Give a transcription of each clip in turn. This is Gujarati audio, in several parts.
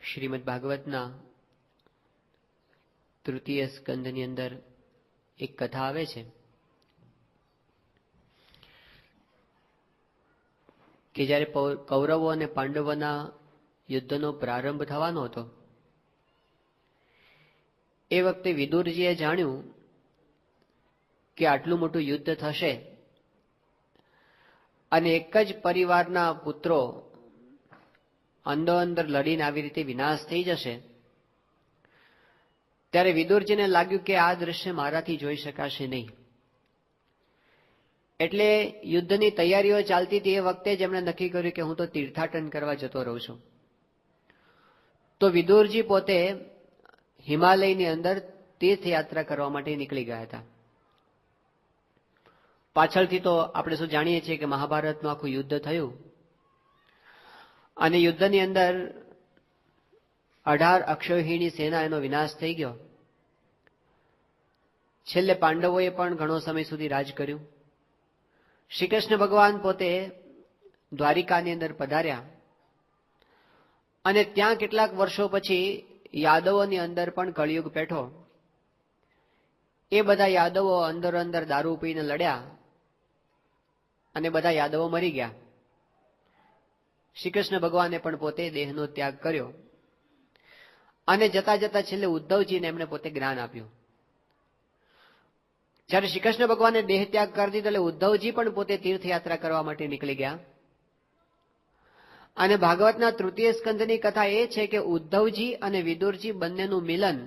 શ્રીમદ ભાગવતના તૃતીય સ્કંદની અંદર એક કથા આવે છે કે જ્યારે કૌરવો અને પાંડવોના યુદ્ધનો પ્રારંભ થવાનો હતો એ વખતે વિદુરજીએ જાણ્યું કે આટલું મોટું યુદ્ધ થશે અને એક જ પરિવારના પુત્રો અંદર લડીને આવી રીતે વિનાશ થઈ જશે. ત્યારે વિદુરજીને લાગ્યું કે આ દ્રશ્ય મારાથી જોઈ શકાશે નહીં. એટલે યુદ્ધની તૈયારીઓ ચાલતી હતી એ વખતે જ એમણે નક્કી કર્યું કે હું તો તીર્થાટન કરવા જતો રહું છું. તો વિદુરજી પોતે હિમાલયની અંદર તીર્થયાત્રા કરવા માટે નીકળી ગયા હતા. પાછળથી તો આપણે શું જાણીએ છીએ કે મહાભારતનું આખું યુદ્ધ થયું અને યુદ્ધની અંદર 18 અક્ષૌહિણી સેના એનો વિનાશ થઈ ગયો. છેલ્લે પાંડવોએ પણ ઘણો સમય સુધી રાજ કર્યું. શ્રી કૃષ્ણ ભગવાન પોતે દ્વારિકાની અંદર પધાર્યા અને ત્યાં કેટલાક વર્ષો પછી યાદવોની અંદર પણ કળિયુગ પેઠો. એ બધા યાદવો અંદર દારૂ પીને લડ્યા અને બધા યાદવો મરી ગયા. શ્રી કૃષ્ણ ભગવાને પણ પોતે દેહનો ત્યાગ કર્યો અને જતા જતા છેલ્લે ઉદ્ધવજીને એમણે પોતે જ્ઞાન આપ્યું. જ્યારે શ્રી કૃષ્ણ ભગવાને દેહ ત્યાગ કરી દીધો એટલે ઉદ્ધવજી પણ પોતે તીર્થયાત્રા કરવા માટે નીકળી ગયા. અને ભાગવતના તૃતીય સ્કંદની કથા એ છે કે ઉદ્ધવજી અને વિદુરજી બંનેનું મિલન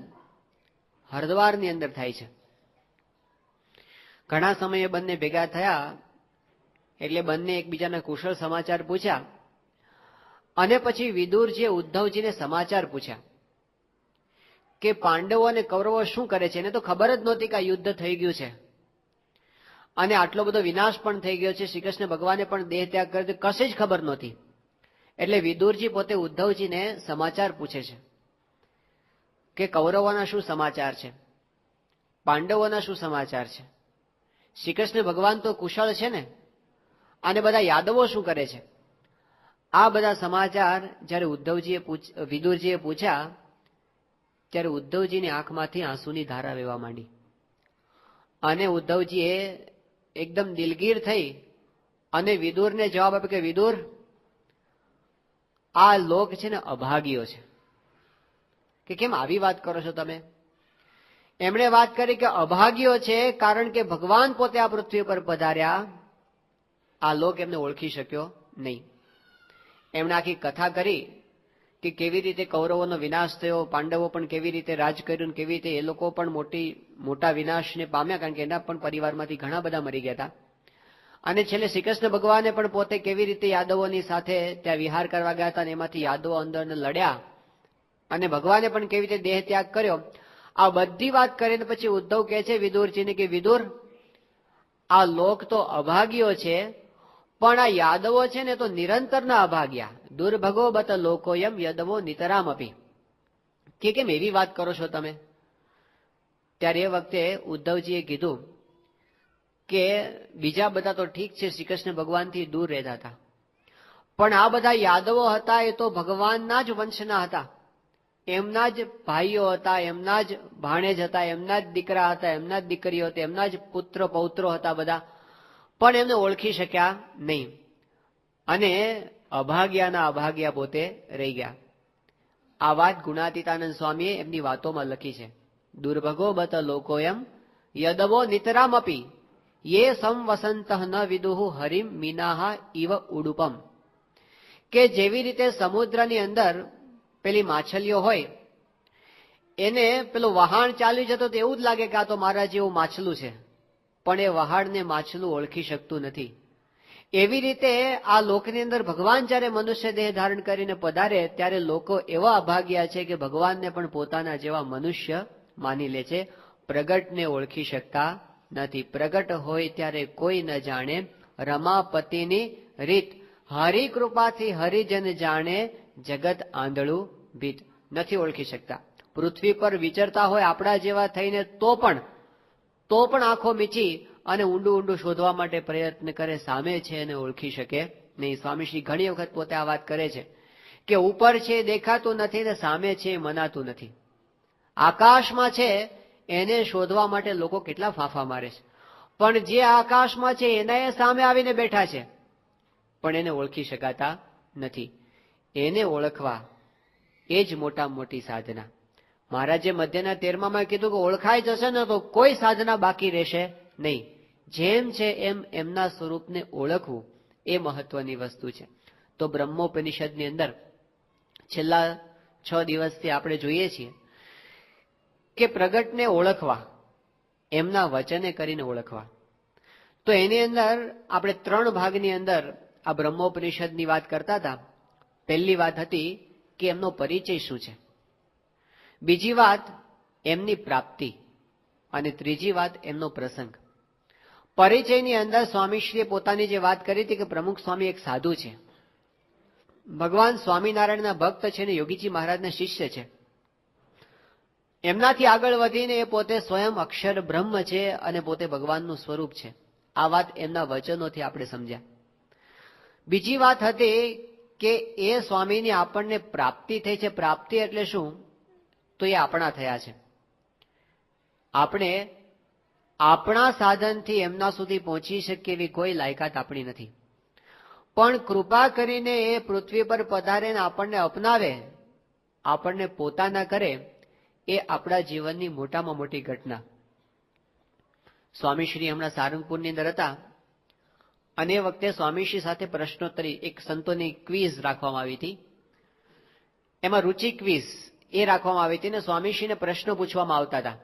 હરદ્વારની અંદર થાય છે. ઘણા સમયે બંને ભેગા થયા એટલે બંને એકબીજાના કુશળ સમાચાર પૂછ્યા અને પછી વિદુરજીએ ઉદ્ધવજીને સમાચાર પૂછ્યા કે પાંડવો અને કૌરવો શું કરે છે. એને તો ખબર જ નહોતી કે આ યુદ્ધ થઈ ગયું છે અને આટલો બધો વિનાશ પણ થઈ ગયો છે. શ્રી કૃષ્ણ ભગવાને પણ દેહ ત્યાગ કર્યો, કશે જ ખબર નહોતી. એટલે વિદુરજી પોતે ઉદ્ધવજીને સમાચાર પૂછે છે કે કૌરવોના શું સમાચાર છે, પાંડવોના શું સમાચાર છે, શ્રી કૃષ્ણ ભગવાન તો કુશળ છે ને, અને બધા યાદવો શું કરે છે. આ બધા સમાચાર જ્યારે વિદુરજીએ પૂછ્યા ત્યારે ઉદ્ધવજીની આંખમાંથી આંસુની ધારા વહેવા માંડી અને ઉદ્ધવજીએ એકદમ દિલગીર થઈ અને વિદુરને જવાબ આપ્યો કે વિદુર, આ લોક છે ને અભાગ્યો છે. કે કેમ આવી વાત કરો છો તમે? એમણે વાત કરી કે અભાગ્યો છે કારણ કે ભગવાન પોતે આ પૃથ્વી પર પધાર્યા, આ લોક એમને ઓળખી શક્યો નહીં. એમણે આખી કથા કરી કે કેવી રીતે કૌરવોનો વિનાશ થયો, પાંડવો પણ કેવી રીતે રાજ કર્યું, કેવી રીતે એ લોકો પણ મોટા વિનાશને પામ્યા કારણ કે એના પણ પરિવારમાંથી ઘણા બધા મરી ગયા હતા. અને છેલ્લે શ્રી કૃષ્ણ ભગવાને પણ પોતે કેવી રીતે યાદવોની સાથે ત્યાં વિહાર કરવા ગયા હતા અને એમાંથી યાદવો અંદર લડ્યા અને ભગવાને પણ કેવી રીતે દેહ ત્યાગ કર્યો. આ બધી વાત કરીને પછી ઉદ્ધવ કહે છે વિદુરજીને કે વિદુર, આ લોક તો અભાગ્યો છે પણ આ યાદવો છે ને તો નિરંતરના અભાગ્યા. દુર્ભગો બત લોકોયમ યદવો નિતરામ અપી. કે કેમ એવી વાત કરો છો તમે? ત્યારે એ વખતે ઉદ્ધવજીએ કીધું કે બીજા બધા તો ઠીક છે, શ્રી કૃષ્ણ ભગવાનથી દૂર રહેતા હતા, પણ આ બધા યાદવો હતા એ તો ભગવાનના જ વંશના હતા, એમના જ ભાઈઓ હતા, એમના જ ભાણેજ હતા, એમના જ દીકરા હતા, એમના જ દીકરીઓ હતી, એમના જ પુત્ર પૌત્રો હતા બધા, પણ એમને ઓળખી શક્યા નહીં અને અભાગ્યાના અભાગ્યા પોતે રહી ગયા. આ વાત ગુણાતીતાનંદ સ્વામીએ એમની વાતોમાં લખી છે. દુર્ભગો બત લોકોયમ યદવો નિતરામ અપી યે સંવસંત ન વિદુહુ હરિમ મીનાહા ઇવ ઉડુપમ. કે જેવી રીતે સમુદ્રની અંદર પેલી માછલીઓ હોય એને પેલું વહાણ ચાલી જતો તો એવું જ લાગે કે આ તો મારા જેવું માછલું છે, પણ એ વહાણને માછલું ઓળખી શકતું નથી. એવી રીતે આ લોકની અંદર ભગવાન જ્યારે મનુષ્ય દેહ ધારણ કરીને પધારે ત્યારે લોકો એવા અભાગ્યા છે કે ભગવાનને પણ પોતાના જેવા મનુષ્ય માની લે છે, પ્રગટને ઓળખી શકતા નથી. પ્રગટ હોય ત્યારે કોઈ ન જાણે રમાપતિની રીત, હરિ કૃપાથી હરિજન જાણે જગત આંધળું ભીત. નથી ઓળખી શકતા. પૃથ્વી પર વિચરતા હોય આપણા જેવા થઈને તો પણ આંખો મીચી અને ઊંડું શોધવા માટે પ્રયત્ન કરે, સામે છે એને ઓળખી શકે નહીં. સ્વામીશ્રી ઘણી વખત પોતે આ વાત કરે છે કે ઉપર છે દેખાતું નથી ને સામે છે મનાતું નથી. આકાશમાં છે એને શોધવા માટે લોકો કેટલા ફાંફા મારે છે, પણ જે આકાશમાં છે એના એ સામે આવીને બેઠા છે, પણ એને ઓળખી શકાતા નથી. એને ઓળખવા એ જ મોટામાં મોટી સાધના. મહારાજે મધ્યના 13માં કીધું કે ઓળખાઈ જશે ને તો કોઈ સાધના બાકી રહેશે નહીં. જેમ છે એમ એમના સ્વરૂપને ઓળખવું એ મહત્વની વસ્તુ છે. તો બ્રહ્મોપનિષદની અંદર છેલ્લા 6 દિવસથી આપણે જોઈએ છીએ કે પ્રગટને ઓળખવા, એમના વચને કરીને ઓળખવા. તો એની અંદર આપણે 3 ભાગની અંદર આ બ્રહ્મોપનિષદની વાત કરતા હતા. પહેલી વાત હતી કે એમનો પરિચય શું છે, બીજી વાત એમની પ્રાપ્તિ, અને ત્રીજી વાત એમનો પ્રસંગ. પરિચયની અંદર સ્વામીશ્રીએ પોતાની જે વાત કરી હતી કે પ્રમુખ સ્વામી એક સાધુ છે, ભગવાન સ્વામિનારાયણના ભક્ત છે ને યોગીજી મહારાજના શિષ્ય છે. એમનાથી આગળ વધીને એ પોતે સ્વયં અક્ષર બ્રહ્મ છે અને પોતે ભગવાનનું સ્વરૂપ છે. આ વાત એમના વચનોથી આપણે સમજ્યા. બીજી વાત હતી કે એ સ્વામીની આપણને પ્રાપ્તિ થઈ છે. પ્રાપ્તિ એટલે શું? તો એ આપણા થયા છે. આપણે આપણા સાધનથી એમના સુધી પહોંચી શકીએ એવી કોઈ લાયકાત આપણી નથી, પણ કૃપા કરીને એ પૃથ્વી પર પધારે ને આપણને અપનાવે, આપણને પોતાના કરે, એ આપણા જીવનની મોટામાં મોટી ઘટના. સ્વામીશ્રી હમણાં સારંગપુરની અંદર હતા અને એ વખતે સ્વામીશ્રી સાથે પ્રશ્નોત્તરી એક સંતોની ક્વિઝ રાખવામાં આવી હતી. એમાં રુચિ ક્વિઝ એ રાખવામાં આવી હતી ને સ્વામીશ્રીને પ્રશ્નો પૂછવામાં આવતા હતા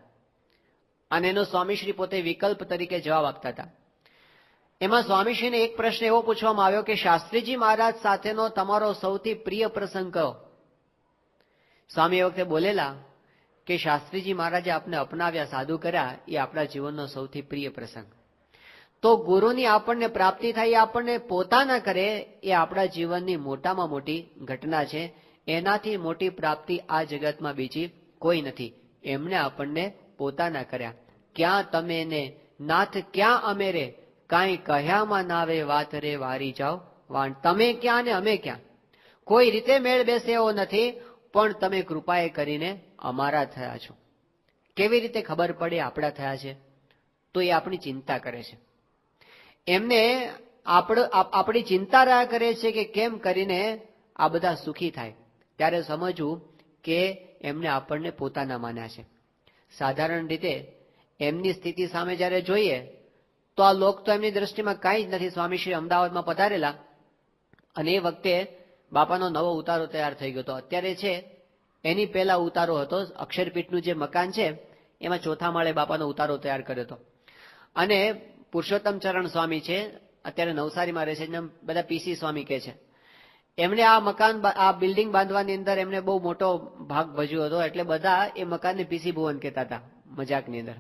અને એનો સ્વામીશ્રી પોતે વિકલ્પ તરીકે જવાબ આપતા હતા. એમાં સ્વામીશ્રીને એક પ્રશ્ન એવો પૂછવામાં આવ્યો કે શાસ્ત્રીજી મહારાજ સાથેનો તમારો સૌથી પ્રિય પ્રસંગ કયો? સ્વામી એ વખતે બોલેલા કે શાસ્ત્રીજી મહારાજે આપને અપનાવ્યા, સાધુ કર્યા, એ આપણા જીવનનો સૌથી પ્રિય પ્રસંગ. તો ગુરુની આપણને પ્રાપ્તિ થાય, આપણને પોતાના કરે, એ આપણા જીવનની મોટામાં મોટી ઘટના છે. એનાથી મોટી પ્રાપ્તિ આ જગતમાં બીજી કોઈ નથી. એમણે આપણને પોતાના કર્યા. ક્યાં તમે ને નાથ ક્યાં અમે રે, કાંઈ કહ્યામાં નાવે વાત રે વારી જાઓ વાણ. તમે ક્યાં ને અમે ક્યાં, કોઈ રીતે મેળ બેસે એવો નથી, પણ તમે કૃપાએ કરીને અમારા થયા છો. કેવી રીતે ખબર પડે આપણા થયા છે? તો એ આપણી ચિંતા કરે છે. એમને આપણી ચિંતા રહ્યા કરે છે કે કેમ કરીને આ બધા સુખી થાય. ત્યારે સમજવું કે એમને આપણને પોતાના માન્યા છે. સાધારણ રીતે એમની સ્થિતિ સામે જ્યારે જોઈએ તો આ લોક તો એમની દ્રષ્ટિમાં કાંઈ જ નથી. સ્વામીશ્રી અમદાવાદમાં પધારેલા અને એ વખતે બાપાનો નવો ઉતારો તૈયાર થઈ ગયો હતો. અત્યારે છે એની પહેલા ઉતારો હતો. અક્ષરપીઠનું જે મકાન છે એમાં 4થા માળે બાપાનો ઉતારો તૈયાર કર્યો હતો. અને પુરુષોત્તમ ચરણ સ્વામી છે, અત્યારે નવસારીમાં રહે છે, બધા પીસી સ્વામી કહે છે. એમણે આ મકાન, આ બિલ્ડિંગ બાંધવાની અંદર એમને બહુ મોટો ભાગ ભજવ્યો હતો. એટલે બધા એ મકાનને પીસી ભુવન કહેતા હતા મજાકની અંદર.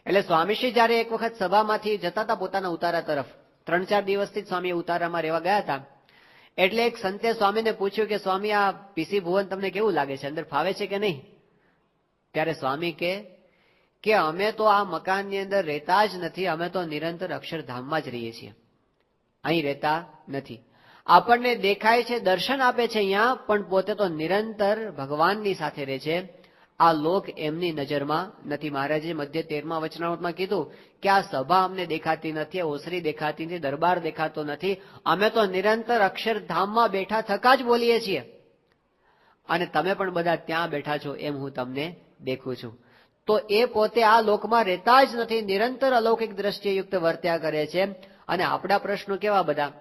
એટલે સ્વામીશ્રી જયારે એક વખત સભામાંથી જતા હતા પોતાના ઉતારા તરફ, 3-4 દિવસથી જ સ્વામી ઉતારામાં રહેવા ગયા હતા. એટલે એક સંતે સ્વામીને પૂછ્યું કે સ્વામી આ પીસી ભુવન તમને કેવું લાગે છે, અંદર ફાવે છે કે નહીં? ત્યારે સ્વામી કે અમે તો આ મકાનની અંદર રહેતા જ નથી, અમે તો નિરંતર અક્ષરધામમાં જ રહીએ છીએ, અહીં રહેતા નથી. આપણને દેખાય છે, દર્શન આપે છે અહીંયા, પણ પોતે તો નિરંતર ભગવાનની સાથે રહે છે. આ લોક એમની નજરમાં નથી. મહારાજે મધ્ય 13મા વચનામૃતમાં કીધું કે આ સભા અમને દેખાતી નથી, ઓસરી દેખાતી નથી, દરબાર દેખાતો નથી, અમે તો નિરંતર અક્ષરધામમાં બેઠા થકા જ બોલીએ છીએ અને તમે પણ બધા ત્યાં બેઠા છો એમ હું તમને દેખું છું. તો એ પોતે આ લોકમાં રહેતા જ નથી, નિરંતર અલૌકિક દ્રષ્ટિએ યુક્ત વર્ત્યા કરે છે. અને આપણા પ્રશ્નો કેવા બધા?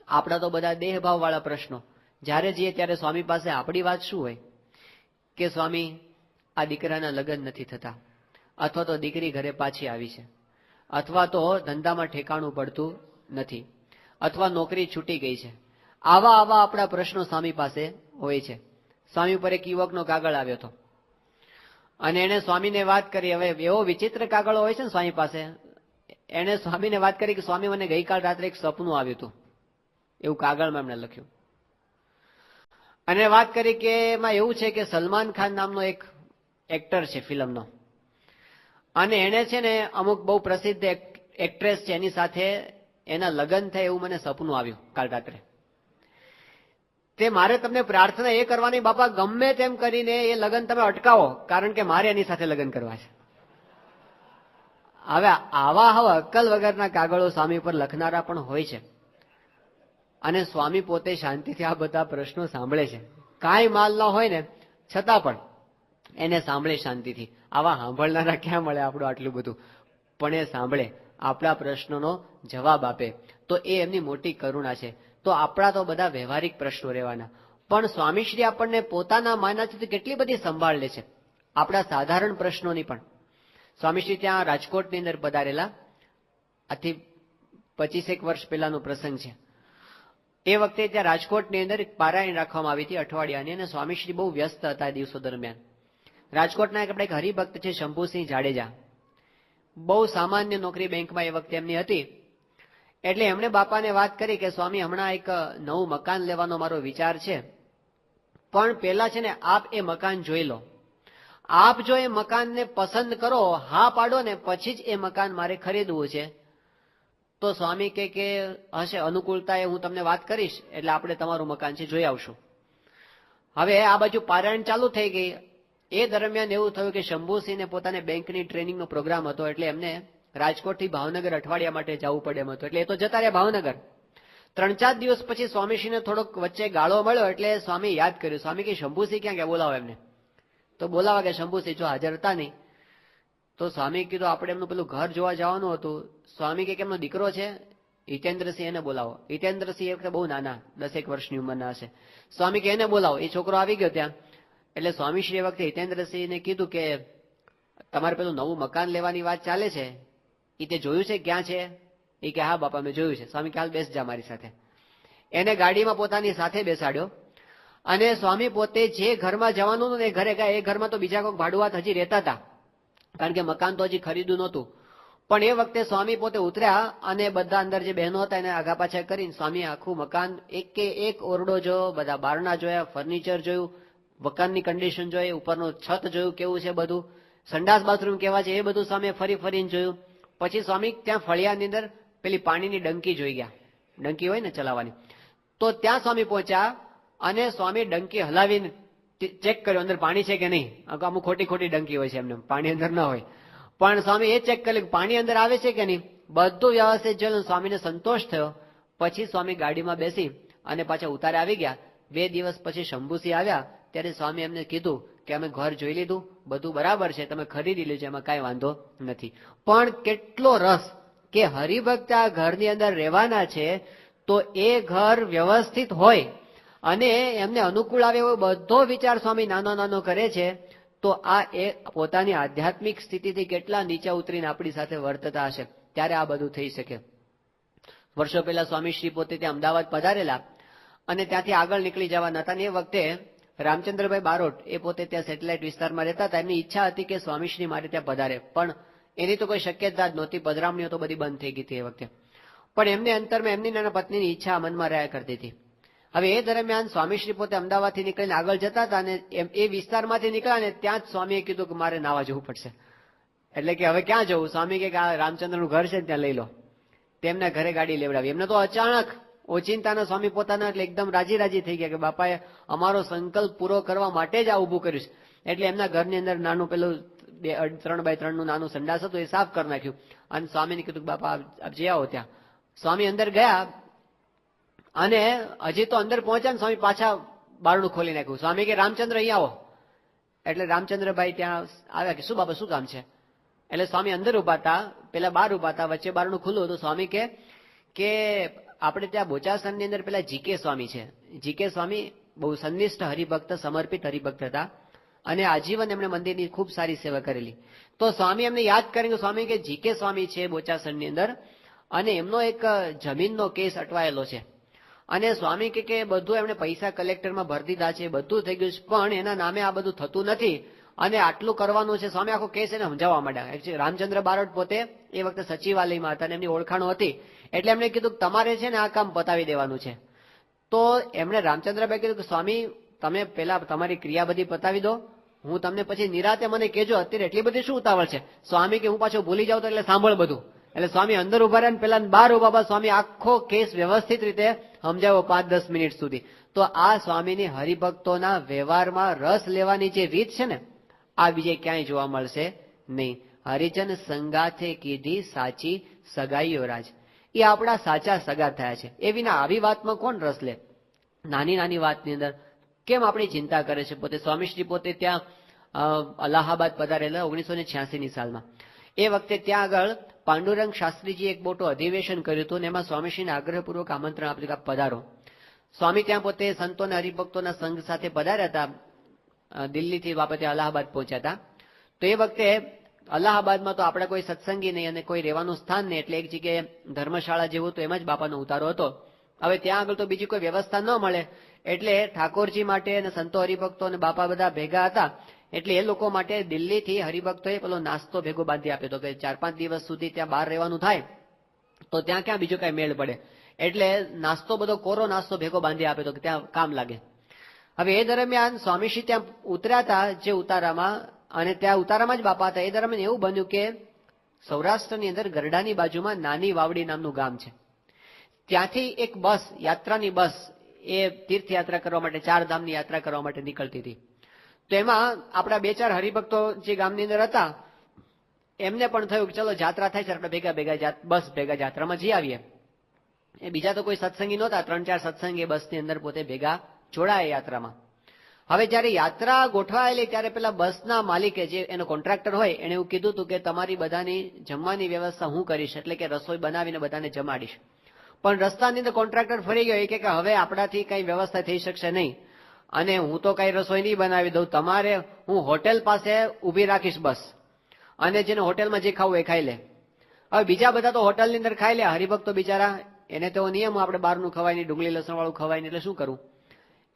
આપણા તો બધા દેહભાવ વાળા પ્રશ્નો. જ્યારે જઈએ ત્યારે સ્વામી પાસે આપણી વાત શું હોય કે સ્વામી આ દીકરાના લગ્ન નથી થતા, અથવા તો દીકરી ઘરે પાછી આવી છે, અથવા તો ધંધામાં ઠેકાણું પડતું નથી, અથવા નોકરી છૂટી ગઈ છે. આવા આપણા પ્રશ્નો સ્વામી પાસે હોય છે. સ્વામી ઉપર એક યુવકનો કાગળ આવ્યો હતો અને એને સ્વામીને વાત કરી. હવે એવો વિચિત્ર કાગળો હોય છે ને સ્વામી પાસે. એને સ્વામીને વાત કરી કે સ્વામી મને ગઈકાલ રાત્રે એક સપનું આવ્યું હતું, એવું કાગળમાં એમણે લખ્યું. અને વાત કરી કે એમાં એવું છે કે સલમાન ખાન નામનો એક એક્ટર છે ફિલ્મનો, અને એને છે ને અમુક બહુ પ્રસિદ્ધ એક્ટ્રેસ છે, એની સાથે એના લગ્ન થાય એવું મને સપનું આવ્યું કાલ રાત્રે. તે મારે તમને પ્રાર્થના એ કરવાની, બાપા ગમે તેમ કરીને એ લગ્ન તમે અટકાવો, કારણ કે મારે એની સાથે લગ્ન કરવા છે. હવે આવા અક્કલ વગરના કાગળો સ્વામી પર લખનારા પણ હોય છે, અને સ્વામી પોતે શાંતિથી આ બધા પ્રશ્નો સાંભળે છે. કાંઈ માલ ન હોય ને છતાં પણ એને સાંભળે શાંતિથી. આવા સાંભળનારા ક્યાં મળે આપણું આટલું બધું, પણ એ સાંભળે, આપણા પ્રશ્નોનો જવાબ આપે, તો એ એમની મોટી કરુણા છે. તો આપણા તો બધા વ્યવહારિક પ્રશ્નો રહેવાના, પણ સ્વામીશ્રી આપણને પોતાના માનાથી કેટલી બધી સંભાળ લે છે, આપણા સાધારણ પ્રશ્નોની પણ. સ્વામીશ્રી ત્યાં રાજકોટની અંદર પધારેલા, આથી 25 વર્ષ પહેલાનો પ્રસંગ છે. એ વખતે ત્યાં રાજકોટની અંદર પારાયણ રાખવામાં આવી હતી અઠવાડિયાની, અને સ્વામીશ્રી બહુ વ્યસ્ત હતા એ દિવસો દરમિયાન. રાજકોટના એક હરિભક્ત છે શંભુસિંહ જાડેજા, બહુ સામાન્ય નોકરી બેંકમાં એ વખતે એમની હતી. એટલે એમણે બાપાને વાત કરી કે સ્વામી, હમણાં એક નવું મકાન લેવાનો મારો વિચાર છે, પણ પેલા છે ને આપ એ મકાન જોઈ લો. આપ જો એ મકાનને પસંદ કરો, હા પાડો ને, પછી જ એ મકાન મારે ખરીદવું છે. તો સ્વામી કે હશે અનુકૂળતા એ હું તમને વાત કરીશ, એટલે આપણે તમારું મકાન છે જોઈ આવશું. હવે આ બાજુ પારાયણ ચાલુ થઈ ગઈ. એ દરમિયાન એવું થયું કે શંભુસિંહને પોતાને બેંકની ટ્રેનિંગનો પ્રોગ્રામ હતો, એટલે એમને રાજકોટથી ભાવનગર અઠવાડિયા માટે જવું પડે એમ હતું. એટલે એ તો જતા રહ્યા ભાવનગર. 3-4 દિવસ પછી સ્વામીશ્રીને થોડોક વચ્ચે ગાળો મળ્યો, એટલે સ્વામી યાદ કર્યું. સ્વામી કે શંભુસિંહ ક્યાં ગયા, બોલાવો એમને. તો બોલાવા કે શંભુસિંહ જો હાજર હતા નહીં. તો સ્વામી કીધું આપણે એમનું પેલું ઘર જોવા જવાનું હતું. સ્વામી કે એમનો દીકરો છે હિતેન્દ્રસિંહ, એને બોલાવો. હિતેન્દ્રસિંહ એ વખતે બહુ નાના, 10 વર્ષની ઉંમરના હશે. સ્વામી કે એને બોલાવો. એ છોકરો આવી ગયો ત્યાં. એટલે સ્વામીશ્રી એ વખતે હિતેન્દ્રસિંહને કીધું કે તમારે પેલું નવું મકાન લેવાની વાત ચાલે છે, એ તે જોયું છે, ક્યાં છે? એ કે હા બાપા મેં જોયું છે. સ્વામી કે હાલ બેસ જા મારી સાથે. એને ગાડીમાં પોતાની સાથે બેસાડ્યો, અને સ્વામી પોતે જે ઘરમાં જવાનું હતું ને એ ઘરે ગયા. એ ઘરમાં તો બીજા કોઈ ભાડુઆત હજી રહેતા હતા, કારણ કે મકાન તો હજી ખરીદ્યું નહોતું. પણ એ વખતે સ્વામી પોતે ઉતર્યા, અને બધા અંદર જે બહેનો હતા એને આગા પાછા કરીને સ્વામી આખું મકાન એક કે એક ઓરડો જોયો, બધા બારણા જોયા, ફર્નિચર જોયું, મકાનની કન્ડિશન જોઈ, ઉપરનું છત જોયું કેવું છે બધું, સંડાસ બાથરૂમ કેવા છે એ બધું સ્વામી ફરીને જોયું. પછી સ્વામી ત્યાં ફળિયાની અંદર પેલી પાણીની ડંકી જોઈ ગયા, ડંકી હોય ને ચલાવવાની. તો ત્યાં સ્વામી પહોંચ્યા, અને સ્વામી ડંકી હલાવીને ચેક કર્યો અંદર પાણી છે કે નહીં. અમુક ખોટી ડંકી હોય છે, એમને પાણી અંદર ન હોય. પણ સ્વામી એ ચેક કર્યું પાણી અંદર આવે છે કે નહીં. બધું વ્યવસ્થિત જોયું, સ્વામીને સંતોષ થયો. પછી સ્વામી ગાડીમાં બેસી અને પાછા ઉતારે આવી ગયા. 2 દિવસ પછી શંભુસિંહ આવ્યા, ત્યારે સ્વામી એમને કીધું કે અમે ઘર જોઈ લીધું, બધું બરાબર છે, તમે ખરીદી લીધું, એમાં કાંઈ વાંધો નથી. પણ કેટલો રસ કે હરિભક્ત આ ઘરની અંદર રહેવાના છે, તો એ ઘર વ્યવસ્થિત હોય અને એમને અનુકૂળ આવે એવો બધો વિચાર સ્વામી નાનો કરે છે. તો આ એ પોતાની આધ્યાત્મિક સ્થિતિથી કેટલા નીચા ઉતરીને આપણી સાથે વર્તતા હશે, ત્યારે આ બધું થઈ શકે. વર્ષો પહેલા સ્વામીશ્રી પોતે ત્યાં અમદાવાદ પધારેલા, અને ત્યાંથી આગળ નીકળી જવાના હતા. એ વખતે રામચંદ્રભાઈ બારોટ એ પોતે ત્યાં સેટેલાઇટ વિસ્તારમાં રહેતા હતા. એમની ઈચ્છા હતી કે સ્વામીશ્રી મારે ત્યાં પધારે, પણ એની તો કોઈ શક્યતા જ નહોતી. પધરામણીઓ તો બધી બંધ થઈ ગઈ હતી એ વખતે. પણ એમને અંતરમાં એમની નાના પત્નીની ઈચ્છા મનમાં રહ્યા કરતી હતી. હવે એ દરમિયાન સ્વામીશ્રી પોતે અમદાવાદથી નીકળીને આગળ જતા હતા, અને એ વિસ્તારમાંથી નીકળ્યા ને ત્યાં જ સ્વામીએ કીધું કે મારે નાવા જવું પડશે. એટલે કે હવે ક્યાં જવું? સ્વામી કે આ રામચંદ્રનું ઘર છે ત્યાં લઈ લો. તેમના ઘરે ગાડી લેવડાવી. એમને તો અચાનક ઓચિંતાના સ્વામી પોતાના એટલે એકદમ રાજી થઈ ગયા કે બાપાએ અમારો સંકલ્પ પૂરો કરવા માટે જ આ ઊભું કર્યું છે. એટલે એમના ઘરની અંદર નાનું પેલું 3x3 નું નાનું સંડાસ હતું, એ સાફ કરી નાખ્યું. અને સ્વામીને કીધું બાપા આપ જઈ આવો ત્યાં. સ્વામી અંદર ગયા, અને હજી તો અંદર પહોંચ્યા ને સ્વામી પાછા બારણું ખોલી નાખ્યું. સ્વામી કે રામચંદ્ર અહીંયા આવો. એટલે રામચંદ્રભાઈ ત્યાં આવ્યા કે શું બાપા શું કામ છે? એટલે સ્વામી અંદર ઉભા હતા, પેલા બહાર ઉભા હતા, વચ્ચે બારણું ખુલ્લું હતું. સ્વામી કે આપણે ત્યાં બોચાસણની અંદર પેલા જીકે સ્વામી છે. જીકે સ્વામી બહુ સંનિષ્ઠ હરિભક્ત, સમર્પિત હરિભક્ત હતા, અને આજીવન એમણે મંદિરની ખૂબ સારી સેવા કરેલી. તો સ્વામી એમને યાદ કરીને સ્વામી કે જીકે સ્વામી છે બોચાસણની અંદર, અને એમનો એક જમીનનો કેસ અટવાયેલો છે. અને સ્વામી કે બધું એમણે પૈસા કલેક્ટરમાં ભરી દીધા છે, બધું થઈ ગયું છે, પણ એના નામે આ બધું થતું નથી, અને આટલું કરવાનું છે. સ્વામી આખો કેસ એને સમજાવવા માંડ્યા. રામચંદ્ર બારોટ પોતે એ વખતે સચિવાલયમાં હતા, અને એમની ઓળખાણો હતી. એટલે એમણે કીધું તમારે છે ને આ કામ પતાવી દેવાનું છે. તો એમણે રામચંદ્રભાઈ કીધું કે સ્વામી તમે પેલા તમારી ક્રિયા બધી પતાવી દો, હું તમને પછી નિરાતે મને કહેજો, અત્યારે એટલી બધી શું ઉતાવળ છે? સ્વામી કે હું પાછો ભૂલી જાઉં તો એટલે સાંભળ બધું. એટલે સ્વામી અંદર ઉભા રહ્યા, પેલા બહાર ઉભા. સ્વામી આખો કેસ વ્યવસ્થિત રીતે સમજાવો 5-10 મિનિટ સુધી. તો આ સ્વામીની હરિભક્તોના વ્યવહારમાં રસ લેવાની જે રીત છે ને, આ બીજે ક્યાંય જોવા મળશે નહીં. હરિજન સંગાથે કીધી સાચી સગાઈઓ રાજ, એ આપણા સાચા સગા થયા છે. એ વિના આવી વાતમાં કોણ રસ લે? નાની નાની વાતની અંદર કેમ આપણી ચિંતા કરે છે? પોતે સ્વામીશ્રી પોતે ત્યાં અલ્હાબાદ પધારેલા 1986ની સાલમાં. એ વખતે ત્યાં આગળ પાંડુરંગ શાસ્ત્રીજી એક મોટું અધિવેશન કર્યું હતું, અને એમાં સ્વામીશ્રીને આગ્રહપૂર્વક આમંત્રણ આપ્યું કે પધારો. સ્વામી ત્યાં પોતે સંતો અને હરિભક્તોના સંઘ સાથે પધાર્યા હતા. દિલ્હીથી બાબતે અલ્હાબાદ પહોંચ્યા હતા. તો એ વખતે અલ્હાબાદમાં તો આપણે કોઈ સત્સંગી નહીં અને કોઈ રહેવાનું સ્થાન નહીં, એટલે એક જગ્યાએ ધર્મશાળા જેવું હતું, એમાં જ બાપાનો ઉતારો હતો. હવે ત્યાં આગળ તો બીજી કોઈ વ્યવસ્થા ન મળે, એટલે ઠાકોરજી માટે અને સંતો હરિભક્તો અને બાપા બધા ભેગા હતા, એટલે એ લોકો માટે દિલ્હીથી હરિભક્તોએ પેલો નાસ્તો ભેગો બાંધી આપ્યો હતો કે 4-5 દિવસ સુધી ત્યાં બહાર રહેવાનું થાય તો ત્યાં ક્યાં બીજો કઈ મેળ પડે, એટલે નાસ્તો બધો કોરો નાસ્તો ભેગો બાંધી આપ્યો હતો કે ત્યાં કામ લાગે. હવે એ દરમિયાન સ્વામીશ્રી ત્યાં ઉતર્યા હતા જે ઉતારામાં, અને ત્યાં ઉતારામાં જ બાપા હતા. એ દરમિયાન એવું બન્યું કે સૌરાષ્ટ્રની અંદર ગરડાની બાજુમાં નાની વાવડી નામનું ગામ છે, ત્યાંથી એક બસ, યાત્રાની બસ, એ તીર્થયાત્રા કરવા માટે, 4 ધામની યાત્રા કરવા માટે નીકળતી હતી. તો એમાં આપણા 2-4 હરિભક્તો જે ગામની અંદર હતા એમને પણ થયું કે ચલો જાત્રા થાય છે, આપણે બસ ભેગા જાત્રામાં જઈ આવીએ. એ બીજા તો કોઈ સત્સંગી નહોતા, 3-4 સત્સંગી બસની અંદર પોતે ભેગા જોડાયા યાત્રામાં. હવે જયારે યાત્રા ગોઠવાયેલી ત્યારે પેલા બસના માલિકે, જે એનો કોન્ટ્રાક્ટર હોય, એને એવું કીધું હતું કે તમારી બધાની જમવાની વ્યવસ્થા હું કરીશ, એટલે કે રસોઈ બનાવીને બધાને જમાડીશ. પણ રસ્તાની અંદર કોન્ટ્રાક્ટર ફરી ગયો, એ કે હવે આપણાથી કઈ વ્યવસ્થા થઈ શકશે નહીં, અને હું તો કઈ રસોઈ નહીં બનાવી દઉં, તમારે હું હોટેલ પાસે ઉભી રાખીશ બસ, અને જેને હોટેલમાં જે ખાવું એ ખાઈ લે. હવે બીજા બધા તો હોટલની અંદર ખાઈ લે, હરિભક્તો બિચારા, એને તો નિયમ આપણે બહારનું ખવાય નહીં, ડુંગળી લસણ વાળું ખવાય નહીં, એટલે શું કરવું?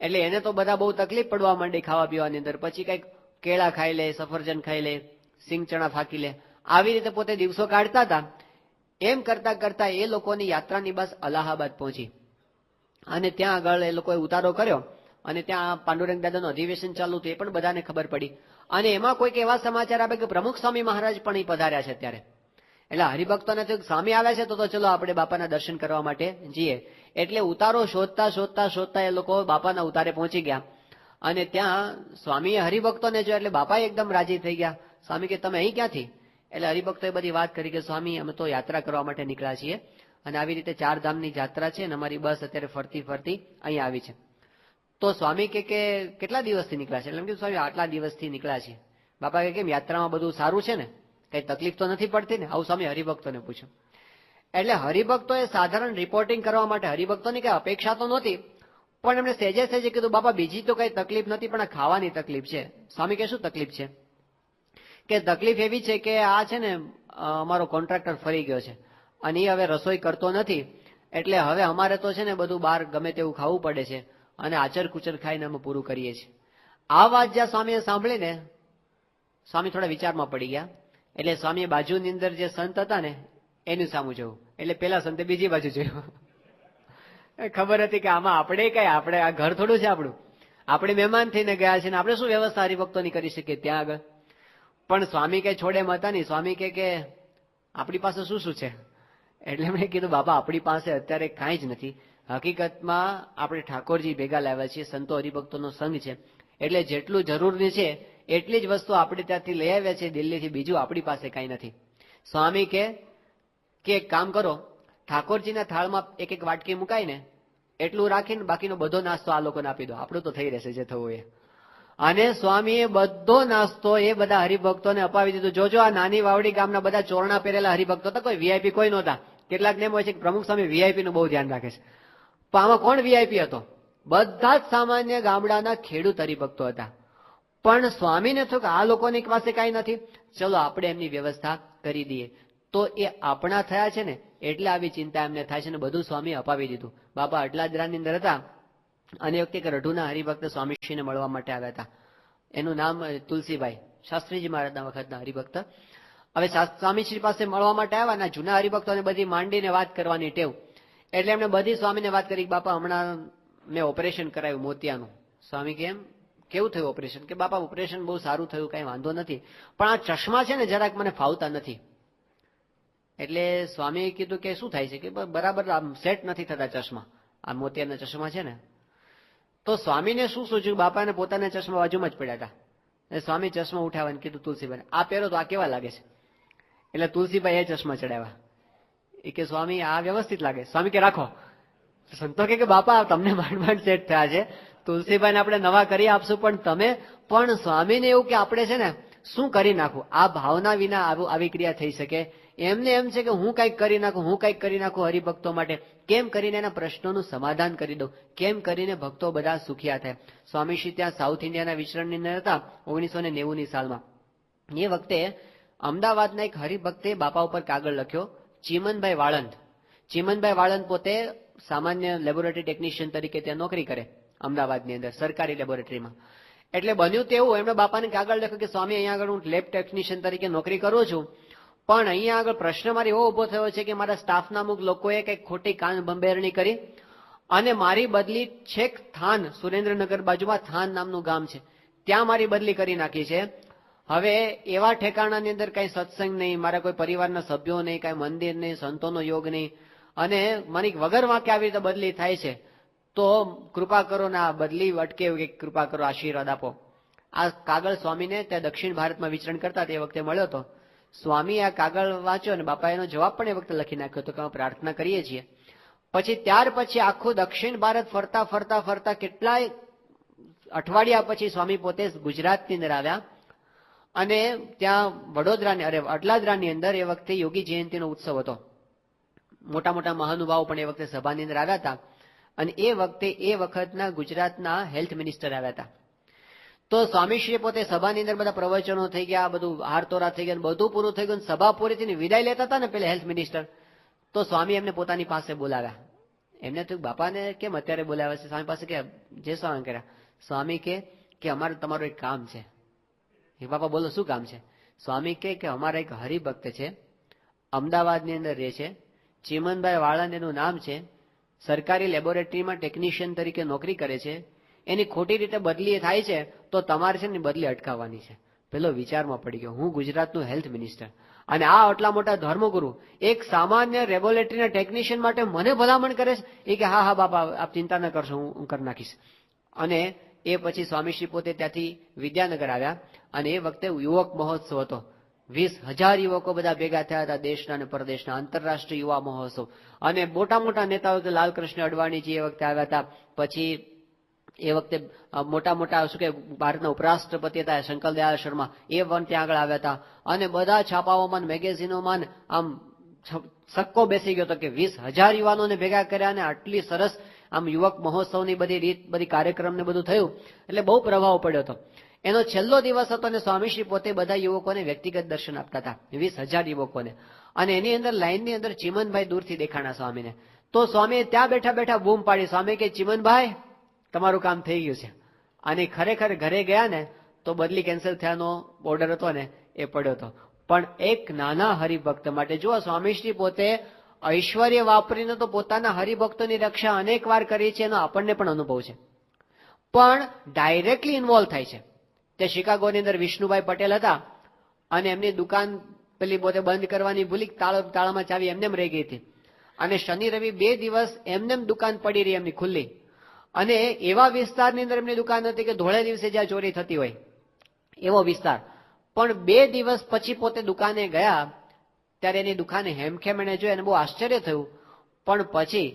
એટલે એને તો બધા બહુ તકલીફ પડવા માંડી ખાવા પીવાની અંદર. પછી કઈક કેળા ખાઈ લે, સફરજન ખાઈ લે, સિંગ ચણા ફાકી લે, આવી રીતે પોતે દિવસો કાઢતા હતા. એમ કરતા કરતા એ લોકોની યાત્રાની બસ અલ્હાબાદ પહોંચી, અને ત્યાં આગળ એ લોકોએ ઉતારો કર્યો, અને ત્યાં પાંડુરંગ દાદાનું અધિવેશન ચાલુ હતું, એ પણ બધાને ખબર પડી. અને એમાં કોઈક એવા સમાચાર આપે કે પ્રમુખ સ્વામી મહારાજ પણ એ પધાર્યા છે અત્યારે. એટલે હરિભક્તોને તો સ્વામી આવ્યા છે, તો ચલો આપણે બાપાના દર્શન કરવા માટે જઈએ. એટલે ઉતારો શોધતા શોધતા શોધતા એ લોકો બાપાના ઉતારે પહોંચી ગયા, અને ત્યાં સ્વામીએ હરિભક્તોને જો, એટલે બાપા એકદમ રાજી થઈ ગયા. સ્વામી કે તમે અહીં ક્યાંથી? એટલે હરિભક્તોએ બધી વાત કરી કે સ્વામી અમે તો યાત્રા કરવા માટે નીકળ્યા છીએ, અને આવી રીતે 4 ધામની યાત્રા છે, અને અમારી બસ અત્યારે ફરતી ફરતી અહીં આવી છે. તો સ્વામી કે કેટલા દિવસથી નીકળ્યા છે? એટલે એમ કે સ્વામી આટલા દિવસથી નીકળ્યા છે. બાપા કે કેમ, યાત્રામાં બધું સારું છે ને, કઈ તકલીફ તો નથી પડતી ને? આવું સ્વામી હરિભક્તોને પૂછ્યું. એટલે હરિભક્તોએ સાધારણ રિપોર્ટિંગ કરવા માટે, હરિભક્તોની કઈ અપેક્ષા તો નહોતી, પણ એમણે સહેજે સહેજે કીધું બાપા બીજી તો કઈ તકલીફ નથી, પણ આ ખાવાની તકલીફ છે. સ્વામી કે શું તકલીફ છે? કે તકલીફ એવી છે કે આ છે ને અમારો કોન્ટ્રાક્ટર ફરી ગયો છે, અને એ હવે રસોઈ કરતો નથી, એટલે હવે અમારે તો છે ને બધું બહાર ગમે તેવું ખાવું પડે છે, અને આચર કુચર ખાઈને અમે પૂરું કરીએ છીએ. આ વાત જ્યાં સ્વામીએ સાંભળીને સ્વામી થોડા વિચારમાં પડી ગયા. એટલે સ્વામીએ બાજુની અંદર જે સંત હતા ને એનું સામું જોયું. એટલે પેલા સંતે બીજી બાજુ જોયું. ખબર હતી કે આમાં આપણે આ ઘર થોડું છે આપણું, આપણે મહેમાન થઈને ગયા છે ને આપણે શું વ્યવસ્થા હરિભક્તોની કરી શકીએ ત્યાં આગળ. પણ સ્વામી કઈ છોડે એમ હતા નહીં. સ્વામી કે આપણી પાસે શું શું છે? એટલે એમણે કીધું બાબા આપણી પાસે અત્યારે કાંઈ જ નથી. હકીકતમાં આપણે ઠાકોરજી ભેગા લાવ્યા છીએ, સંતો હરિભક્તોનો સંઘ છે, એટલે જેટલું જરૂરી છે એટલી જ વસ્તુ આપણે ત્યાંથી લઈ આવ્યા છે દિલ્હીથી, બીજું આપણી પાસે કાંઈ નથી. સ્વામી કે એક કામ કરો, ઠાકોરજીના થાળમાં એક એક વાટકી મુકાઈને એટલું રાખીને બાકીનો બધો નાસ્તો આ લોકોને આપી દો, આપણું તો થઈ રહેશે જે થવું એ. અને સ્વામીએ બધો નાસ્તો એ બધા હરિભક્તોને અપાવી દીધું. જોજો આ નાની વાવડી ગામના બધા ચોરણા પહેરેલા હરિભક્તો હતા, કોઈ વીઆઈપી કોઈ નહોતા. કેટલાક ને એમ હોય છે કે પ્રમુખ સ્વામી વીઆઈપી નું બહુ ધ્યાન રાખે છે, પણ આમાં કોણ વીઆઈપી હતો? બધા જ સામાન્ય ગામડાના ખેડૂત હરિભક્તો હતા. પણ સ્વામીને થયું કે આ લોકોની પાસે કાંઈ નથી, ચલો આપણે એમની વ્યવસ્થા કરી દઈએ. તો એ આપણા થયા છે ને એટલે આવી ચિંતા એમને થાય છે, ને બધું સ્વામી અપાવી દીધું. બાપા અટલાદરાની અંદર હતા, અને વખતે એક રઢુના હરિભક્ત સ્વામીશ્રીને મળવા માટે આવ્યા હતા. એનું નામ તુલસીભાઈ, શાસ્ત્રીજી મહારાજના વખતના હરિભક્ત. હવે સ્વામીશ્રી પાસે મળવા માટે આવ્યા, ના જૂના હરિભક્તોને બધી માંડીને વાત કરવાની ટેવ, એટલે એમણે બધી સ્વામીને વાત કરી. બાપા હમણાં મેં ઓપરેશન કરાવ્યું મોતિયાનું. સ્વામી કેવું થયું ઓપરેશન? કે બાપા ઓપરેશન બહુ સારું થયું, કઈ વાંધો નથી, પણ આ ચશ્મા છે ને જરાક મને ફાવતા નથી. એટલે સ્વામીએ કીધું કે શું થાય છે? કે બરાબર સેટ નથી થતા ચશ્મા. આ મોતિયાના ચશ્મા છે ને, તો સ્વામીને શું સૂચ્યું, બાપાને પોતાના ચશ્મા બાજુમાં જ પડ્યા હતા. સ્વામી ચશ્મા ઉઠાવવાનું કીધું તુલસીભાઈ, આ પહેરો તો આ કેવા લાગે છે. એટલે તુલસીભાઈ એ ચશ્મા ચડાવ્યા. એ કે સ્વામી આ વ્યવસ્થિત લાગે. સ્વામી કે રાખો. સંતો કે બાપા તમને માંડ માંડ સેટ થયા છે, તુલસીભાઈને આપણે નવા કરી આપશું, પણ તમે પણ સ્વામીને એવું કે આપણે છે ને શું કરી નાખું, આ ભાવના વિના આવી ક્રિયા થઈ શકે. એમને એમ છે કે હું કંઈક કરી નાખું, હું કંઈક કરી નાખું હરિભક્તો માટે, કેમ કરીને એના પ્રશ્નોનું સમાધાન કરી દઉં, કેમ કરીને ભક્તો બધા સુખિયા થાય. સ્વામીશ્રી ત્યાં સાઉથ ઇન્ડિયાના વિચરણની અંદર હતા 1990ની સાલમાં. એ વખતે અમદાવાદના એક હરિભક્તે બાપા ઉપર કાગળ લખ્યો, ચીમનભાઈ વાળંદ. ચીમનભાઈ વાળંદ પોતે સામાન્ય લેબોરેટરી ટેકનિશિયન તરીકે ત્યાં નોકરી કરે અમદાવાદની અંદર સરકારી લેબોરેટરીમાં. એટલે બન્યું તેવું એમણે બાપાને કાગળ લખ્યો કે સ્વામી અહીંયા આગળ હું લેબ ટેકનિશિયન તરીકે નોકરી કરું છું, પણ અહીંયા આગળ પ્રશ્ન મારે એવો ઉભો થયો છે કે મારા સ્ટાફના અમુક લોકોએ કંઈક ખોટી કાન બંબેરણી કરી અને મારી બદલી છેક થાન, સુરેન્દ્રનગર બાજુમાં થાન નામનું ગામ છે, ત્યાં મારી બદલી કરી નાખી છે. હવે એવા ઠેકાણાની અંદર કઈ સત્સંગ નહીં, મારા કોઈ પરિવારના સભ્યો નહીં, કઈ મંદિર નહીં, સંતોનો યોગ નહીં, અને મારી વગર વાંકે આવી રીતે બદલી થાય છે, તો કૃપા કરો ને આ બદલી અટકે એવી કૃપા કરો, આશીર્વાદ આપો. આ કાગળ સ્વામીને ત્યાં દક્ષિણ ભારતમાં વિચરણ કરતા તે વખતે મળ્યો હતો. સ્વામી આ કાગળ વાંચ્યો અને બાપા એનો જવાબ પણ એ વખતે લખી નાખ્યો હતો કે અમે પ્રાર્થના કરીએ છીએ. પછી ત્યાર પછી આખું દક્ષિણ ભારત ફરતા ફરતા ફરતા કેટલાય અઠવાડિયા પછી સ્વામી પોતે ગુજરાતની અંદર આવ્યા અને ત્યાં અડલાદરાની અંદર એ વખતે યોગી જયંતિનો ઉત્સવ હતો. મોટા મોટા મહાનુભાવો પણ એ વખતે સભાની અંદર આવ્યા હતા અને એ વખતના ગુજરાતના હેલ્થ મિનિસ્ટર આવ્યા હતા. તો સ્વામીશ્રી પોતે સભાની અંદર બધા પ્રવચનો થઈ ગયા, બધું હારતોરા થઈ ગયા, બધું પૂરું થઈ ગયું. સભા પૂરી થઈને વિદાય લેતા હતા ને પેલા હેલ્થ મિનિસ્ટર, તો સ્વામી એમને પોતાની પાસે બોલાવ્યા. એમને તો બાપાને કેમ અત્યારે બોલાવ્યા છે સ્વામી પાસે, કે જે સ્વામી કર્યા. સ્વામી કે અમારે તમારું એક કામ છે. એ બાપા બોલો શું કામ છે? સ્વામી કે અમારા એક હરિભક્ત છે, અમદાવાદની અંદર રહે છે, ચીમનભાઈ વાળંદ એનું નામ છે, સરકારી લેબોરેટરીમાં ટેકનિશિયન તરીકે નોકરી કરે છે, એની ખોટી રીતે બદલી થાય છે, તો તમારે છે ને બદલી અટકાવવાની છે. પેલો વિચારમાં પડી ગયો, હું ગુજરાતનું હેલ્થ મિનિસ્ટર અને આ આટલા મોટા ધર્મગુરુ એક સામાન્ય લેબોરેટરીના ટેકનિશિયન માટે મને ભલામણ કરે છે. એ કે હા બાપા આપ ચિંતા ન કરશો, હું કરી નાખીશ. અને એ પછી સ્વામીશ્રી પોતે ત્યાંથી વિદ્યાનગર આવ્યા અને એ વખતે યુવક મહોત્સવ હતો. 20,000 યુવકો બધા ભેગા થયા હતા, દેશના અને પરદેશના, આંતરરાષ્ટ્રીય યુવા મહોત્સવ. અને મોટા મોટા નેતાઓ લાલકૃષ્ણ અડવાણીજી એ વખતે આવ્યા હતા. પછી એ વખતે મોટા મોટા શું કે ભારતના ઉપરાષ્ટ્રપતિ હતા શંકરદયાળ શર્મા, એ પણ ત્યાં આગળ આવ્યા હતા. અને બધા છાપાઓમાં મેગેઝિનોમાં આમ સક્કો બેસી ગયો હતો કે 20,000 યુવાનોને ભેગા કર્યા અને આટલી સરસ આમ યુવક મહોત્સવની બધી કાર્યક્રમને બધું થયું, એટલે બહુ પ્રભાવ પડ્યો હતો. એનો છેલ્લો દિવસ હતો અને સ્વામીશ્રી પોતે બધા યુવકોને વ્યક્તિગત દર્શન આપતા હતા, 20,000 યુવકોને. અને એની અંદર લાઈનની અંદર ચીમનભાઈ દૂરથી દેખાણા સ્વામીને. તો સ્વામીએ ત્યાં બેઠા બેઠા બૂમ પાડી. સ્વામી કે ચીમનભાઈ તમારું કામ થઈ ગયું છે. અને ખરેખર ઘરે ગયા ને તો બદલી કેન્સલ થયાનો ઓર્ડર હતો ને એ પડ્યો હતો. પણ એક નાના હરિભક્ત માટે જુઓ, સ્વામીશ્રી પોતે ઐશ્વર્ય વાપરીને તો પોતાના હરિભક્તોની રક્ષા અનેક વાર કરી છે, એનો આપણને પણ અનુભવ છે, પણ ડાયરેક્ટલી ઇન્વોલ્વ થાય છે. તે શિકાગોની અંદર વિષ્ણુભાઈ પટેલ હતા અને એમની દુકાન પેલી પોતે બંધ કરવાની ભૂલી, તાળામાં ચાવી એમને રહી ગઈ હતી અને શનિ રવિ 2 દિવસ એમને દુકાન પડી રહી એમની ખુલ્લી. અને એવા વિસ્તારની અંદર એમની દુકાન હતી કે ધોળે દિવસે જ્યાં ચોરી થતી હોય એવો વિસ્તાર. પણ 2 દિવસ પછી પોતે દુકાને ગયા ત્યારે એની દુકાને હેમખેમ એને જોઈ અને બહુ આશ્ચર્ય થયું. પણ પછી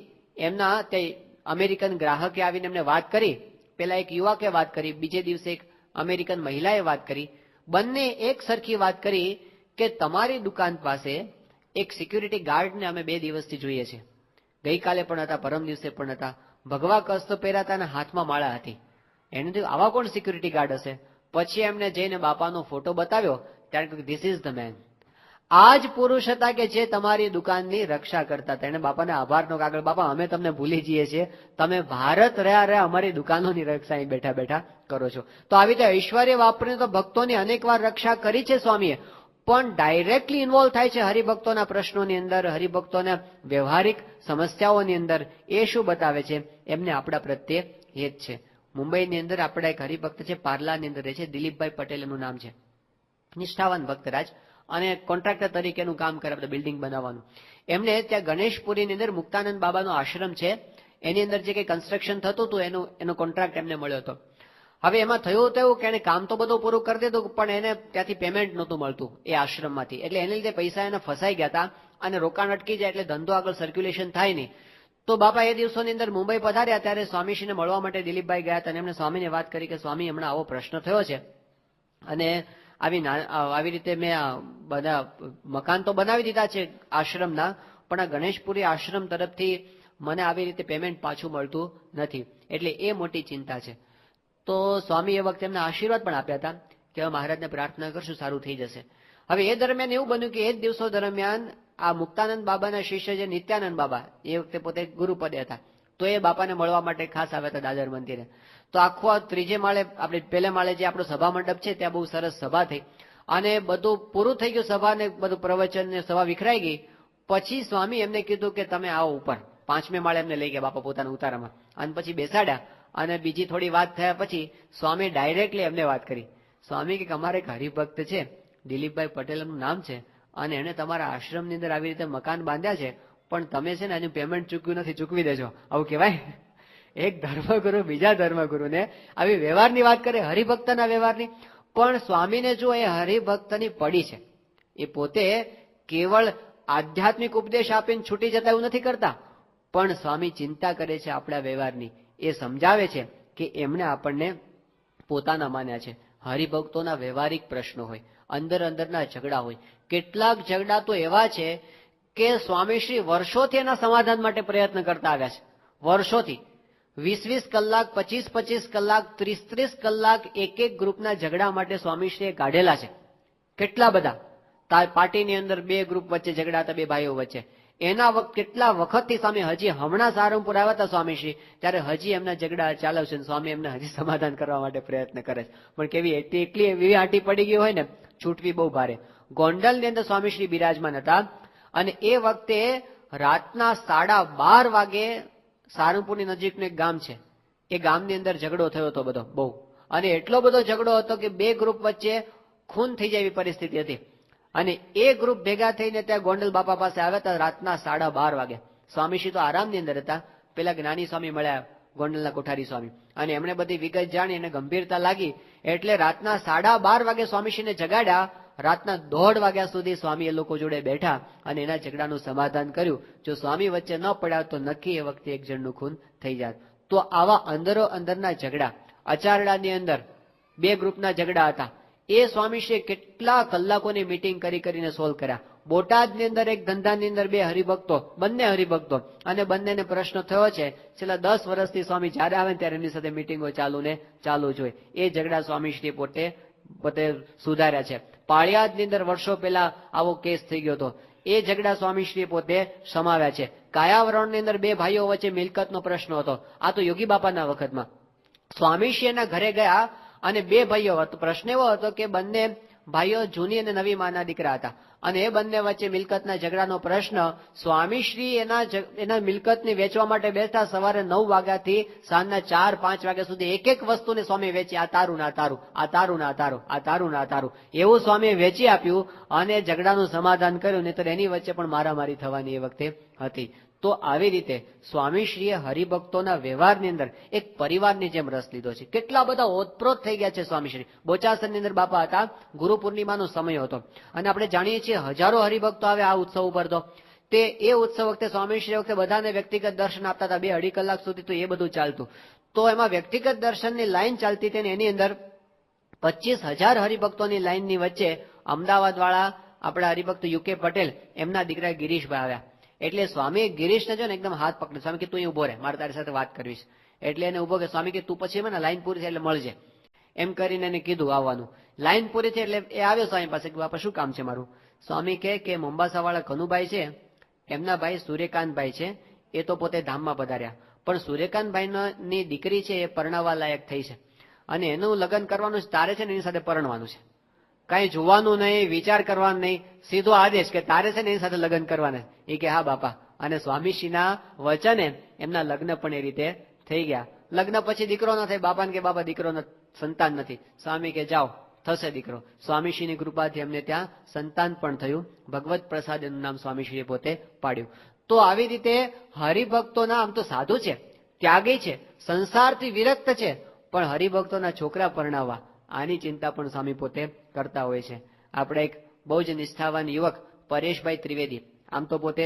એમના તે અમેરિકન ગ્રાહકે આવીને એમને વાત કરી. પેલા એક યુવકે વાત કરી, બીજે દિવસે એક અમેરિકન મહિલાએ વાત કરી. બંને એક સરખી વાત કરી કે તમારી દુકાન પાસે એક સિક્યુરિટી ગાર્ડને અમે 2 દિવસથી જોઈએ છે. ગઈકાલે પણ હતા, પરમ દિવસે પણ હતા, ભગવા કસ્તો પહેરાતા અને હાથમાં માળા હતી. એને થયું આવા કોણ સિક્યુરિટી ગાર્ડ હશે? પછી એમને જઈને બાપાનો ફોટો બતાવ્યો ત્યારે કહ્યું ધીસ ઇઝ ધ મેન. આ જ પુરુષ હતા કે જે તમારી દુકાનની રક્ષા કરતા હતા. એને બાપાને આભારનો કાગળ, બાપા અમે તમને ભૂલી જઈએ છીએ, તમે ભારત રહ્યા અમારી દુકાનોની રક્ષા અહીં બેઠા બેઠા કરો છો. તો આવી રીતે ઐશ્વર્ય વાપરીને તો ભક્તોની અનેક વાર રક્ષા કરી છે સ્વામીએ, પણ ડાયરેક્ટલી ઇન્વોલ્વ થાય છે હરિભક્તોના પ્રશ્નોની અંદર, હરિભક્તોના વ્યવહારિક સમસ્યાઓની અંદર. એ શું બતાવે છે? એમને આપણા પ્રત્યે હેત છે. મુંબઈની અંદર આપણા એક હરિભક્ત છે, પાર્લાની અંદર રહે છે, દિલીપભાઈ પટેલ એનું નામ છે, નિષ્ઠાવાન ભક્તરાજ, અને કોન્ટ્રાક્ટર તરીકેનું કામ કરે, બિલ્ડિંગ બનાવવાનું. એમને ત્યાં ગણેશપુરીની અંદર મુક્તાનંદ બાબાનો આશ્રમ છે, એની અંદર જે કંઈ કન્સ્ટ્રક્શન થતું હતું એનો કોન્ટ્રાક્ટ એમને મળ્યો હતો. હવે એમાં થયું તો એવું કે એને કામ તો બધું પૂરું કરી દીધું, પણ એને ત્યાંથી પેમેન્ટ નહોતું મળતું એ આશ્રમમાંથી. એટલે એને લીધે પૈસા એને ફસાઈ ગયા હતા અને રોકાણ અટકી જાય એટલે ધંધો આગળ સર્ક્યુલેશન થાય નહીં. તો બાપા એ દિવસોની અંદર મુંબઈ પધાર્યા ત્યારે સ્વામીશ્રીને મળવા માટે દિલીપભાઈ ગયા હતા અને એમણે સ્વામીને વાત કરી કે સ્વામી હમણાં આવો પ્રશ્ન થયો છે અને આવી રીતે મેં બધા મકાન તો બનાવી દીધા છે આશ્રમના, પણ આ ગણેશપુરી આશ્રમ તરફથી મને આવી રીતે પેમેન્ટ પાછું મળતું નથી, એટલે એ મોટી ચિંતા છે. તો સ્વામી એ વખતે એમને આશીર્વાદ પણ આપ્યા હતા કે હવે મહારાજને પ્રાર્થના કરશું સારું થઈ જશે. હવે એ દરમિયાન એવું બન્યું કે એ જ દિવસો દરમિયાન આ મુક્તાનંદ બાબાના શિષ્ય જે નિત્યાનંદ બાબા એ વખતે પોતે ગુરુપદે હતા, તો એ બાપાને મળવા માટે ખાસ આવ્યા હતા દાદર મંદિરે. તો આખો ત્રીજે માળે આપણે પહેલે માળે જે આપણો સભા મંડપ છે ત્યાં બહુ સરસ સભા થઈ અને બધું પૂરું થઈ ગયું સભા ને બધું પ્રવચન ને સભા વિખરાઈ ગઈ. પછી સ્વામી એમને કીધું કે તમે આવો ઉપર. 5મે માળે એમને લઈ ગયા બાપા પોતાના ઉતારામાં અને પછી બેસાડ્યા અને બીજી થોડી વાત થયા પછી સ્વામી ડાયરેક્ટલી એમને વાત કરી. સ્વામી કે અમારે એક હરિભક્ત છે દિલીપભાઈ પટેલનું નામ છે અને એને તમારા આશ્રમની અંદર આવી રીતે મકાન બાંધ્યા છે, પણ તમે છે ને એનું પેમેન્ટ ચૂક્યું નથી, ચૂકવી દેજો. આવું કહેવાય? એક ધર્મગુરુ બીજા ધર્મગુરુને આવી વ્યવહારની વાત કરે, હરિભક્તના વ્યવહારની. પણ સ્વામીને જો એ હરિભક્તની પડી છે, એ પોતે કેવળ આધ્યાત્મિક ઉપદેશ આપીને છૂટી જતા એવું નથી કરતા, પણ સ્વામી ચિંતા કરે છે આપણા વ્યવહારની. એ સમજાવે છે કે એમણે આપણને પોતાના માન્યા છે. હરિભક્તોના વ્યવહારિક પ્રશ્નો હોય, અંદરના ઝઘડા હોય. કેટલાક ઝઘડા તો એવા છે કે સ્વામીશ્રી વર્ષોથી એના સમાધાન માટે પ્રયત્ન કરતા આવ્યા છે. વર્ષોથી 20-20 કલાક, 25-25 કલાક, 30-30 કલાક એક ગ્રુપના ઝઘડા માટે સ્વામીશ્રીએ કાઢેલા છે. કેટલા બધા પાર્ટીની અંદર 2 ગ્રુપ વચ્ચે ઝઘડા હતા, 2 ભાઈઓ વચ્ચે. એના કેટલા વખતથી સ્વામી હજી હમણાં સારંગપુર આવ્યા હતા સ્વામીશ્રી, ત્યારે હજી એમના ઝઘડા ચાલે છે. સ્વામી એમને હજી સમાધાન કરવા માટે પ્રયત્ન કરે છે, પણ કેવી એટલી એવી આંટી પડી ગઈ હોય ને, છૂટવી બહુ ભારે. ગોંડલની અંદર સ્વામીશ્રી બિરાજમાન હતા અને એ વખતે રાતના 12:30 વાગે સારંગપુરની નજીકનું એક ગામ છે, એ ગામની અંદર ઝઘડો થયો હતો બધો બહુ, અને એટલો બધો ઝઘડો હતો કે 2 ગ્રુપ વચ્ચે ખૂન થઈ જાય એવી પરિસ્થિતિ હતી. અને એ ગ્રુપ ભેગા થઈને ત્યાં ગોંડલ બાપા પાસે આવ્યા હતા રાતના 12:30 વાગે. સ્વામીશ્રી તો આરામની અંદર હતા. પેલા જ્ઞાની સ્વામી મળ્યા, ગોંડલના કોઠારી સ્વામી, અને એમણે બધી વિગત જાણી અને ગંભીરતા લાગી એટલે રાતના 12:30 વાગે સ્વામીશ્રીને જગાડ્યા. રાતના 1:30 વાગ્યા સુધી સ્વામી એ લોકો જોડે બેઠા અને એના ઝઘડાનું સમાધાન કર્યું. જો સ્વામી વચ્ચે ન પડ્યા તો નક્કી એ વખતે એક જણનું ખૂન થઈ જાત. તો આવા અંદરના ઝઘડા, અચારડાની અંદર 2 ગ્રુપના ઝઘડા હતા, એ સ્વામીશ્રીએ કેટલા કલાકોની મીટિંગ કરીને સોલ્વ કર્યા. બોટાદની અંદર એક ધંધાની અંદર 2 હરિભક્તો, બંને હરિભક્તો, અને બંનેને પ્રશ્ન થયો છે. છેલ્લા 10 વર્ષથી સ્વામી જ્યારે આવે ત્યારે એમની સાથે મીટિંગો ચાલુ જ હોય. એ ઝઘડા સ્વામીશ્રી પોતે સુધાર્યા છે. પાળિયાદની અંદર વર્ષો પહેલા આવો કેસ થઈ ગયો હતો, એ ઝઘડા સ્વામીશ્રી પોતે સમાવ્યા છે. કાયાવરણની અંદર 2 ભાઈઓ વચ્ચે મિલકતનો પ્રશ્ન હતો, આ તો યોગી બાપાના વખતમાં. સ્વામીશ્રી એના ઘરે ગયા અને 2 ભાઈઓ હતો. પ્રશ્ન એવો હતો કે બંને ભાઈઓ જૂની અને નવી માના દીકરા હતા અને એ બંને વચ્ચે મિલકતના ઝઘડાનો પ્રશ્ન. સ્વામીશ્રી એના મિલકતને વેચવા માટે બેસતા સવારે 9 વાગ્યાથી સાંજના 4-5 વાગ્યા સુધી એક વસ્તુને સ્વામી વેચી, આ તારું ના તારું, આ તારું ના તારું, આ તારું ના તારું, એવું સ્વામીએ વેચી આપ્યું અને ઝઘડાનું સમાધાન કર્યું. નહીં તો એની વચ્ચે પણ મારામારી થવાની એ વખતે હતી. તો આવી રીતે સ્વામીશ્રીએ હરિભક્તોના વ્યવહારની અંદર એક પરિવારની જેમ રસ લીધો છે. કેટલા બધા ઓતપ્રોત થઈ ગયા છે સ્વામીશ્રી. બોચાસનની અંદર બાપા હતા, ગુરુ પૂર્ણિમાનો સમય હતો અને આપણે જાણીએ છીએ હજારો હરિભક્તો આવે આ ઉત્સવ ઉપર. તો તે એ ઉત્સવ વખતે સ્વામીશ્રી વખતે બધાને વ્યક્તિગત દર્શન આપતા હતા, 2-2.5 કલાક સુધી તો એ બધું ચાલતું. તો એમાં વ્યક્તિગત દર્શનની લાઈન ચાલતી હતી, એની અંદર 25,000 હરિભક્તોની લાઈનની વચ્ચે અમદાવાદ વાળા આપણા હરિભક્ત યુકે પટેલ, એમના દીકરા ગિરીશભાઈ આવ્યા. એટલે સ્વામી ગિરીશને જો ને એકદમ હાથ પકડે, સ્વામી કે તું અહીં ઉભો રહે, મારે તારી સાથે વાત કરવી છે. એટલે એને ઉભો કે સ્વામી કે તું પછી મને લાઈન પૂરી થાય એટલે મળજે, એમ કરીને એને કીધું આવવાનું. લાઈન પૂરી થઈ એટલે એ આવ્યો સ્વામી પાસે કે બાપા શું કામ છે મારું. સ્વામી કે મોમ્બાસા વાળા કનુભાઈ છે, એમના ભાઈ સૂર્યકાંતભાઈ છે, એ તો પોતે ધામમાં પધાર્યા, પણ સૂર્યકાંતભાઈની દીકરી છે એ પરણાવા લાયક થઈ છે અને એનું લગ્ન કરવાનું છે, તારે છે ને એની સાથે પરણવાનું છે. કઈ જોવાનું નહીં, વિચાર કરવાનું નહીં, સીધો આદેશ કે તારે છે ને એની સાથે લગ્ન કરવાના. એ કે હા બાપા. અને સ્વામીશ્રીના વચને એમના લગ્ન પણ એ રીતે થઈ ગયા. લગ્ન પછી દીકરો ન થાય, બાપાને કે બાપા દીકરો સંતાન નથી. સ્વામી કે જાઓ થશે દીકરો. સ્વામીશ્રીની કૃપાથી એમને ત્યાં સંતાન પણ થયું. ભગવત પ્રસાદ એનું નામ સ્વામીશ્રીએ પોતે પાડ્યું. તો આવી રીતે હરિભક્તોના, આમ તો સાધુ છે ત્યાગી છે, સંસારથી વિરક્ત છે, પણ હરિભક્તોના છોકરા પરણાવવા આની ચિંતા પણ સ્વામી પોતે કરતા હોય છે. આપણે એક બહુ જ નિષ્ઠાવાન યુવક પરેશભાઈ ત્રિવેદી, આમ તો પોતે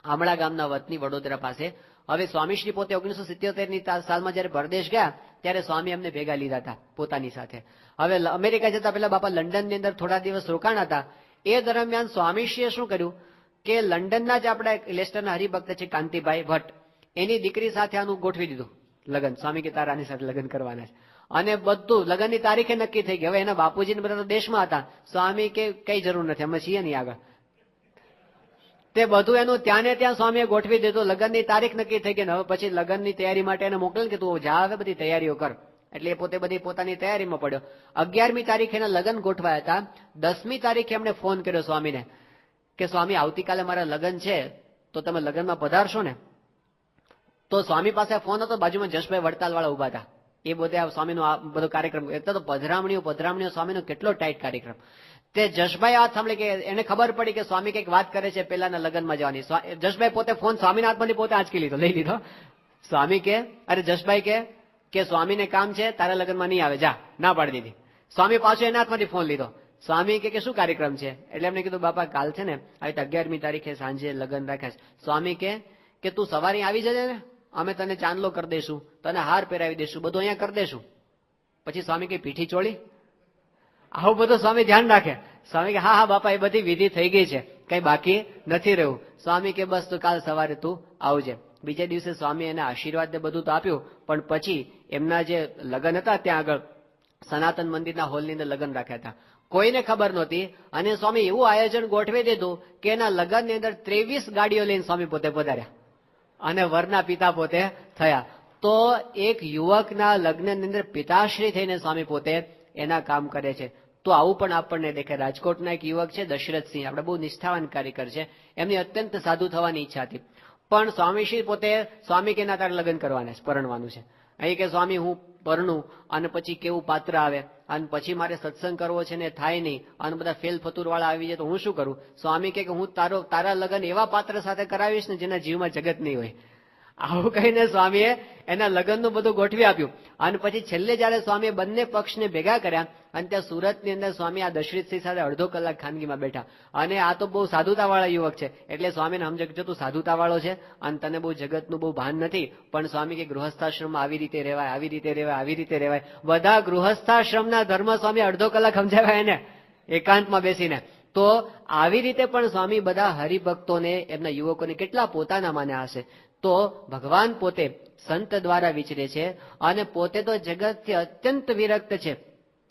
આમળા ગામના વતની, વડોદરા પાસે. હવે સ્વામીશ્રી પોતે 1977ની સાલમાં જયારે પરદેશ ગયા ત્યારે સ્વામી એમને ભેગા લીધા હતા પોતાની સાથે. હવે અમેરિકા જતા પહેલા બાપા લંડનની અંદર થોડા દિવસ રોકાણા હતા. એ દરમિયાન સ્વામીશ્રીએ શું કર્યું કે લંડનના જ આપણા લેસ્ટરના હરિભક્ત છે કાંતિભાઈ ભટ્ટ, એની દીકરી સાથે આનું ગોઠવી દીધું લગ્ન. સ્વામી કે તારા આની સાથે લગ્ન કરવાના છે, અને બધું લગ્નની તારીખે નક્કી થઈ ગઈ. હવે એના બાપુજી બધા તો દેશમાં હતા. સ્વામી કે કઈ જરૂર નથી, અમે છીએ નહીં આગળ. તે બધું એનું ત્યાં ને ત્યાં સ્વામીએ ગોઠવી દીધું. લગ્નની તારીખ નક્કી થઈ ગઈ. હવે પછી લગ્નની તૈયારી માટે એને મોકલે કે તું જા, હવે બધી તૈયારીઓ કર. એટલે એ પોતે બધી પોતાની તૈયારીમાં પડ્યો. 11મી તારીખે એના લગ્ન ગોઠવાયા હતા. 10મી તારીખે એમણે ફોન કર્યો સ્વામીને કે સ્વામી આવતીકાલે મારા લગ્ન છે, તો તમે લગ્નમાં પધારશો ને? તો સ્વામી પાસે ફોન હતો, બાજુમાં જશભાઈ વડતાલ વાળા ઉભા હતા. એ બધે સ્વામીનો આ બધો કાર્યક્રમ, એટલે તો પધરામણીઓ સ્વામીનો કેટલો ટાઈટ કાર્યક્રમ. તે જશભાઈ વાત સાંભળી કે એને ખબર પડી કે સ્વામી કઈક વાત કરે છે પેલાના લગ્નમાં જવાની. જશભાઈ પોતે ફોન સ્વામીના હાથમાંથી પોતે આંચકી લીધો, લઈ લીધો. સ્વામી કે અરે જશભાઈ કે સ્વામીને કામ છે, તારા લગ્નમાં નહીં આવે, જા, ના પાડી દીધી. સ્વામી પાછો એના હાથમાંથી ફોન લીધો. સ્વામી કે શું કાર્યક્રમ છે? એટલે એમને કીધું બાપા કાલ છે ને આવી 11મી તારીખે સાંજે લગ્ન રાખ્યા છે. સ્વામી કે તું સવારે આવી જજે ને, અમે તને ચાંદલો કરી દઈશું, તને હાર પહેરાવી દઈશું, બધું અહીંયા કરી દઈશું. પછી સ્વામી કે પીઠી ચોળી, આવું બધું સ્વામી ધ્યાન રાખે. સ્વામી કે હા બાપા એ બધી વિધિ થઈ ગઈ છે, કઈ બાકી નથી રહ્યું. સ્વામી કે બસ તું કાલ સવારે તું આવજે. બીજા દિવસે સ્વામી એને આશીર્વાદ ને બધું તો આપ્યું, પણ પછી એમના જે લગ્ન હતા ત્યાં આગળ સનાતન મંદિરના હોલની અંદર લગ્ન રાખ્યા હતા. કોઈને ખબર નહોતી, અને સ્વામી એવું આયોજન ગોઠવી દીધું કે એના લગ્નની અંદર 23 ગાડીઓ લઈને સ્વામી પોતે પધાર્યા અને વરના પિતા પોતે થયા. તો એક યુવકના લગ્નની અંદર પિતાશ્રી થઈને સ્વામી પોતે એના કામ કરે છે. તો આવું પણ આપણને દેખાય. રાજકોટના એક યુવક છે દશરથસિંહ, આપણે બહુ નિષ્ઠાવાન કાર્યકર છે, એમની અત્યંત સાધુ થવાની ઈચ્છા હતી, પણ સ્વામીશ્રી પોતે સ્વામી કે ના તારે લગ્ન કરવાના છે, પરણવાનું છે. અહીં કે સ્વામી હું પરણું અને પછી કેવું પાત્ર આવે, અને પછી મારે સત્સંગ કરવો છે ને થાય નહીં, અને બધા ફેલ ફતુર વાળા આવી જાય તો હું શું કરું? સ્વામી કે હું તારા લગ્ન એવા પાત્ર સાથે કરાવીશ ને જેના જીવમાં જગત નહીં હોય. આવું કહીને સ્વામીએ એના લગ્નનું બધું ગોઠવી આપ્યું. અને પછી છેલ્લે જયારે સ્વામીએ બંને પક્ષને ભેગા કર્યા અને ત્યાં સુરતની અંદર સ્વામી આ દશરથસિંહ સાથે અડધો કલાક ખાનગીમાં બેઠા. અને આ તો બહુ સાધુતા વાળા યુવક છે, એટલે સ્વામીને સમજે કે તું સાધુતા વાળો છે અને તને બહુ જગતનું બહુ ભાન નથી, પણ સ્વામી કે ગૃહસ્થાશ્રમમાં આવી રીતે રહેવાય, આવી રીતે રહેવાય, આવી રીતે રહેવાય. બધા ગૃહસ્થાશ્રમના ધર્મ સ્વામી અડધો કલાક સમજાવ્યા એને એકાંતમાં બેસીને. તો આવી રીતે પણ સ્વામી બધા હરિભક્તોને, એમના યુવકોને કેટલા પોતાના માન્યા હશે. તો ભગવાન પોતે સંત દ્વારા વિચરે છે અને પોતે તો જગતથી અત્યંત વિરક્ત છે,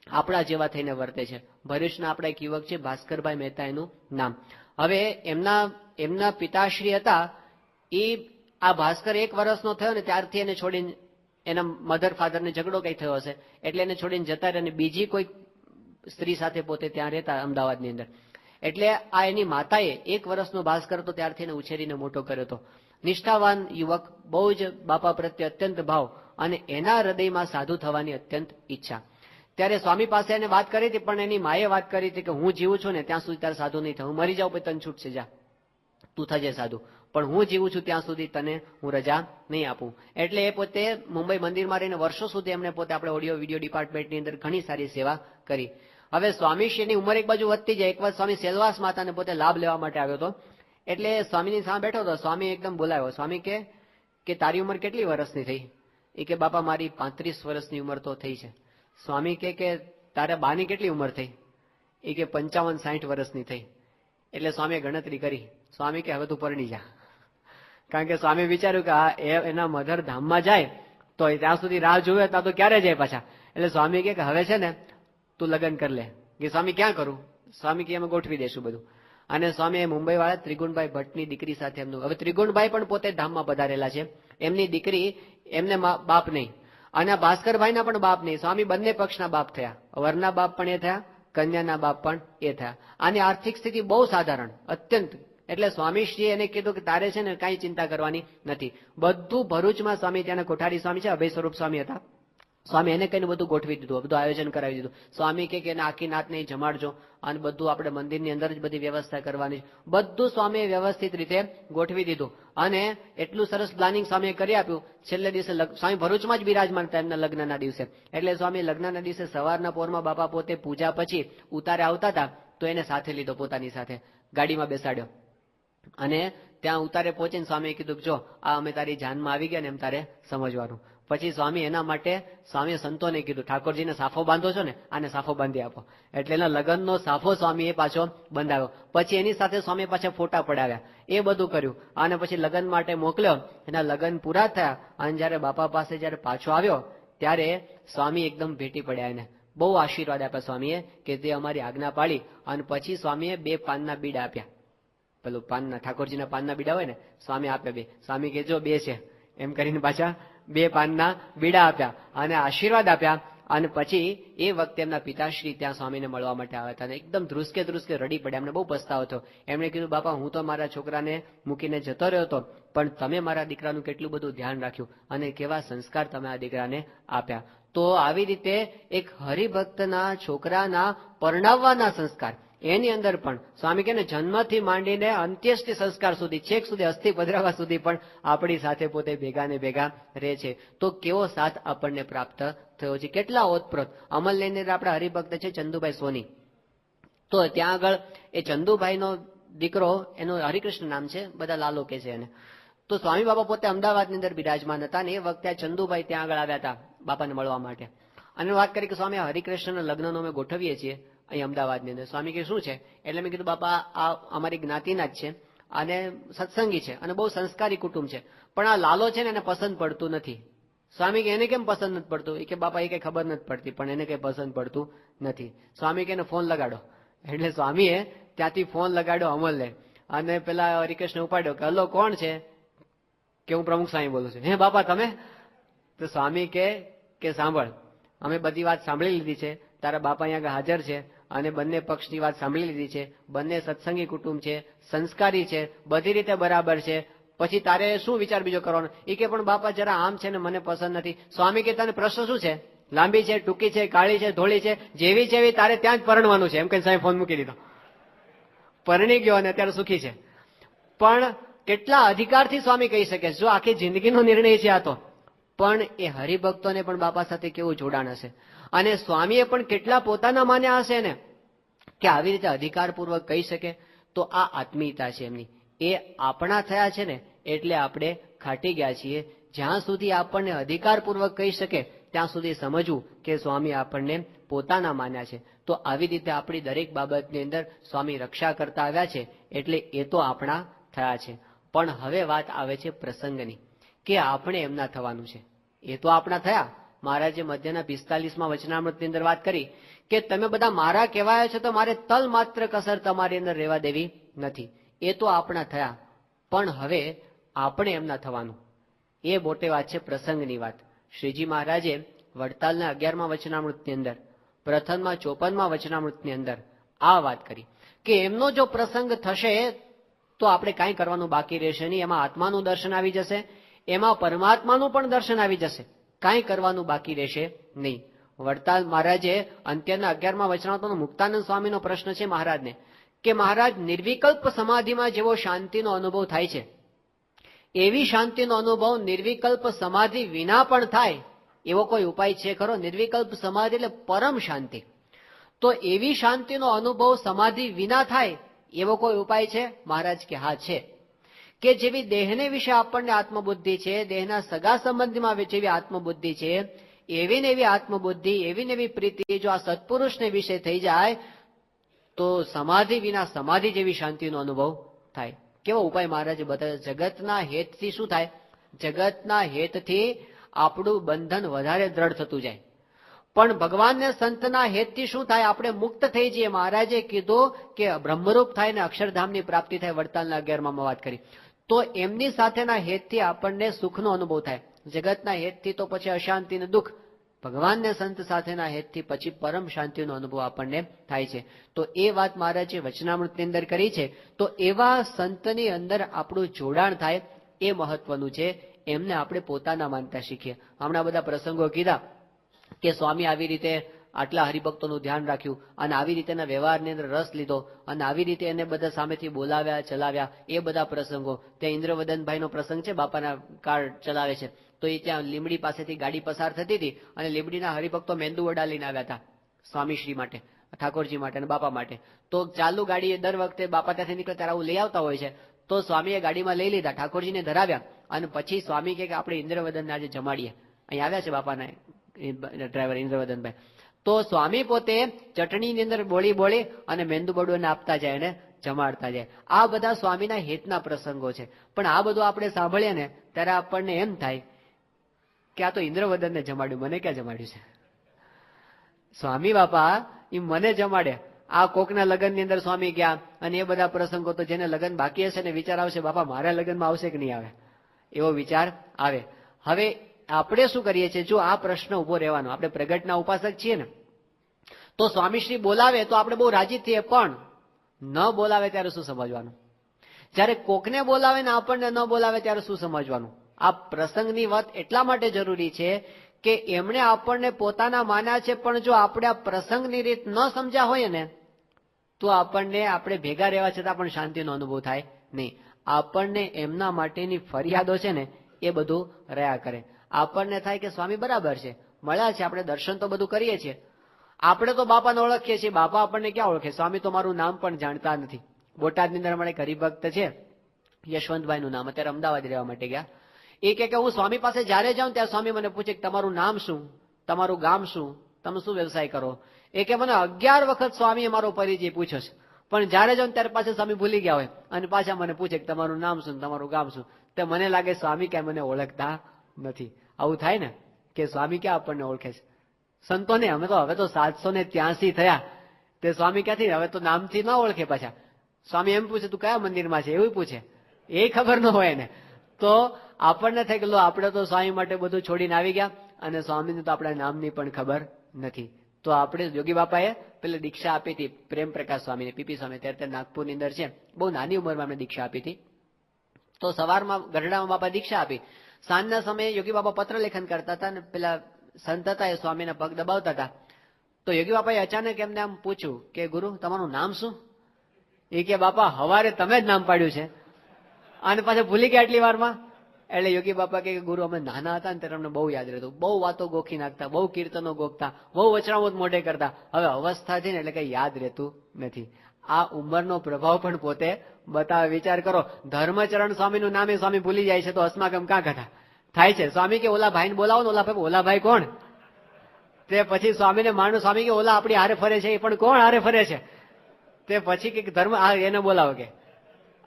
આપણા જેવા થઈને વર્તે છે. ભરૂચના આપણા એક યુવક છે ભાસ્કરભાઈ મહેતા એનું નામ. હવે એમના પિતાશ્રી હતા એ, આ ભાસ્કર 1 વર્ષનો થયો ને ત્યારથી એને છોડીને, એના મધર ફાધરને ઝઘડો કઈ થયો હશે એટલે એને છોડીને જતા રહે, અને બીજી કોઈ સ્ત્રી સાથે પોતે ત્યાં રહેતા અમદાવાદની અંદર. એટલે આ એની માતાએ 1 વર્ષનો ભાસ્કર હતો ત્યારથી એને ઉછેરીને મોટો કર્યો હતો. નિષ્ઠાવાન યુવક, બહુ જ બાપા પ્રત્યે અત્યંત ભાવ, અને એના હૃદયમાં સાધુ થવાની અત્યંત ઈચ્છા. ત્યારે સ્વામી પાસે એને વાત કરી હતી, પણ એની માએ વાત કરી હતી કે હું જીવું છું ને ત્યાં સુધી તારે સાધુ નહીં થાય, હું મરી જાઉં પછી તને છૂટ છે, જા તું થજે સાધુ, પણ હું જીવું છું ત્યાં સુધી તને હું રજા નહીં આપું. એટલે એ પોતે મુંબઈ મંદિરમાં રહીને વર્ષો સુધી એમને પોતે આપણે ઓડિયો વિડીયો ડિપાર્ટમેન્ટની અંદર ઘણી સારી સેવા કરી. હવે સ્વામીશ્રીની ઉંમર એક બાજુ વધતી જાય. એક વાર સ્વામી સેલવાસ માતાને પોતે લાભ લેવા માટે આવ્યો હતો, એટલે સ્વામીની સામે બેઠો હતો. સ્વામી એકદમ બોલાયો. સ્વામી કે તારી ઉંમર કેટલી વર્ષની થઈ? એ કે બાપા મારી 35 વર્ષની ઉંમર તો થઈ છે. સ્વામી કે તારા બાની કેટલી ઉંમર થઈ? એ કે 55-60 વર્ષની થઈ. એટલે સ્વામીએ ગણતરી કરી. સ્વામી કે હવે તું પરણી જા, કારણ કે સ્વામી વિચાર્યું કે આ એના મધર ધામમાં જાય તો ત્યાં સુધી રાહ જોવે ત્યાં તો ક્યારે જાય પાછા. એટલે સ્વામી કે હવે છે ને તું લગ્ન કરી લે. કે સ્વામી ક્યાં કરું? સ્વામી કે અમે ગોઠવી દઈશું બધું. અને સ્વામી મુંબઈ વાળા ત્રિગુણભાઈ ભટ્ટની દીકરી સાથે એમનું, હવે ત્રિગુણભાઈ પણ પોતે ધામમાં પધારેલા છે, એમની દીકરી, એમને બાપ નહીં, અને ભાસ્કરભાઈના પણ બાપ નહીં. સ્વામી બંને પક્ષના બાપ થયા, વરના બાપ પણ એ થયા, કન્યાના બાપ પણ એ થયા. આની આર્થિક સ્થિતિ બહુ સાધારણ અત્યંત. એટલે સ્વામીશ્રીએ એને કીધું કે તારે છે ને કઈ ચિંતા કરવાની નથી, બધું ભરૂચમાં સ્વામી, ત્યાંના કોઠારી સ્વામી છે, અભય સ્વરૂપ સ્વામી હતા, સ્વામી એને કઈને બધું ગોઠવી દીધું, બધું આયોજન કરાવી દીધું. સ્વામી કે એને આખી નાતને જમાડજો અને બધું આપણે મંદિરની અંદર જ બધી વ્યવસ્થા કરવાની, બધું સ્વામીએ વ્યવસ્થિત રીતે ગોઠવી દીધું. અને એટલું સરસ પ્લાનિંગ સ્વામીએ કરી આપ્યું. છેલ્લે દિવસે સ્વામી ભરૂચમાં જ બિરાજમાન હતા એમના લગ્નના દિવસે. એટલે સ્વામી લગ્નના દિવસે સવારના પોરમાં બાપા પોતે પૂજા પછી ઉતારે આવતા હતા, તો એને સાથે લીધો, પોતાની સાથે ગાડીમાં બેસાડ્યો. અને ત્યાં ઉતારે પહોંચીને સ્વામીએ કીધું કે જો આ અમે તારી જાનમાં આવી ગયા ને એમ તારે સમજવાનું. પછી સ્વામી એના માટે સ્વામીએ સંતોને કીધું, ઠાકોરજીને સાફો બાંધો છો ને, આને સાફો બાંધી આપો. એટલે એના લગ્નનો સાફો સ્વામીએ પાછો બંધાવ્યો. પછી એની સાથે સ્વામી પાછા ફોટા પડાવ્યા, એ બધું કર્યું. અને પછી લગ્ન માટે મોકલ્યો. એના લગ્ન પૂરા થયા અને જયારે બાપા પાસે જયારે પાછો આવ્યો ત્યારે સ્વામી એકદમ ભેટી પડ્યા એને. બહુ આશીર્વાદ આપ્યા સ્વામીએ કે તે અમારી આજ્ઞા પાડી. અને પછી સ્વામીએ 2 પાનના બીડા આપ્યા. પેલું પાનના ઠાકોરજીના પાનના બીડા હોય ને, સ્વામી આપ્યા 2. સ્વામી કે જો 2 છે એમ કરીને પાછા 2 પાનના બીડા આપ્યા અને આશીર્વાદ આપ્યા. અને પછી એ વખતે એમના પિતાશ્રી ત્યાં સ્વામીને મળવા માટે આવ્યા હતા. એકદમ ધ્રુસકે રડી પડ્યા. એમને બહુ પસ્તાવો હતો. એમણે કીધું, બાપા હું તો મારા છોકરાને મૂકીને જતો રહ્યો હતો, પણ તમે મારા દીકરાનું કેટલું બધું ધ્યાન રાખ્યું અને કેવા સંસ્કાર તમે આ દીકરાને આપ્યા. તો આવી રીતે એક હરિભક્તના છોકરાના પરણાવવાના સંસ્કાર, એની અંદર પણ સ્વામી કહે ને જન્મથી માંડીને અંત્યેષ્ટિ સંસ્કાર સુધી, છેક સુધી અસ્થિ પધરાવા સુધી પણ આપણી સાથે પોતે ભેગા ને ભેગા રહે છે. તો કેવો સાથ આપણને પ્રાપ્ત થયો છે, કેટલા ઓતપ્રોત. અમલની અંદર આપણા હરિભક્ત છે ચંદુભાઈ સોની. તો ત્યાં આગળ એ ચંદુભાઈનો દીકરો, એનું હરિકૃષ્ણ નામ છે, બધા લાલો કે છે એને. તો સ્વામી બાપા પોતે અમદાવાદની અંદર બિરાજમાન હતા અને એ વખતે ચંદુભાઈ ત્યાં આગળ આવ્યા હતા બાપાને મળવા માટે. અને વાત કરી કે સ્વામી હરિકૃષ્ણના લગ્નનો અમે ગોઠવીએ છીએ અહીં અમદાવાદની અંદર. સ્વામી કે શું છે? એટલે મેં કીધું, બાપા આ અમારી જ્ઞાતિના જ છે અને સત્સંગી છે અને બહુ સંસ્કારી કુટુંબ છે, પણ આ લાલો છે ને એને પસંદ પડતું નથી. સ્વામી કે એને કેમ પસંદ નથી પડતું? એ કે બાપા એ કઈ ખબર નથી પડતી, પણ એને કઈ પસંદ પડતું નથી. સ્વામી કે એને ફોન લગાડો. એટલે સ્વામીએ ત્યાંથી ફોન લગાડ્યો અમલને અને પેલા હરિકૃષ્ણ ઉપાડ્યો કે હલો કોણ છે? કે હું પ્રમુખ સ્વામી બોલું છું. હે બાપા તમે? તો સ્વામી કે સાંભળ, અમે બધી વાત સાંભળી લીધી છે, તારા બાપા અહીંયા હાજર છે અને બંને પક્ષની વાત સાંભળી લીધી છે. બંને સત્સંગી કુટુંબ છે, સંસ્કારી છે, બધી રીતે બરાબર છે. પછી તારે શું વિચાર બીજો કરવાનો? એ કે પણ બાપા જરા આમ છે ને મને પસંદ નથી. સ્વામી કે તને પ્રશ્ન શું છે? લાંબી છે, ટૂંકી છે, કાળી છે, ધોળી છે, જેવી છે એવી તારે ત્યાં જ પરણવાનું છે. એમ કઈ સાહેબ ફોન મૂકી દીધો. પરણી ગયો અને અત્યારે સુખી છે. પણ કેટલા અધિકારથી સ્વામી કહી શકે, જો આખી જિંદગીનો નિર્ણય છે આ તો. પણ એ હરિભક્તોને પણ બાપા સાથે કેવું જોડાણ હશે અને સ્વામીએ પણ કેટલા પોતાના માન્યા હશે ને કે આવી રીતે અધિકારપૂર્વક કહી શકે. તો આ આત્મીયતા છે એમની, એ આપણા થયા છે ને એટલે આપણે ખાટી ગયા છીએ. જ્યાં સુધી આપણને અધિકારપૂર્વક કહી શકે ત્યાં સુધી સમજવું કે સ્વામી આપણને પોતાના માન્યા છે. તો આવી રીતે આપણી દરેક બાબતની અંદર સ્વામી રક્ષા કરતા આવ્યા છે એટલે એ તો આપણા થયા છે. પણ હવે વાત આવે છે પ્રસંગની કે આપણે એમના થવાનું છે. એ તો આપણા થયા. મહારાજે મધ્યના 45માં વચનામૃતની અંદર વાત કરી કે તમે બધા મારા કહેવાયા છો તો મારે તલ માત્ર કસર તમારી અંદર રહેવા દેવી નથી. એ તો આપણા થયા, પણ હવે આપણે એમના થવાનું. એ મોટી વાત છે, પ્રસંગની વાત. શ્રીજી મહારાજે વડતાલના 11મા વચનામૃતની અંદર, પ્રથમમાં 54મા વચનામૃતની અંદર આ વાત કરી કે એમનો જો પ્રસંગ થશે તો આપણે કાંઈ કરવાનું બાકી રહેશે નહીં. એમાં આત્માનું દર્શન આવી જશે, એમાં પરમાત્માનું પણ દર્શન આવી જશે, કાંઈ કરવાનું બાકી રહેશે નહીં. વડતાલ મહારાજે અંત્યના 11મા વચનામૃતમાં મુક્તાનંદ સ્વામીનો પ્રશ્ન છે મહારાજને કે મહારાજ નિર્વિકલ્પ સમાધિમાં જેવો શાંતિનો અનુભવ થાય છે એવી શાંતિનો અનુભવ નિર્વિકલ્પ સમાધિ વિના પણ થાય એવો કોઈ ઉપાય છે ખરો? નિર્વિકલ્પ સમાધિ એટલે પરમ શાંતિ. તો એવી શાંતિનો અનુભવ સમાધિ વિના થાય એવો કોઈ ઉપાય છે? મહારાજ કે હા છે. કે જેવી દેહને વિશે આપણને આત્મબુદ્ધિ છે, દેહના સગા સંબંધીમાં જેવી આત્મબુદ્ધિ છે, એવી ને એવી આત્મબુદ્ધિ, એવી ને એવી પ્રીતિ જો આ સત્પુરુષને વિશે થઈ જાય તો સમાધિ વિના સમાધિ જેવી શાંતિનો અનુભવ થાય. કેવો ઉપાય મહારાજે બતાવ્યો? જગતના હેતથી શું થાય? જગતના હેતથી આપણું બંધન વધારે દ્રઢ થતું જાય. પણ ભગવાનને સંતના હેતથી શું થાય? આપણે મુક્ત થઈ જઈએ. મહારાજે કીધું કે બ્રહ્મરૂપ થાય ને અક્ષરધામની પ્રાપ્તિ થાય. વડતાલના 11માં વાત કરી તો એમની સાથેના હેતથી આપણને સુખનો અનુભવ થાય. જગતના હેતથી તો પછી અશાંતિ ને દુઃખ, ભગવાનને સંત સાથેના હેતથી પછી પરમ શાંતિનો અનુભવ આપણને થાય છે. તો એ વાત મહારાજે વચનામૃતની અંદર કરી છે. તો એવા સંતની અંદર આપણું જોડાણ થાય એ મહત્વનું છે. એમને આપણે પોતાના માનતા શીખીએ. હમણાં બધા પ્રસંગો કીધા કે સ્વામી આવી રીતે આટલા હરિભક્તોનું ધ્યાન રાખ્યું અને આવી રીતે એના વ્યવહારની અંદર રસ લીધો અને આવી રીતે એને બધા સામેથી બોલાવ્યા ચલાવ્યા, એ બધા પ્રસંગો. ત્યાં ઇન્દ્રવદનભાઈનો પ્રસંગ છે, બાપાના કાર ચલાવે છે, તો એ ત્યાં લીમડી પાસેથી ગાડી પસાર થતી હતી અને લીમડીના હરિભક્તો મેંદુ વડા લઈને આવ્યા હતા સ્વામીશ્રી માટે, ઠાકોરજી માટે અને બાપા માટે. તો ચાલુ ગાડી દર વખતે બાપા ત્યાંથી નીકળે ત્યારે આવું લઈ આવતા હોય છે. તો સ્વામીએ ગાડીમાં લઈ લીધા, ઠાકોરજીને ધરાવ્યા અને પછી સ્વામી કે આપણે ઇન્દ્રવદનને આજે જમાડીએ. અહીં આવ્યા છે બાપાના ડ્રાઈવર ઇન્દ્રવદનભાઈ. તો સ્વામી પોતે ચટણીની અંદર બોળી અને મેંદુ બડુને આપતા જાય અને જમાડતા જાય. આ બધા સ્વામીના હિતના પ્રસંગો છે. પણ આ બધું આપણે સાંભળીએ ને ત્યારે આપણને એમ થાય કે આ તો ઇન્દ્રવદનને જમાડ્યું, મને ક્યાં જમાડ્યું છે? સ્વામી બાપા એ મને જમાડે. આ કોકના લગ્નની અંદર સ્વામી ગયા અને એ બધા પ્રસંગો, તો જેને લગ્ન બાકી હશે ને વિચાર આવશે બાપા મારા લગ્નમાં આવશે કે નહીં આવે, એવો વિચાર આવે. હવે આપણે શું કરીએ છીએ? જો આ પ્રશ્ન ઉભો રહેવાનો, આપણે પ્રગટના ઉપાસક છીએ ને, તો સ્વામીશ્રી બોલાવે તો આપણે બહુ રાજી થઈએ, પણ ન બોલાવે ત્યારે શું સમજવાનું? જ્યારે કોકને બોલાવે ને આપણને ન બોલાવે ત્યારે શું સમજવાનું? આ પ્રસંગની વાત એટલા માટે જરૂરી છે કે એમણે આપણને પોતાના માન્યા છે, પણ જો આપણે આ પ્રસંગની રીત ન સમજ્યા હોય ને તો આપણે ભેગા રહેવા છતાં પણ શાંતિનો અનુભવ થાય નહીં. આપણને એમના માટેની ફરિયાદો છે ને એ બધું રહ્યા કરે. આપણને થાય કે સ્વામી બરાબર છે, મળ્યા છે, આપણે દર્શન તો બધું કરીએ છીએ, આપણે તો બાપાને ઓળખીએ છીએ, બાપા આપણને ક્યાં ઓળખે? સ્વામી તો મારું નામ પણ જાણતા નથી. બોટાદની અંદર અમારે એક હરિભક્ત છે યશવંતભાઈનું નામ, અત્યારે અમદાવાદ રહેવા માટે ગયા. એ કે હું સ્વામી પાસે જ્યારે જાઉં ત્યાં સ્વામી મને પૂછે કે તમારું નામ શું, તમારું ગામ શું, તમે શું વ્યવસાય કરો? એ કે મને 11 વખત સ્વામીએ મારો પરિચય પૂછ્યો છે, પણ જ્યારે જાઉં ત્યારે પાછા સ્વામી ભૂલી ગયા હોય અને પાછા મને પૂછે કે તમારું નામ શું, તમારું ગામ શું. તો મને લાગે સ્વામી ક્યાં મને ઓળખતા નથી. આવું થાય ને કે સ્વામી ક્યાં આપણને ઓળખે છે? સંતોને હવે તો 783 થયા, તે સ્વામી ક્યાંથી? હવે તો નામથી ના ઓળખે. પાછા સ્વામી એમ પૂછે તું કયા મંદિરમાં છે, એવું પૂછે, એ ખબર ન હોય ને. તો આપણને થાય કે લો આપણે તો સ્વામી માટે બધું છોડીને આવી ગયા અને સ્વામીને તો આપણા નામની પણ ખબર નથી. તો આપણે યોગી બાપાએ પેલે દીક્ષા આપી હતી પ્રેમ પ્રકાશ સ્વામીને, પીપી સ્વામી, ત્યારે નાગપુરની અંદર છે, બહુ નાની ઉંમરમાં અમને દીક્ષા આપી હતી. તો સવારમાં ગઢડામાં બાપા દીક્ષા આપી, સાંજના સમયે યોગી બાપા પત્ર લેખન કરતા હતા અને પેલા સંત હતા એ સ્વામીના પગ દબાવતા હતા. તો યોગી બાપાએ અચાનક એમને આમ પૂછ્યું કે ગુરુ તમારું નામ શું? એ કે બાપા હવારે તમે જ નામ પાડ્યું છે અને પાછા ભૂલી ગયા આટલી વારમાં. એટલે યોગી બાપા કે ગુરુ અમે નાના હતા ને ત્યારે અમને બહુ યાદ રહેતું, બહુ વાતો ગોખી નાખતા, બહુ કીર્તનો ગોખતા, બહુ વચનામૃત મોઢે કરતા, હવે અવસ્થા છે ને એટલે કઈ યાદ રહેતું નથી. આ ઉંમરનો પ્રભાવ પણ પોતે બતાવે. વિચાર કરો, ધર્મચરણ સ્વામીનું નામે સ્વામી ભૂલી જાય છે તો અસ્માકમ કાં કથા થાય છે? સ્વામી કે ઓલા ભાઈને બોલાવો ને, ઓલા ભાઈ કોણ? તે પછી સ્વામીને માનું, સ્વામી કે ઓલા આપણી હારે ફરે છે એ પણ કોણ હારે ફરે છે? તે પછી કે ધર્મ એને બોલાવો. કે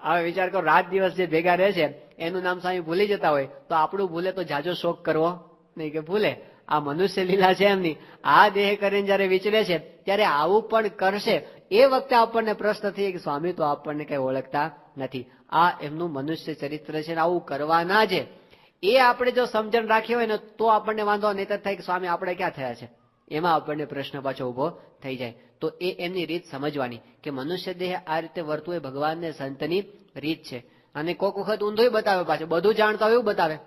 હવે વિચાર કરો, રાત દિવસ જે ભેગા રહે છે એનું નામ સ્વામી ભૂલી જતા હોય તો આપણું ભૂલે તો જાજો શોક કરવો નહીં કે ભૂલે. આ મનુષ્ય લીલા છે એમની. આ દેહ કરીને જયારે વિચરે છે ત્યારે આવું પણ કરશે. એ વખતે આપણને પ્રશ્ન થઈએ કે સ્વામી તો આપણને કઈ ઓળખતા નથી. આ એમનું મનુષ્ય ચરિત્ર છે, આવું કરવાના છે. એ આપણે જો સમજણ રાખી હોય ને તો આપણને વાંધો નહીં થાય કે સ્વામી આપણે ક્યાં થયા છે, એમાં આપણને પ્રશ્ન પાછો ઉભો થઈ જાય. તો એ એમની રીત સમજવાની કે મનુષ્ય દેહ આ રીતે વર્તવું એ ભગવાનને સંતની રીત છે. અને કોઈક વખત ઊંધું બતાવે, પાછું બધું જાણતા હોય એવું બતાવે.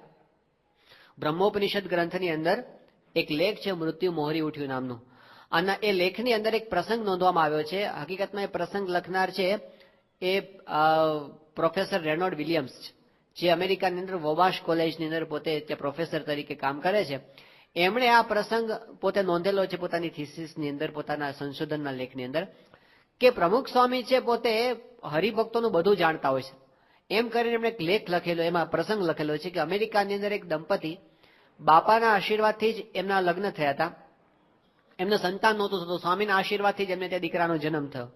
બ્રહ્મોપનિષદ ગ્રંથની અંદર એક લેખ છે મૃત્યુ મોહરી ઉઠ્યું નામનું, અને એ લેખની અંદર એક પ્રસંગ નોંધવામાં આવ્યો છે. હકીકતમાં એ પ્રસંગ લખનાર છે એ પ્રોફેસર રેનોલ્ડ વિલિયમ્સ, જે અમેરિકાની અંદર વોબાશ કોલેજની અંદર પોતે ત્યાં પ્રોફેસર તરીકે કામ કરે છે. એમણે આ પ્રસંગ પોતે નોંધેલો છે પોતાની થીસીસની અંદર, પોતાના સંશોધનના લેખની અંદર, કે પ્રમુખ સ્વામી છે પોતે હરિભક્તોનું બધું જાણતા હોય છે. એમ કરીને એમણે એક લેખ લખેલો, એમાં પ્રસંગ લખેલો છે કે અમેરિકાની અંદર એક દંપતી બાપાના આશીર્વાદથી જ એમના લગ્ન થયા હતા. એમને સંતાન નહોતું થતું, સ્વામીના આશીર્વાદથી જ એમને ત્યાં દીકરાનો જન્મ થયો.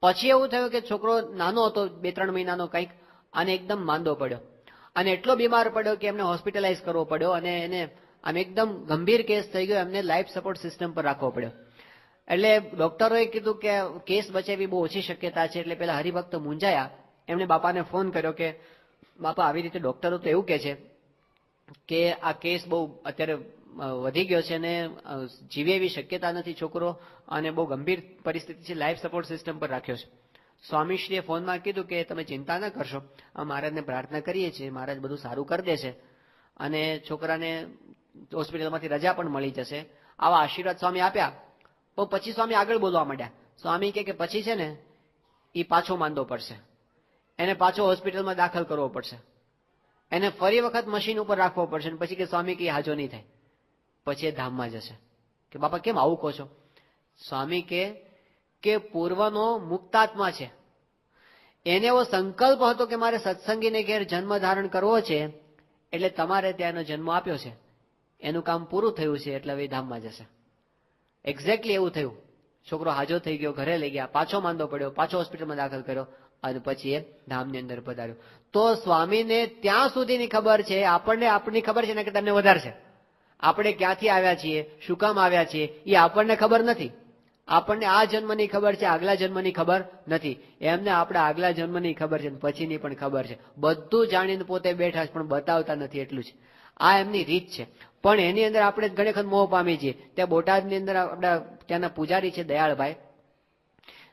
પછી એવું થયું કે છોકરો નાનો હતો, 2-3 મહિનાનો કંઈક, અને એકદમ માંદો પડ્યો અને એટલો બીમાર પડ્યો કે એમને હોસ્પિટલાઇઝ કરવો પડ્યો અને એને આમ એકદમ ગંભીર કેસ થઈ ગયો, એમને લાઈફ સપોર્ટ સિસ્ટમ પર રાખવો પડ્યો. એટલે ડોક્ટરોએ કીધું કે કેસ બચેવી બહુ ઓછી શક્યતા છે. એટલે પેલા હરિભક્ત મૂંઝાયા. એમણે બાપાને ફોન કર્યો કે બાપા આવી રીતે ડોક્ટરો તો એવું કહે છે કે આ કેસ બહુ અત્યારે વધી ગયો છે અને જીવે એવી શક્યતા નથી છોકરો, અને બહુ ગંભીર પરિસ્થિતિ છે, લાઈફ સપોર્ટ સિસ્ટમ પર રાખ્યો છે. સ્વામીશ્રીએ ફોનમાં કીધું કે તમે ચિંતા ન કરશો, મહારાજને પ્રાર્થના કરીએ છીએ, મહારાજ બધું સારું કરી દેશે અને છોકરાને હોસ્પિટલમાંથી રજા પણ મળી જશે આવા આશીર્વાદ સ્વામી આપ્યા. તો પછી સ્વામી આગળ બોલવા માંડ્યા. સ્વામી કે પછી છે ને એ પાછો માંદો પડશે, એને પાછો હોસ્પિટલમાં દાખલ કરવો પડશે, એને ફરી વખત મશીન ઉપર રાખવો પડશે. પછી કે સ્વામી કે હાજો નહીં થાય, પછી એ ધામમાં જશે. કે બાપા કેમ આવું કહો છો? સ્વામી કે પૂર્વનો મુક્તાત્મા છે, એને એવો સંકલ્પ હતો કે મારે સત્સંગીને ઘેર જન્મ ધારણ કરવો છે, એટલે તમારે ત્યાંનો જન્મ આપ્યો છે, એનું કામ પૂરું થયું છે, એટલે હવે ધામમાં જશે. એક્ઝેક્ટલી એવું થયું. છોકરો હાજો થઈ ગયો, ઘરે લઈ ગયા, પાછો માંદો પડ્યો, પાછો હોસ્પિટલમાં દાખલ કર્યો અને પછી એ ધામની અંદર પધાર્યો. તો સ્વામીને ત્યાં સુધીની ખબર છે, આપણને આપણી ખબર છે ને કે તમને વધારે છે. આપણે ક્યાંથી આવ્યા છીએ, શું કામ આવ્યા છીએ, એ આપણને ખબર નથી. આપણને આ જન્મની ખબર છે, આગલા જન્મની ખબર નથી. એમને આપણા આગલા જન્મની ખબર છે, પછીની પણ ખબર છે. બધું જાણીને પોતે બેઠા છે, પણ બતાવતા નથી, એટલું જ. આ એમની રીત છે. પણ એની અંદર આપણે ઘણી વખત મોહ પામી છીએ. ત્યાં બોટાદની અંદર આપણા ત્યાંના પૂજારી છે દયાળભાઈ,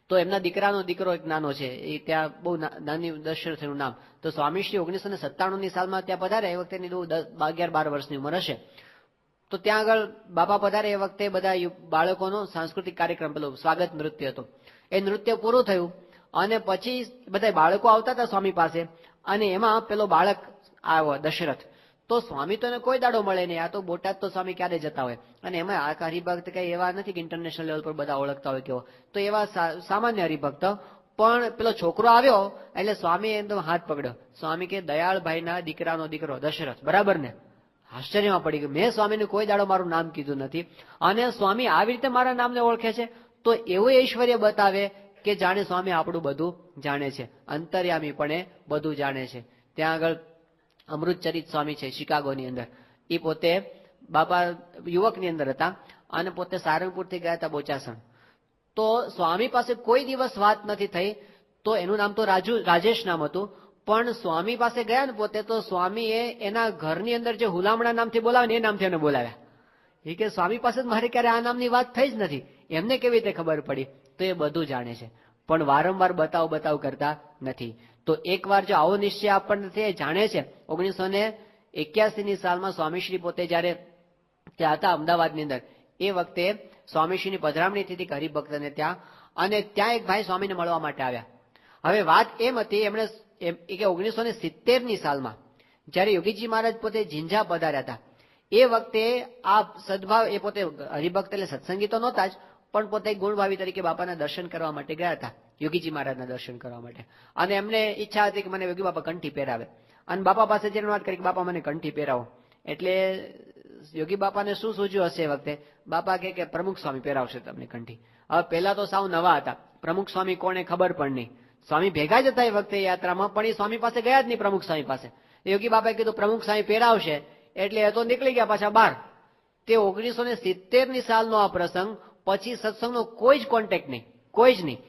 તો એમના દીકરાનો દીકરો એક નાનો છે, એ ત્યાં બહુ નાની દશરથનું નામ. તો સ્વામીશ્રી 1997ની સાલમાં ત્યાં પધાર્યા. એ વખતે 11-12 વર્ષની ઉંમર હશે. તો ત્યાં આગળ બાપા પધારે એ વખતે બધા બાળકોનો સાંસ્કૃતિક કાર્યક્રમ, પેલો સ્વાગત નૃત્ય હતો. એ નૃત્ય પૂરું થયું અને પછી બધા બાળકો આવતા હતા સ્વામી પાસે, અને એમાં પેલો બાળક આવ્યો દશરથ. તો સ્વામી તો એને કોઈ દાડો મળે નહીં. આ તો બોટાદ તો સ્વામી ક્યારે જતા હોય, અને એમાં આ હરિભક્ત કઈ એવા નથી કે ઇન્ટરનેશનલ લેવલ પર બધા ઓળખતા હોય કેવો, તો એવા સામાન્ય હરિભક્ત. પણ પેલો છોકરો આવ્યો એટલે સ્વામી એકદમ હાથ પકડ્યો. સ્વામી કે દયાળભાઈના દીકરાનો દીકરો દશરથ, બરાબર ને? આશ્ચર્યમાં પડી ગયું. મેં સ્વામીને કોઈ દાડો મારું નામ કીધું નથી, અને સ્વામી આવી રીતે મારા નામને ઓળખે છે, તો એવું ઐશ્વર્ય બતાવે કે જાણે સ્વામી આપણું બધું જાણે છે, અંતર્યામી પણ એ બધું જાણે છે. ત્યાં આગળ અમૃતચરિત સ્વામી છે શિકાગોની અંદર, એ પોતે બાપા યુવકની અંદર હતા અને પોતે સારંગપુરથી ગયા હતા બોચાસણ. તો સ્વામી પાસે કોઈ દિવસ વાત નથી થઈ. તો એનું નામ તો રાજેશ નામ હતું. પણ સ્વામી પાસે ગયા ને પોતે, તો સ્વામીએ એના ઘરની અંદર જે હુલામણા નામથી બોલાવે ને એ નામથી એને બોલાવ્યા. એ કે સ્વામી પાસે મારે ક્યારે આ નામની વાત થઈ જ નથી, એમને કેવી રીતે ખબર પડી? તો એ બધું જાણે છે, પણ વારંવાર બતાવ કરતા નથી. તો એકવાર જો આવો નિશ્ચય આપણને જાણે છે. 1981ની સાલમાં સ્વામીશ્રી પોતે જયારે ત્યાં હતા અમદાવાદની અંદર, એ વખતે સ્વામીશ્રીની પધરામણી થઈ હતી હરિભક્તને ત્યાં, અને ત્યાં એક ભાઈ સ્વામીને મળવા માટે આવ્યા. હવે વાત એમ હતી, એમણે 1970ની સાલમાં જયારે યોગીજી મહારાજ પોતે ઝીંઝા પધાર્યા હતા, એ વખતે આ સદભાવ, એ પોતે હરિભક્ત એટલે સત્સંગી તો નહોતા જ, પણ પોતે ગુણભાવી તરીકે બાપાના દર્શન કરવા માટે ગયા હતા, યોગીજી મહારાજના દર્શન કરવા માટે. અને એમને ઈચ્છા હતી કે મને યોગી બાપા કંઠી પહેરાવે. અને બાપા પાસે જઈને વાત કરી કે બાપા મને કંઠી પહેરાવો. એટલે યોગી બાપાને શું સૂઝ્યું હશે એ વખતે? બાપા કે પ્રમુખ સ્વામી પહેરાવશે તમને કંઠી. હવે પહેલા તો સાવ નવા હતા, પ્રમુખ સ્વામી કોને ખબર પણ નહીં. સ્વામી ભેગા જ હતા એ વખતે યાત્રામાં, પણ એ સ્વામી પાસે ગયા જ નહીં પ્રમુખ સ્વામી પાસે. યોગી બાપાએ કીધું પ્રમુખ સ્વામી પહેરાવશે, એટલે એ તો નીકળી ગયા પાછા બહાર. તે 1970ની સાલનો આ પ્રસંગ. પછી સત્સંગનો કોઈ જ કોન્ટેક્ટ નહીં, કોઈ જ નહીં.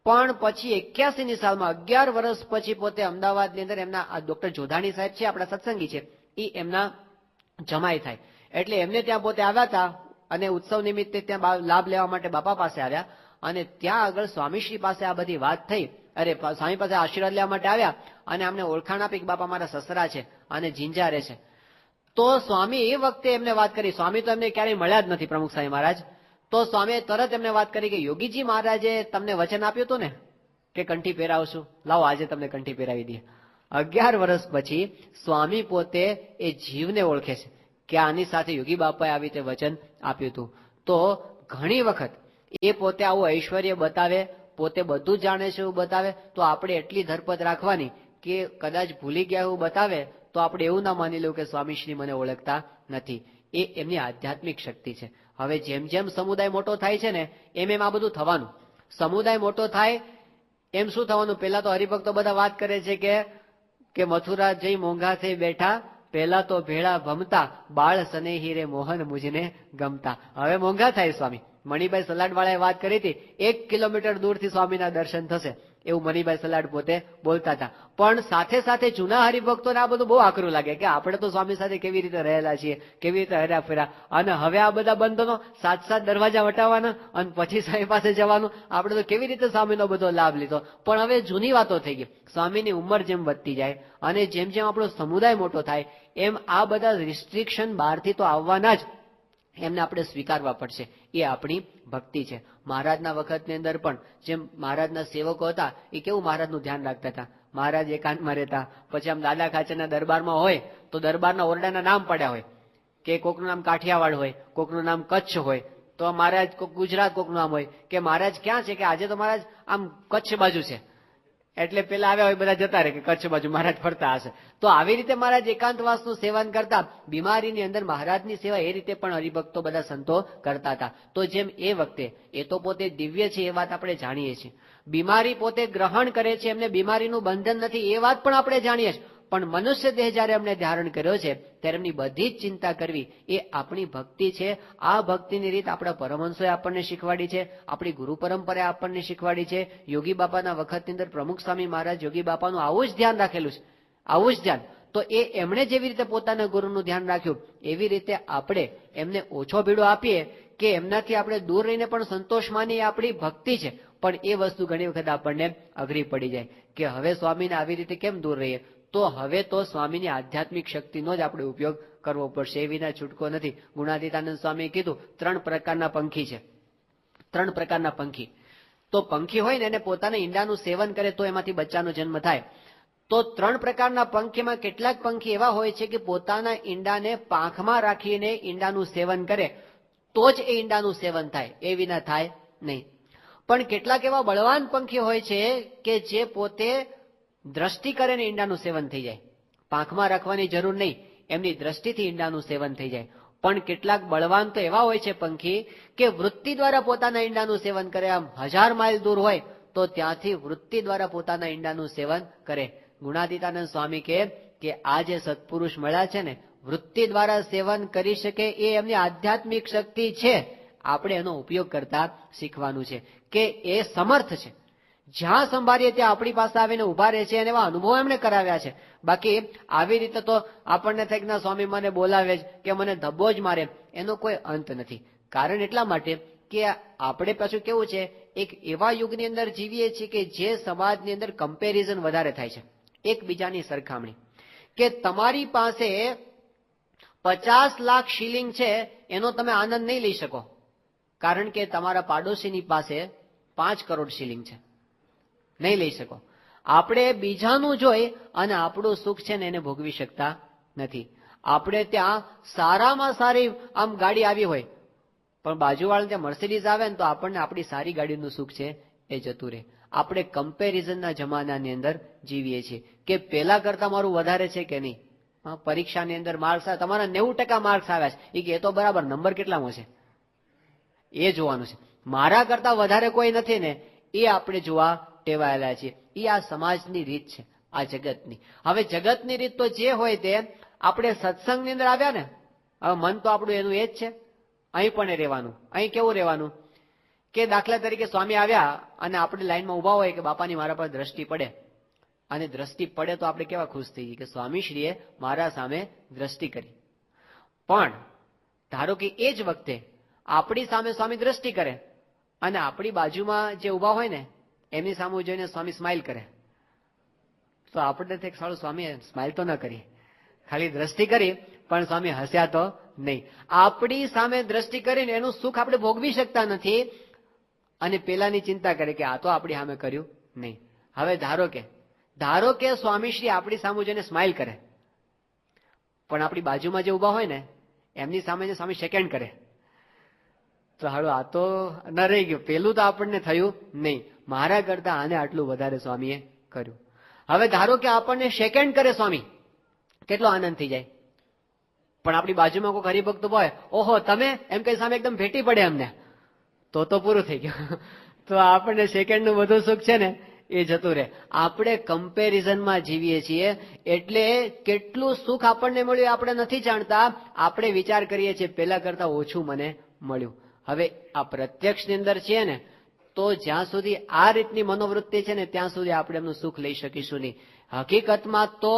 પણ પછી 81ની સાલમાં 11 વર્ષ પછી પોતે અમદાવાદની અંદર એમના આ ડોક્ટર જોધાણી સાહેબ છે, આપણા સત્સંગી છે, એ એમના જમાઈ થાય. એટલે એમને ત્યાં પોતે આવ્યા હતા અને ઉત્સવ નિમિત્તે ત્યાં લાભ લેવા માટે બાપા પાસે આવ્યા. અને ત્યાં આગળ સ્વામીશ્રી પાસે આ બધી વાત થઈ. અરે સ્વામી પાસે આશીર્વાદ લેવા માટે આવ્યા અને અમને ઓળખાણ આપી કે બાપા મારા સસરા છે અને ઝીંઝા રહે છે. તો સ્વામી એ વખતે એમને વાત કરી. સ્વામી તો એમને ક્યારેય મળ્યા જ નથી પ્રમુખ સ્વામી મહારાજ. તો સ્વામીએ તરત એમને વાત કરી કે યોગીજી મહારાજે તમને વચન આપ્યું હતું ને કે કંઠી પહેરાવશું, લાવો આજે તમને કંઠી પહેરાવી દઈએ. 11 વર્ષ પછી સ્વામી પોતે એ જીવને ઓળખે છે કે આની સાથે યોગી બાપાએ આવી રીતે વચન આપ્યું હતું. તો ઘણી વખત એ પોતે આવું ઐશ્વર્ય બતાવે, પોતે બધું જાણે છે એવું બતાવે, તો આપણે એટલી ધરપત રાખવાની કે કદાચ ભૂલી ગયા એવું બતાવે તો આપણે એવું ના માની લેવું કે સ્વામીશ્રી મને ઓળખતા નથી. એ એમની આધ્યાત્મિક શક્તિ છે. હવે જેમ જેમ સમુદાય મોટો થાય છે ને એમ એમ આ બધું થવાનું. સમુદાય મોટો થાય એમ શું થવાનું? પહેલા તો હરિભક્તો બધા વાત કરે છે કે મથુરા જઈ મોંઘા થઈ બેઠા, પહેલા તો ભેળા ભમતા, બાળ સનેહી રે મોહન મુજને ગમતા. હવે મોંઘા થાય સ્વામી. મણિભાઈ સલાડવાળાએ વાત કરી હતી 1 કિલોમીટર દૂરથી સ્વામીના દર્શન થશે, એવું મણિભાઈ સલાડ પોતે બોલતા હતા. પણ સાથે સાથે જૂના હરિભક્તોને આ બધું બહુ આકરું લાગે કે આપણે તો સ્વામી સાથે કેવી રીતે રહેલા છીએ, કેવી રીતે હર્યા ફેર્યા, અને હવે આ બધા બંધનો 7 દરવાજા વટાવવાના અને પછી સ્વામી પાસે જવાનું. આપણે તો કેવી રીતે સ્વામીનો બધો લાભ લીધો. પણ હવે જૂની વાતો થઈ ગઈ. સ્વામીની ઉંમર જેમ વધતી જાય અને જેમ જેમ આપણો સમુદાય મોટો થાય એમ આ બધા રિસ્ટ્રિક્શન બહારથી તો આવવાના જ. એમને આપણે સ્વીકારવા પડશે. એ આપણી ભક્તિ છે. મહારાજના વખતની અંદર પણ જેમ મહારાજના સેવકો હતા એ કેવું મહારાજનું ધ્યાન રાખતા હતા. મહારાજ એકાંતમાં રહેતા, પછી આમ દાદા ખાચરના દરબારમાં હોય તો દરબારના ઓરડાના નામ પડ્યા હોય, કે કોકનું નામ કાઠિયાવાડ હોય, કોકનું નામ કચ્છ હોય, તો મહારાજ ગુજરાત કોકનું નામ હોય, કે મહારાજ ક્યાં છે, કે આજે તો મહારાજ આમ કચ્છ બાજુ છે, એટલે પેલા આવ્યા હોય બધા જતા રહે કે કચ્છ બાજુ મહારાજ ફરતા હશે. તો આવી રીતે મહારાજ એકાંતવાસનું સેવન કરતા. બીમારીની અંદર મહારાજની સેવા એ રીતે પણ હરિભક્તો બધા સંતો કરતા હતા. તો જેમ એ વખતે એ તો પોતે દિવ્ય છે એ વાત આપણે જાણીએ છીએ, બીમારી પોતે ગ્રહણ કરે છે, એમને બીમારીનું બંધન નથી એ વાત પણ આપણે જાણીએ છીએ, પણ મનુષ્ય દેહ જયારે એમને ધારણ કર્યો છે ત્યારે એમની બધી જ ચિંતા કરવી એ આપણી ભક્તિ છે. આ ભક્તિની રીત આપણા પરમહંસોએ આપણને શીખવાડી છે, આપણી ગુરુ પરંપરાએ આપણને શીખવાડી છે. યોગી બાપાના વખતની અંદર પ્રમુખ સ્વામી મહારાજ યોગી બાપાનું આવું જ ધ્યાન રાખેલું છે, આવું જ ધ્યાન. તો એ એમણે જેવી રીતે પોતાના ગુરુનું ધ્યાન રાખ્યું એવી રીતે આપણે એમને ઓછો ભીડો આપીએ કે એમનાથી આપણે દૂર રહીને પણ સંતોષ માની આપણી ભક્તિ છે. પણ એ વસ્તુ ઘણી વખત આપણને અઘરી પડી જાય કે હવે સ્વામીને આવી રીતે કેમ દૂર રહીએ. તો હવે તો સ્વામીની આધ્યાત્મિક શક્તિનો જ આપણે ઉપયોગ કરવો પડશે, એ વિના છૂટકો નથી. ગુણાતીતાનંદ સ્વામીએ કીધું 3 પ્રકારના પંખી છે, 3 પ્રકારના પંખી. તો પંખી હોય ને એને પોતાના ઈંડાનું સેવન કરે તો એમાંથી બચ્ચાનો જન્મ થાય. તો 3 પ્રકારના પંખીમાં કેટલાક પંખી એવા હોય છે કે પોતાના ઈંડાને પાંખમાં રાખીને ઈંડાનું સેવન કરે તો જ એ ઈંડાનું સેવન થાય, એ વિના થાય નહીં. પણ કેટલાક એવા બળવાન પંખી હોય છે કે જે પોતે દ્રષ્ટિ કરે ને ઈંડાનું સેવન થઈ જાય, પાંખમાં રાખવાની જરૂર નહીં, એમની દ્રષ્ટિથી ઈંડાનું સેવન થઈ જાય. પણ કેટલાક બળવાન તો એવા હોય છે પંખી કે વૃત્તિ દ્વારા પોતાના ઈંડાનું સેવન કરે, આમ 1000 માઇલ દૂર હોય તો ત્યાંથી વૃત્તિ દ્વારા પોતાના ઈંડાનું સેવન કરે. ગુણાતીતાનંદ સ્વામી કહે કે આ જે સત્પુરુષ મળ્યા છે ને વૃત્તિ દ્વારા સેવન કરી શકે એ એમની આધ્યાત્મિક શક્તિ છે. આપણે એનો ઉપયોગ કરતા શીખવાનું છે કે એ સમર્થ છે, જ્યાં સંભાળીએ ત્યાં આપણી પાસે આવીને ઉભા રહે છે અને એવા અનુભવ એમણે કરાવ્યા છે. બાકી આવી રીતે તો આપણને થાય કે સ્વામી મને બોલાવે જ કે મને ધબ્બો જ મારે, એનો કોઈ અંત નથી. કારણ એટલા માટે કે આપણે પાછું કેવું છે, એક એવા યુગની અંદર જીવીએ છીએ કે જે સમાજની અંદર કમ્પેરિઝન વધારે થાય છે, એકબીજાની સરખામણી. કે તમારી પાસે 50 લાખ શિલિંગ છે એનો તમે આનંદ નહીં લઈ શકો, કારણ કે તમારા પાડોશીની પાસે 5 કરોડ શિલિંગ છે, નહીં લઈ શકો. આપણે બીજાનું જોઈ અને આપણું સુખ છે ને એને ભોગવી શકતા નથી. આપણે ત્યાં સારામાં સારી આમ ગાડી આવી હોય પણ બાજુવાળાને ત્યાં મર્સિડીઝ આવે ને તો આપણને આપણી સારી ગાડીનું સુખ છે એ જતું રહે. આપણે કમ્પેરિઝનના જમાનાની અંદર જીવીએ છીએ કે પેલા કરતા મારું વધારે છે કે નહીં. પરીક્ષાની અંદર માર્ક્સ આવે, તમારા 90% માર્ક્સ આવ્યા છે, એ તો બરાબર, નંબર કેટલામાં છે એ જોવાનું છે. મારા કરતા વધારે કોઈ નથી ને એ આપણે જોવા ટેવાયેલા છીએ. એ આ સમાજની રીત છે, આ જગતની. હવે જગતની રીત તો જે હોય તે આપણે સત્સંગની અંદર આવ્યા ને, હવે મન તો આપણું એનું એ જ છે, અહીં પણ રહેવાનું. અહીં કેવું રહેવાનું કે દાખલા તરીકે સ્વામી આવ્યા અને આપણે લાઈનમાં ઉભા હોય કે બાપાની મારા પર દ્રષ્ટિ પડે, અને દ્રષ્ટિ પડે તો આપણે કેવા ખુશ થઈ કે સ્વામીશ્રીએ મારા સામે દ્રષ્ટિ કરી. પણ ધારો કે એ જ વખતે આપણી સામે સ્વામી દ્રષ્ટિ કરે અને આપણી બાજુમાં જે ઉભા હોય ને એમની સામે જોઈને સ્વામી સ્માઇલ કરે, તો આપણે સારું સ્વામી સ્માઇલ તો ન કરીએ, ખાલી દ્રષ્ટિ કરી પણ સ્વામી હસ્યા તો નહીં. આપણી સામે દ્રષ્ટિ કરીને એનું સુખ આપણે ભોગવી શકતા નથી અને પેલાની ચિંતા કરે કે આ તો આપણી સામે કર્યું નહીં. હવે ધારો કે સ્વામીશ્રી આપણી સામે જોઈને સ્માઇલ કરે પણ આપણી બાજુમાં જે ઉભા હોય ને એમની સામે સ્વામી સેકન્ડ કરે, તો હાલો આ તો ન રહી ગયું, પેલું તો આપણને થયું નહીં, મારા કરતા આને આટલું વધારે સ્વામીએ કર્યું. હવે ધારો કે આપણને સેકન્ડ કરે સ્વામી, કેટલો આનંદ થઈ જાય. પણ આપણી બાજુમાં કોઈ હરિભક્ત હોય, ઓહો તમે એમ કઈ સામે એકદમ ભેટી પડે અમને, તો પૂરું થઈ ગયું. તો આપણને સેકન્ડનું બધું સુખ છે ને એ જતું રહે. આપણે કમ્પેરિઝનમાં જીવીએ છીએ એટલે કેટલું સુખ આપણને મળ્યું આપણે નથી જાણતા. આપણે વિચાર કરીએ છીએ પેલા કરતા ઓછું મને મળ્યું. હવે આ પ્રત્યક્ષની અંદર છે ને તો જ્યાં સુધી આ રીતની મનોવૃત્તિ છે ને ત્યાં સુધી આપણે એમનું સુખ લઈ શકીશું નહીં. હકીકતમાં તો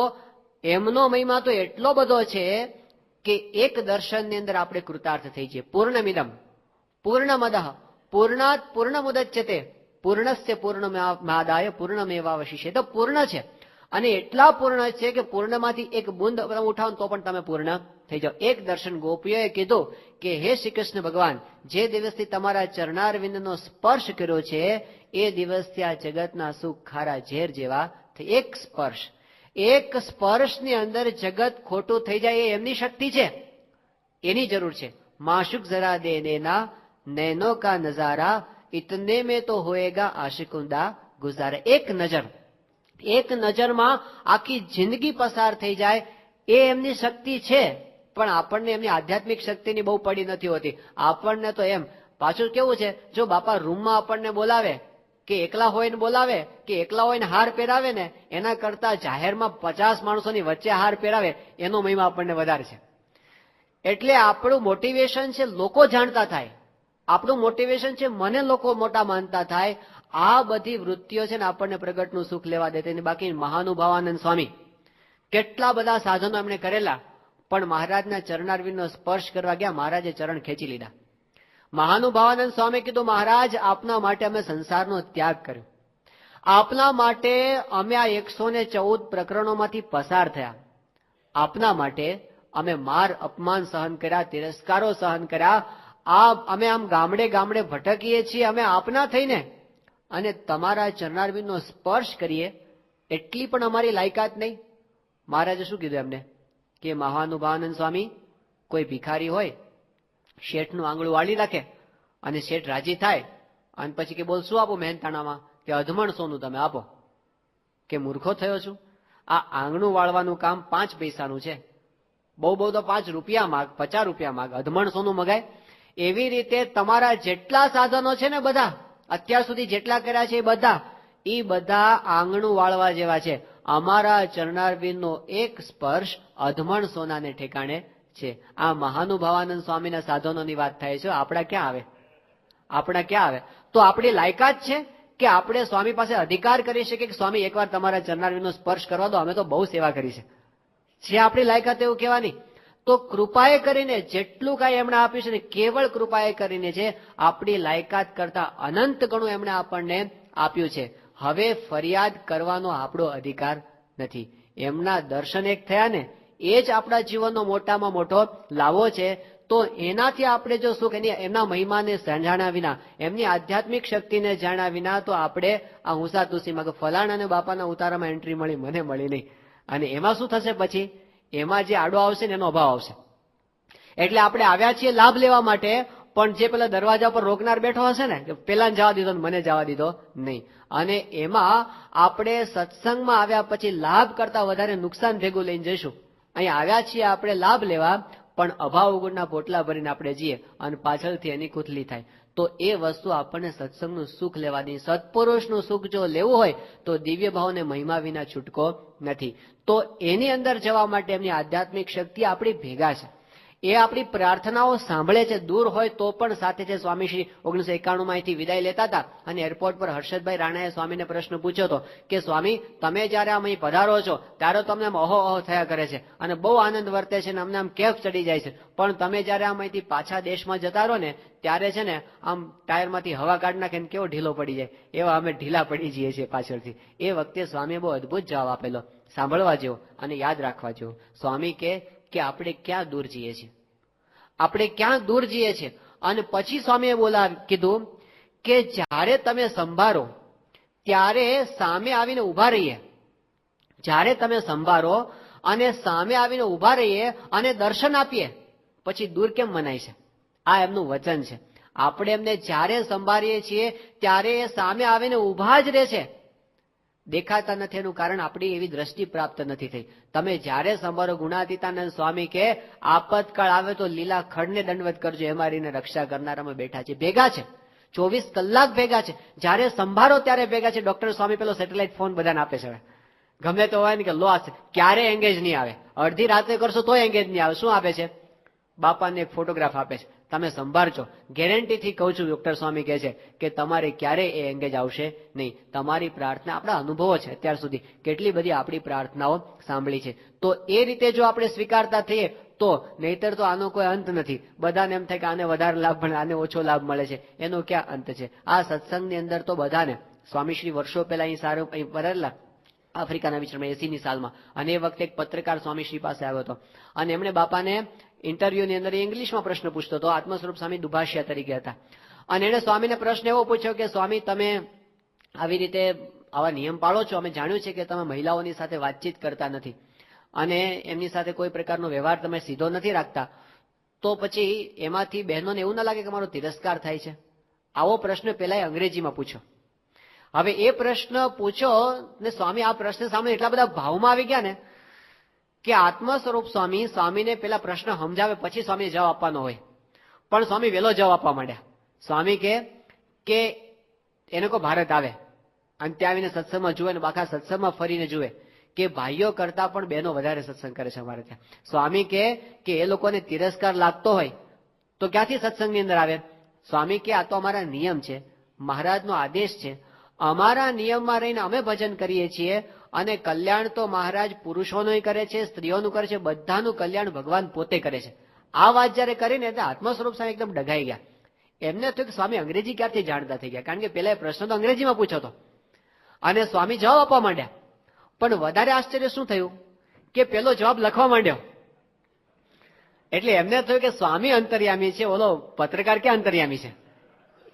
એમનો મહિમા તો એટલો બધો છે કે એક દર્શનની અંદર આપણે કૃતાર્થ થઈ જઈએ. પૂર્ણમિદમ પૂર્ણમદઃ પૂર્ણાત પૂર્ણમુદચ્યતે પૂર્ણસ્ય પૂર્ણમાદાય પૂર્ણમેવાવશિષ્યતે. તો પૂર્ણ છે અને એટલા પૂર્ણ છે કે પૂર્ણમાંથી એક બુંદ તમે ઉઠાવો તો પણ તમે પૂર્ણ થઈ જાઓ. એક દર્શન ગોપીઓએ કીધું કે હે શ્રી કૃષ્ણ ભગવાન, જે દિવસથી તમારા ચરણારવિંદનો સ્પર્શ કર્યો છે એ દિવસથી આ જગતના સુખ ખારા ઝેર જેવા થઈ. એક સ્પર્શની અંદર જગત ખોટું થઈ જાય એ એમની શક્તિ છે, એની જરૂર છે. માશુક જરા દે દેના નૈનો કા નજારા ઇતને મેં તો હોએગા આશિકુંદા ગુજારા. એક નજરમાં આખી જિંદગી પસાર થઈ જાય એ એમની શક્તિ છે, પણ આપણને એમની આધ્યાત્મિક શક્તિની બહુ પડી નથી હોતી. આપણને તો એમ પાછું કેવું છે, જો બાપા રૂમમાં આપણને બોલાવે કે એકલા હોઈને બોલાવે કે એકલા હોઈને હાર પહેરાવે ને એના કરતા જાહેરમાં 50 માણસોની વચ્ચે હાર પહેરાવે એનો મહિમા આપણને વધારે છે. એટલે આપણું મોટિવેશન છે લોકો જાણતા થાય, આપણું મોટિવેશન છે મને લોકો મોટા માનતા થાય. આ બધી વૃત્તિઓ છે ને આપણને પ્રગટનું સુખ લેવા દેતી. બાકી મહાનુભાવાનંદ સ્વામી કેટલા બધા સાધનો એમણે કરેલા, પણ મહારાજના ચરણારવિંદનો સ્પર્શ કરવા ગયા, મહારાજે ચરણ ખેંચી લીધા. મહાનુભાવાનંદ સ્વામી કીધું, મહારાજ આપના માટે અમે સંસારનો ત્યાગ કર્યો, આપના માટે અમે આ 114 પ્રકરણોમાંથી પસાર થયા, આપના માટે અમે માર અપમાન સહન કર્યા, તિરસ્કારો સહન કર્યા, અમે આમ ગામડે ગામડે ભટકીએ છીએ, અમે આપના થઈને અને તમારા ચરણારવિંદનો સ્પર્શ કરીએ એટલી પણ અમારી લાયકાત નહીં. મહારાજે શું કીધું એમને કે મહાનુભાવાનંદ સ્વામી, કોઈ ભિખારી હોય શેઠનું આંગળું વાળી રાખે અને શેઠ રાજી થાય અને પછી કે બોલ શું આપો મહેનતાણામાં, કે અધમણ સોનું તમે આપો, કે મૂર્ખો થયો છું, આ આંગણું વાળવાનું કામ 5 પૈસાનું છે, બહુ તો 5 રૂપિયા માગ, 50 રૂપિયા માગ, અધમણ સોનું મગાય. એવી રીતે તમારા જેટલા સાધનો છે ને બધા અત્યાર સુધી જેટલા કર્યા છે એ બધા આંગણું વાળવા જેવા છે. અમારા ચરણારવિંદનો એક સ્પર્શ અધમણ સોનાને ઠેકાણે છે. આ મહાનુભાવાનંદ સ્વામીના સાધનોની વાત થાય છે. આપણા ક્યાં આવે? તો આપણી લાયકાત છે કે આપણે સ્વામી પાસે અધિકાર કરી શકીએ કે સ્વામી એકવાર તમારા ચરણારવિંદનો સ્પર્શ કરવા દો, અમે તો બહુ સેવા કરી છે આપણી લાયકાત એવું કહેવાની? તો કૃપાએ કરીને જેટલું કાંઈ એમણે આપ્યું છે ને કેવળ કૃપાએ કરીને છે, આપણી લાયકાત કરતા અનંત ગણું એમણે આપણને આપ્યું છે. હવે ફરિયાદ કરવાનો આપણો અધિકાર નથી. એમના દર્શન એક થયા ને એ જ આપણા જીવનનો મોટામાં મોટો લાવો છે. તો એનાથી આપણે જો સુખ, એમના મહિમાને જાણ્યા વિના, એમની આધ્યાત્મિક શક્તિને જાણ્યા વિના તો આપણે આ હુંસા તુસીમાં કે ફલાણાને બાપાના ઉતારામાં એન્ટ્રી મળી, મને મળી નહીં, અને એમાં શું થશે પછી? એમાં જે આડો આવશે ને એનો અભાવ આવશે. એટલે આપણે આવ્યા છીએ લાભ લેવા માટે, પણ જે પેલા દરવાજા પર રોકનાર બેઠો હશે ને કે પેલા જવા દીધો મને જવા દીધો નહીં, અને એમાં આપણે સત્સંગમાં આવ્યા પછી લાભ કરતા વધારે નુકસાન ભેગું લઈને જઈશું. અહીં આવ્યા છીએ આપણે લાભ લેવા, પણ અભાવ ગુણના પોટલા ભરીને આપણે જઈએ અને પાછળથી એની કુથલી થાય. તો એ વસ્તુ આપણને સત્સંગનું સુખ લેવાની, સત્પુરુષનું સુખ જો લેવું હોય તો દિવ્ય ભાવને મહિમા વિના છૂટકો નથી. તો એની અંદર જવા માટે એમની આધ્યાત્મિક શક્તિ આપણી ભેગા છે, એ આપણી પ્રાર્થનાઓ સાંભળે છે. દૂર હોય તો પણ સાથે છે. સ્વામી શ્રી 1991 માં અહીંથી વિદાય લેતા હતા અને એરપોર્ટ પર હર્ષદભાઈ રાણાએ સ્વામીને પ્રશ્ન પૂછ્યો હતો કે સ્વામી તમે જયારે આમ અહીં પધારો છો ત્યારે તમને આમ ઓહો ઓહો થયા કરે છે અને બહુ આનંદ વર્તે છે ને અમને આમ કેફ ચડી જાય છે, પણ તમે જયારે આમ અહીંથી પાછા દેશમાં જતા રહો ને ત્યારે છે ને આમ ટાયરમાંથી હવા કાઢ નાખે ને કેવો ઢીલો પડી જાય એવા અમે ઢીલા પડી જઈએ છીએ પાછળથી. એ વખતે સ્વામીએ બહુ અદભુત જવાબ આપેલો, સાંભળવા જેવો અને યાદ રાખવા જેવો. સ્વામી કે આપણે ક્યાં દૂર જઈએ છીએ, આપણે ક્યાં દૂર જઈએ છીએ. અને પછી સ્વામીએ કીધું કે જ્યારે તમે સંભારો ત્યારે સામે આવીને ઉભા રહીએ, જ્યારે તમે સંભારો અને સામે આવીને ઉભા રહીએ અને દર્શન આપીએ પછી દૂર કેમ મનાય છે? આ એમનું વચન છે. આપણે એમને જ્યારે સંભાળીએ છીએ ત્યારે એ સામે આવીને ઉભા જ રહે છે, દેખાતા નથી. એનું કારણ આપણી એવી દ્રષ્ટિ પ્રાપ્ત નથી થઈ. તમે જ્યારે સંભાળો, ગુણાતીતાનંદ સ્વામી કે આપતકાળ આવે તો લીલા ખડને દંડવત કરજો, અમારીને રક્ષા કરનારામાં બેઠા છે, ભેગા છે, 24 કલાક ભેગા છે. જ્યારે સંભાળો ત્યારે ભેગા છે. ડોક્ટર સ્વામી પેલો સેટેલાઇટ ફોન બધાને આપે છે, ગમે તો હોય ને કે લોસ ક્યારે એંગેજ નહીં આવે, અડધી રાતે કરશો તો એંગેજ નહીં આવે. શું આપે છે? બાપાને એક ફોટોગ્રાફ આપે છે. તમે સંભાળજો, ગેરંટીથી કહું છું. ડોક્ટર સ્વામી કહે છે કે તમારે ક્યારેય એ એંગેજ આવશે નહીં. તમારી પ્રાર્થના, આપણા અનુભવો છે અત્યાર સુધી કેટલી બધી આપણી પ્રાર્થનાઓ સાંભળી છે. તો એ રીતે જો આપણે સ્વીકારતા થઈએ તો, નહીતર તો આનો કોઈ અંત નથી. બધાને એમ થાય કે આને વધારે લાભ મળે, આને ઓછો લાભ મળે છે, એનો ક્યાં અંત છે? આ સત્સંગની અંદર તો બધાને, સ્વામીશ્રી વર્ષો પહેલા અહીં સારું અહીં પધારેલા, આફ્રિકાના વિચરણમાં 80ની સાલમાં. અને એ વખતે એક પત્રકાર સ્વામીશ્રી પાસે આવ્યો હતો અને એમણે બાપાને ઇન્ટરવ્યુની અંદર ઇંગ્લિશમાં પ્રશ્ન પૂછતો હતો. આત્મસ્વરૂપ સ્વામી દુભાષિયા તરીકે હતા અને એને સ્વામીને પ્રશ્ન એવો પૂછ્યો કે સ્વામી, તમે આવી રીતે આવા નિયમ પાળો છો, અમે જાણ્યું છે કે તમે મહિલાઓની સાથે વાતચીત કરતા નથી અને એમની સાથે કોઈ પ્રકારનો વ્યવહાર તમે સીધો નથી રાખતા, તો પછી એમાંથી બહેનોને એવું ના લાગે કે મારો તિરસ્કાર થાય છે? આવો પ્રશ્ન પહેલા અંગ્રેજીમાં પૂછ્યો. હવે એ પ્રશ્ન પૂછો ને સ્વામી આ પ્રશ્ન સામે એટલા બધા ભાવમાં આવી ગયા ને કે આત્મ સ્વરૂપ સ્વામીને પેલા પ્રશ્ન સમજાવે પછી સ્વામી જવાબ આપવાનો હોય, પણ સ્વામી વહેલો જવાબ આપવા માંડ્યા. સ્વામી કે એને કોઈ ભારત આવે અને ત્યાં આવીને સત્સંગમાં જુએ ને આખા સત્સંગમાં ફરીને જુએ કે ભાઈઓ કરતા પણ બહેનો વધારે સત્સંગ કરે છે અમારે ત્યાં. સ્વામી કે એ લોકોને તિરસ્કાર લાગતો હોય તો ક્યાંથી સત્સંગની અંદર આવે? સ્વામી કે આ તો અમારા નિયમ છે, મહારાજનો આદેશ છે, અમારા નિયમમાં રહીને અમે ભજન કરીએ છીએ અને કલ્યાણ તો મહારાજ પુરુષોનું કરે છે, સ્ત્રીઓનું કરે છે, બધાનું કલ્યાણ ભગવાન પોતે કરે છે. આ વાત જયારે કરીને એટલે આત્મ સ્વરૂપ સ્વામી એકદમ ડઘાઈ ગયા. એમને થયું કે સ્વામી અંગ્રેજી ક્યારથી જાણતા થઈ ગયા, કારણ કે પેલા પ્રશ્ન તો અંગ્રેજીમાં પૂછ્યો હતો અને સ્વામી જવાબ આપવા માંડ્યા. પણ વધારે આશ્ચર્ય શું થયું કે પેલો જવાબ લખવા માંડ્યો. એટલે એમને થયું કે સ્વામી અંતર્યામી છે, ઓલો પત્રકાર ક્યાં અંતર્યામી છે?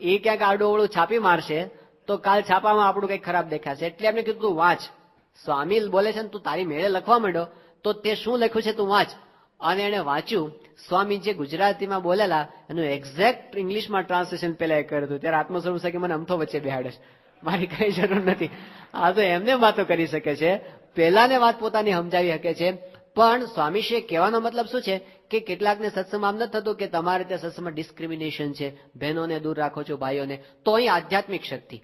એ ક્યાંક આડું ઓળું છાપી મારશે તો કાલ છાપામાં આપણું કઈ ખરાબ દેખાશે. એટલે એમને કીધું તું વાંચ. સ્વામી બોલે છે ને તું તારી મેળે લખવા માંડ્યો તો તે શું લખ્યું છે તું વાંચ. અને એને વાંચ્યું. સ્વામી જે ગુજરાતીમાં બોલેલા એનું એક્ઝેક્ટ ઇંગ્લિશમાં ટ્રાન્સલેશન પેલા કર્યું હતું. ત્યારે આત્મસ્વરૂપ છે કે મને અમથો વચ્ચે બેહાડે છે, મારી કઈ જરૂર નથી. આ તો એમને વાતો કરી શકે છે, પેલાને વાત પોતાની સમજાવી શકે છે. પણ સ્વામીશ્રી કહેવાનો મતલબ શું છે કે કેટલાકને સત્સંગમાં આમ નથી થતું કે તમારે ત્યાં સત્સંગમાં ડિસ્ક્રિમિનેશન છે, બહેનોને દૂર રાખો છો, ભાઈઓને. તો અહીં આધ્યાત્મિક શક્તિ,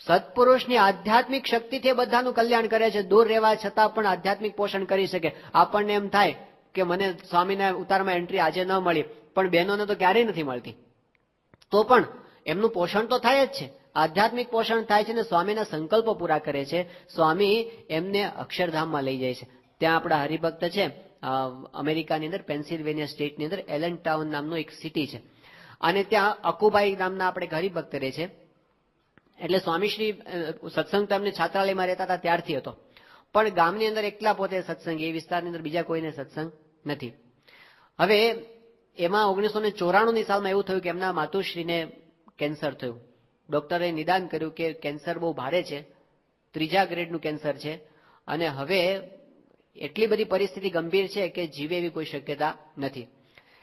સત્પુરુષની આધ્યાત્મિક શક્તિથી બધાનું કલ્યાણ કરે છે. દૂર રહેવા છતાં પણ આધ્યાત્મિક પોષણ કરી શકે. આપણને એમ થાય કે મને સ્વામીના ઉતારમાં એન્ટ્રી આજે ન મળી, પણ બહેનોને તો ક્યારેય નથી મળતી, તો પણ એમનું પોષણ તો થાય જ છે, આધ્યાત્મિક પોષણ થાય છે ને સ્વામીના સંકલ્પો પૂરા કરે છે. સ્વામી એમને અક્ષરધામમાં લઈ જાય છે. ત્યાં આપણા હરિભક્ત છે, અમેરિકાની અંદર પેન્સિલ્વેનિયા સ્ટેટની અંદર એલન ટાઉન નામનું એક સિટી છે અને ત્યાં અકુભાઈ નામના આપણે હરિભક્ત રહે છે. એટલે સ્વામીશ્રી સત્સંગ તો એમને છાત્રાલયમાં રહેતા હતા ત્યારથી હતો, પણ ગામની અંદર એકલા પોતે સત્સંગ, એ વિસ્તારની અંદર બીજા કોઈને સત્સંગ નથી. હવે એમાં 1994ની સાલમાં એવું થયું કે એમના માતુશ્રીને કેન્સર થયું. ડોક્ટરે નિદાન કર્યું કે કેન્સર બહુ ભારે છે, 3જા ગ્રેડનું કેન્સર છે અને હવે એટલી બધી પરિસ્થિતિ ગંભીર છે કે જીવે એવી કોઈ શક્યતા નથી.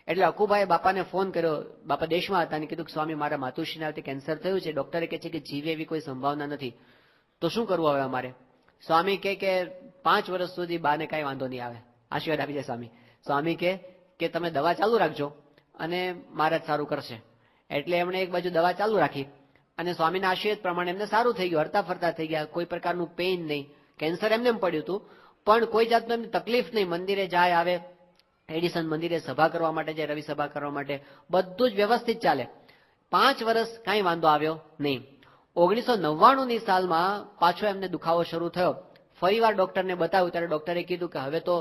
એટલે અકુભાઈએ બાપાને ફોન કર્યો, બાપા દેશમાં હતા, અને કીધું કે સ્વામી મારા માતુશ્રીને આ રીતે કેન્સર થયું છે, ડોક્ટરે કહે છે કે જીવે એવી કોઈ સંભાવના નથી, તો શું કરવું હવે અમારે? સ્વામી કહે કે 5 વર્ષ સુધી બાને કાંઈ વાંધો નહીં આવે, આશીર્વાદ આપી જાય સ્વામી. સ્વામી કે તમે દવા ચાલુ રાખજો અને મહારાજ સારું કરશે. એટલે એમણે એક બાજુ દવા ચાલુ રાખી અને સ્વામીના આશીર્વાદ પ્રમાણે એમને સારું થઈ ગયું, હરતા ફરતા થઈ ગયા, કોઈ પ્રકારનું પેઇન નહીં. કેન્સર એમને એમ પડ્યું હતું પણ કોઈ જાતનું એમને તકલીફ નહીં. મંદિરે જાય આવે, એડિસન મંદિરે સભા કરવા માટે જાય, રવિ સભા કરવા માટે, બધું જ વ્યવસ્થિત ચાલે. 5 વર્ષ કાંઈ વાંધો આવ્યો નહીં. 1999ની સાલમાં પાછો એમને દુખાવો શરૂ થયો. ફરીવાર ડોક્ટરને બતાવ્યું ત્યારે ડોક્ટરે કીધું કે હવે તો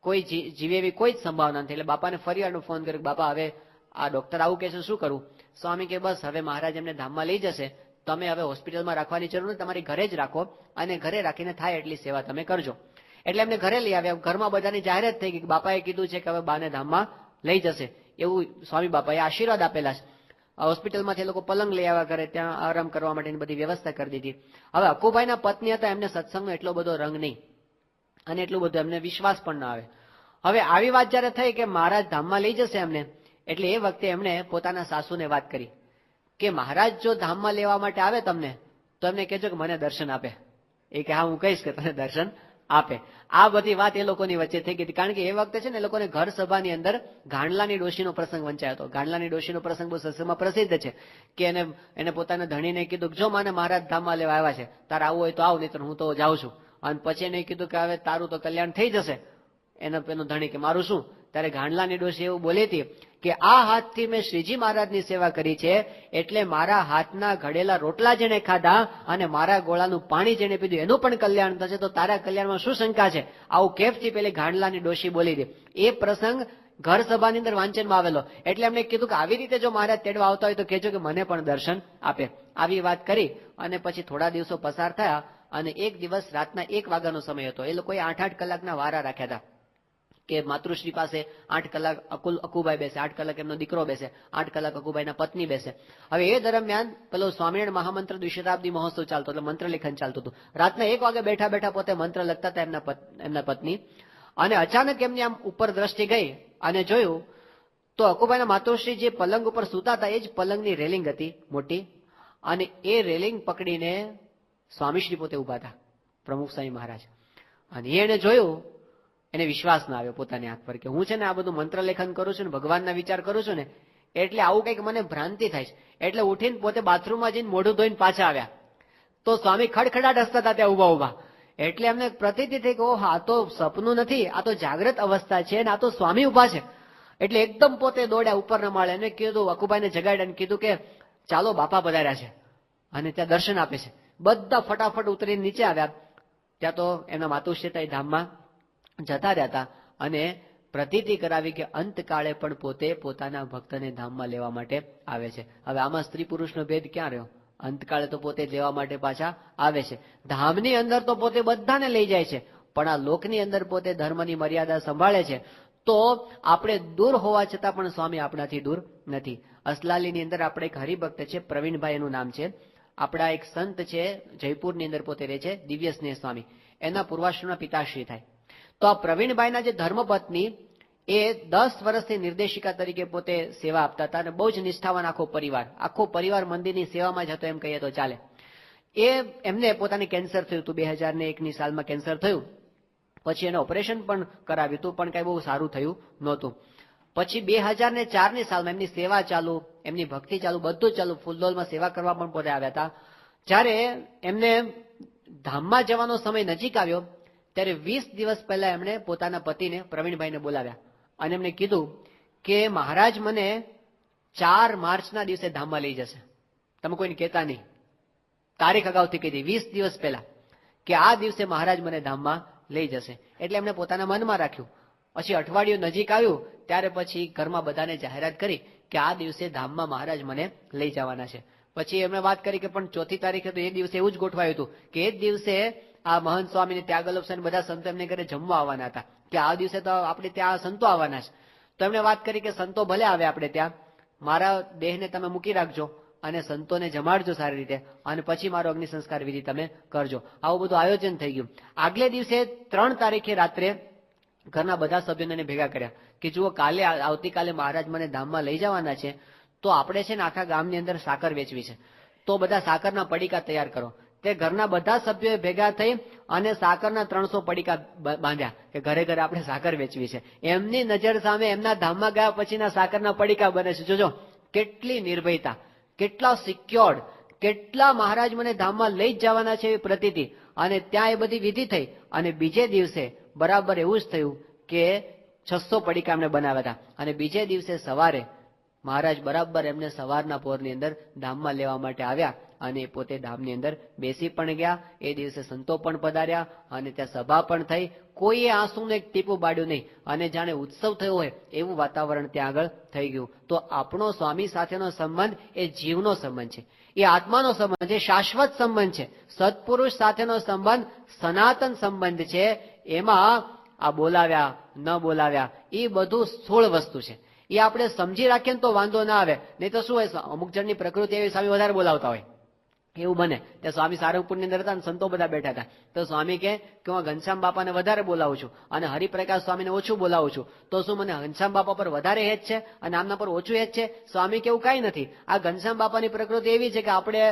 કોઈ જીવે એવી કોઈ જ સંભાવના નથી. એટલે બાપાને ફરીવારનો ફોન કર્યો, બાપા હવે આ ડોક્ટર આવું કહે છે, શું કરું? સ્વામી કે બસ હવે મહારાજ એમને ધામમાં લઈ જશે, તમે હવે હોસ્પિટલમાં રાખવાની જરૂર નથી, તમારી ઘરે જ રાખો અને ઘરે રાખીને થાય એટલી સેવા તમે કરજો. એટલે એમને ઘરે લઈ આવ્યા. ઘરમાં બધાની જાહેરાત થઈ ગઈ કે બાપાએ કીધું છે કે હવે બાને ધામમાં લઈ જશે, એવું સ્વામી બાપાએ આશીર્વાદ આપેલા છે. હોસ્પિટલમાંથી લોકો પલંગ લઈ આવ્યા ઘરે, ત્યાં આરામ કરવા માટેની બધી વ્યવસ્થા કરી દીધી. હવે અકુભાઈના પત્ની હતા, એમને સત્સંગનો એટલો બધો રંગ નહીં અને એટલું બધું એમને વિશ્વાસ પણ ના આવે. હવે આવી વાત જયારે થઈ કે મહારાજ ધામમાં લઈ જશે એમને, એટલે એ વખતે એમણે પોતાના સાસુને વાત કરી કે મહારાજ જો ધામમાં લેવા માટે આવે તમને તો એમને કહેજો કે મને દર્શન આપે. એ કે હા હું કહીશ કે તને દર્શન આપે. આ બધી વાત એ લોકોની વચ્ચે થઈ ગઈ, કારણ કે એ વખતે છે ને એ લોકોને ઘર સભાની અંદર ગાંડલાની ડોશીનો પ્રસંગ વંચાયો હતો. ગાંડલાની ડોશીનો પ્રસંગ બહુ સત્સંગમાં પ્રસિદ્ધ છે કે એને પોતાના ધણીને કીધું કે જો મને મહારાજ ધામમાં લેવા આવ્યા છે, તારે આવવું હોય તો આવ, નહીં તો હું તો જાઉં છું. અને પછી એને કીધું કે હવે તારું તો કલ્યાણ થઈ જશે. એનો ધણી કે મારું શું? ત્યારે ગાંડલાની ડોશી એવું બોલી હતી કે આ હાથથી મેં શ્રીજી મહારાજની સેવા કરી છે, એટલે મારા હાથના ઘડેલા રોટલા જેને ખાધા અને મારા ગોળાનું પાણી જેને પીધું એનું પણ કલ્યાણ થશે, તો તારા કલ્યાણમાં શું શંકા છે? આવું કેફથી પેલી ગાંડલાની ડોશી બોલી હતી. એ પ્રસંગ ઘર સભાની અંદર વાંચનમાં આવેલો. એટલે એમને કીધું કે આવી રીતે જો મહારાજ તેડવા આવતા હોય તો કહેજો કે મને પણ દર્શન આપે. આવી વાત કરી અને પછી થોડા દિવસો પસાર થયા અને એક દિવસ રાતના 1 વાગ્યાનો સમય હતો. એ લોકોએ 8-8 કલાકના વારા રાખ્યા હતા કે માતૃશ્રી પાસે 8 કલાક અકુબાઈ બેસે, 8 કલાક એમનો દીકરો બેસે, 8 કલાક અકુબાઈના પત્ની બેસે. હવે એ દરમિયાન પેલો સ્વામિનારાયણ મહામંત્ર દ્વિશતાબ્દી મહોત્સવ ચાલતો, એટલે મંત્ર લેખન ચાલતું હતું. રાતના 1 વાગે બેઠા બેઠા પોતે મંત્ર લખતા હતા એમના પત્ની. અને અચાનક એમની આમ ઉપર દ્રષ્ટિ ગઈ અને જોયું તો અકુબાઈના માતૃશ્રી જે પલંગ ઉપર સૂતા હતા એ જ પલંગની રેલિંગ હતી મોટી, અને એ રેલિંગ પકડીને સ્વામીશ્રી પોતે ઉભા હતા, પ્રમુખ સ્વામી મહારાજ. અને એને જોયું, એને વિશ્વાસ ના આવ્યો પોતાની આંખ પર કે હું છે ને આ બધું મંત્ર લેખન કરું છું ને ભગવાનના વિચાર કરું છું ને એટલે આવું કંઈક મને ભ્રાંતિ થાય છે. એટલે ઉઠીને પોતે બાથરૂમમાં જઈને મોઢું ધોઈને પાછા આવ્યા તો સ્વામી ખડખડાટ હસતા હતા ત્યાં ઉભા ઉભા. એટલે એમને પ્રતીતિ થઈ કે ઓહ, આ તો સપનું નથી, આ તો જાગ્રત અવસ્થા છે ને આ તો સ્વામી ઉભા છે. એટલે એકદમ પોતે દોડ્યા ઉપરના માળે અને કીધું, અકુબાઈને જગાડ્યા અને કીધું કે ચાલો બાપા પધાર્યા છે અને ત્યાં દર્શન આપે છે. બધા ફટાફટ ઉતરીને નીચે આવ્યા. ત્યાં તો એમના માતુશ્રી ધામમાં જતા રહ્યા હતા અને પ્રતીતિ કરાવી કે અંતકાળે પણ પોતે પોતાના ભક્તને ધામમાં લેવા માટે આવે છે. હવે આમાં સ્ત્રી પુરુષનો ભેદ ક્યાં રહ્યો? અંતકાળે તો પોતે લેવા માટે પાછા આવે છે. ધામની અંદર તો પોતે બધાને લઈ જાય છે, પણ આ લોકની અંદર પોતે ધર્મની મર્યાદા સંભાળે છે. તો આપણે દૂર હોવા છતાં પણ સ્વામી આપણાથી દૂર નથી. અસલાલીની અંદર આપણે એક હરિભક્ત છે, પ્રવીણભાઈ એનું નામ છે. આપણા એક સંત છે, જયપુરની અંદર પોતે રહે છે, દિવ્ય સ્નેહ સ્વામી, એના પૂર્વાશ્રમના પિતાશ્રી થાય. તો આ પ્રવીણભાઈના જે ધર્મપત્ની એ 10 વર્ષથી નિર્દેશિકા તરીકે પોતે સેવા આપતા હતા અને બહુ જ નિષ્ઠાવાન આખો પરિવાર મંદિરની સેવામાં જ હતો એમ કહીએ તો ચાલે. એમને પોતાને કેન્સર થયું હતું, 2001ની સાલમાં કેન્સર થયું. પછી એને ઓપરેશન પણ કરાવ્યું હતું, પણ કઈ બહુ સારું થયું નહોતું. પછી 2004ની સાલમાં એમની સેવા ચાલુ, એમની ભક્તિ ચાલુ, બધું ચાલુ, ફૂલદોલમાં સેવા કરવા પણ પોતે આવ્યા હતા. જ્યારે એમને ધામમાં જવાનો સમય નજીક આવ્યો ત્યારે 20 દિવસ પહેલા એમણે પોતાના પતિને પ્રવીણભાઈને બોલાવ્યા અને એમને કીધું કે મહારાજ મને 4 માર્ચના દિવસે ધામમાં લઈ જશે, તમે કોઈને કહેતા નહીં. તારીખ અગાઉથી કીધી 20 દિવસ પહેલા કે આ દિવસે મહારાજ મને ધામમાં લઈ જશે. એટલે એમણે પોતાના મનમાં રાખ્યું. પછી અઠવાડિયું નજીક આવ્યું ત્યારે પછી ઘરમાં બધાને જાહેરાત કરી કે આ દિવસે ધામમાં મહારાજ મને લઈ જવાના છે. પછી એમણે વાત કરી કે પણ 4મી તારીખે તો એ દિવસે એવું જ ગોઠવાયું હતું કે એ જ દિવસે આ મહંત સ્વામી ત્યાગલોપ સ્વામી બધા સંતો એમને ઘરે જમવા આવવાના હતા કે આ દિવસે તો આપણે ત્યાં સંતો આવવાના છે. તો એમણે વાત કરી કે સંતો ભલે આવે આપણે ત્યાં, મારા દેહને તમે મૂકી રાખજો અને સંતોને જમાડજો સારી રીતે અને પછી મારો અગ્નિ સંસ્કાર વિધિ તમે કરજો. આવું બધું આયોજન થઈ ગયું. આગલે દિવસે 3 તારીખે રાત્રે ઘરના બધા સભ્યોને ભેગા કર્યા કે જુઓ આવતીકાલે મહારાજ મને ધામમાં લઈ જવાના છે, તો આપણે છે ને આખા ગામની અંદર સાકર વેચવી છે, તો બધા સાકરના પડીકા તૈયાર કરો. તે ઘરના બધા સભ્યોએ ભેગા થઈ અને સાકરના 300 પડીકા બાંધ્યા કે ઘરે ઘરે આપણે સાકર વેચવી છે. એમની નજર સામે એમના ધામમાં ગયા પછીના સાકરના પડીકા બને છે. જોજો કેટલી નિર્ભયતા, કેટલા સિક્યોર્ડ, કેટલા મહારાજ મને ધામમાં લઈ જ જવાના છે એવી પ્રતીતિ. અને ત્યાં એ બધી વિધિ થઈ અને બીજે દિવસે બરાબર એવું જ થયું કે 600 પડીકા એમને બનાવ્યા હતા. અને બીજે દિવસે સવારે મહારાજ બરાબર એમને સવારના પોરની અંદર ધામમાં લેવા માટે આવ્યા અને પોતે ધામની અંદર બેસી પણ ગયા. એ દિવસે સંતો પણ પધાર્યા અને ત્યાં સભા પણ થઈ. કોઈએ આંસુનું એક ટીપું બાળ્યું નહીં અને જાણે ઉત્સવ થયો હોય એવું વાતાવરણ ત્યાં આગળ થઈ ગયું. તો આપણો સ્વામી સાથેનો સંબંધ એ જીવનો સંબંધ છે, એ આત્માનો સંબંધ છે, શાશ્વત સંબંધ છે. સત્પુરુષ સાથેનો સંબંધ સનાતન સંબંધ છે. એમાં આ બોલાવ્યા ન બોલાવ્યા એ બધું સ્થૂળ વસ્તુ છે. એ આપણે સમજી રાખીએ ને તો વાંધો ના આવે. નહીં તો શું હોય, અમુક જણની પ્રકૃતિ એવી સ્વામી વધારે બોલાવતા હોય એવું બને. ત્યાં સ્વામી સારંગપુરની અંદર હતા અને સંતો બધા બેઠા હતા તો સ્વામી કે હું ઘનશ્યામ બાપાને વધારે બોલાવું છું અને હરિપ્રકાશ સ્વામીને ઓછું બોલાવું છું. તો શું મને ઘનશ્યામ બાપા પર વધારે હેત છે અને આમના પર ઓછું હેત છે? સ્વામી કે એવું કઈ નથી. આ ઘનશ્યામ બાપાની પ્રકૃતિ એવી છે કે આપણે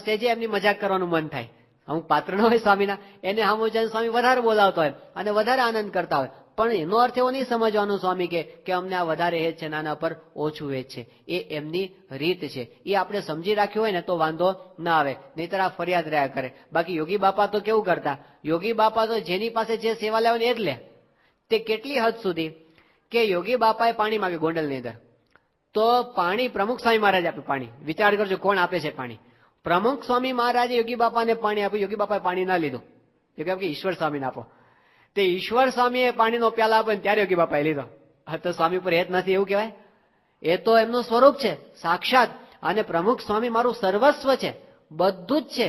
સેજે એમની મજાક કરવાનું મન થાય. અમુક પાત્ર ન હોય સ્વામીના, એને સામું જઈને સ્વામી વધારે બોલાવતો હોય અને વધારે આનંદ કરતા હોય. પણ એનો અર્થ એવો નહીં સમજવાનો સ્વામી કે અમને આ વધારે હેત છે, નાના પર ઓછું હેત છે. એ એમની રીત છે. એ આપણે સમજી રાખ્યું હોય ને તો વાંધો ના આવે, નહીતર આ ફરિયાદ રહ્યા કરે. બાકી યોગી બાપા તો કેવું કરતા, યોગી બાપા તો જેની પાસે જે સેવા લેવા ને એ જ લે. તે કેટલી હદ સુધી કે યોગી બાપાએ પાણી માંગ્યું ગોંડલની અંદર, તો પાણી પ્રમુખ સ્વામી મહારાજ આપે. પાણી વિચાર કરજો કોણ આપે છે પાણી? પ્રમુખ સ્વામી મહારાજે યોગી બાપાને પાણી આપ્યું. યોગી બાપાએ પાણી ના લીધું. યોગી ઈશ્વર સ્વામીને આપો. તે ઈશ્વર સ્વામીએ પાણીનો પ્યાલા આપે ત્યારે યોગી બાપાએ લીધો. તો સ્વામી પર હેત નથી એવું કહેવાય? એ તો એમનું સ્વરૂપ છે સાક્ષાત. અને પ્રમુખ સ્વામી મારું સર્વસ્વ છે, બધું જ છે.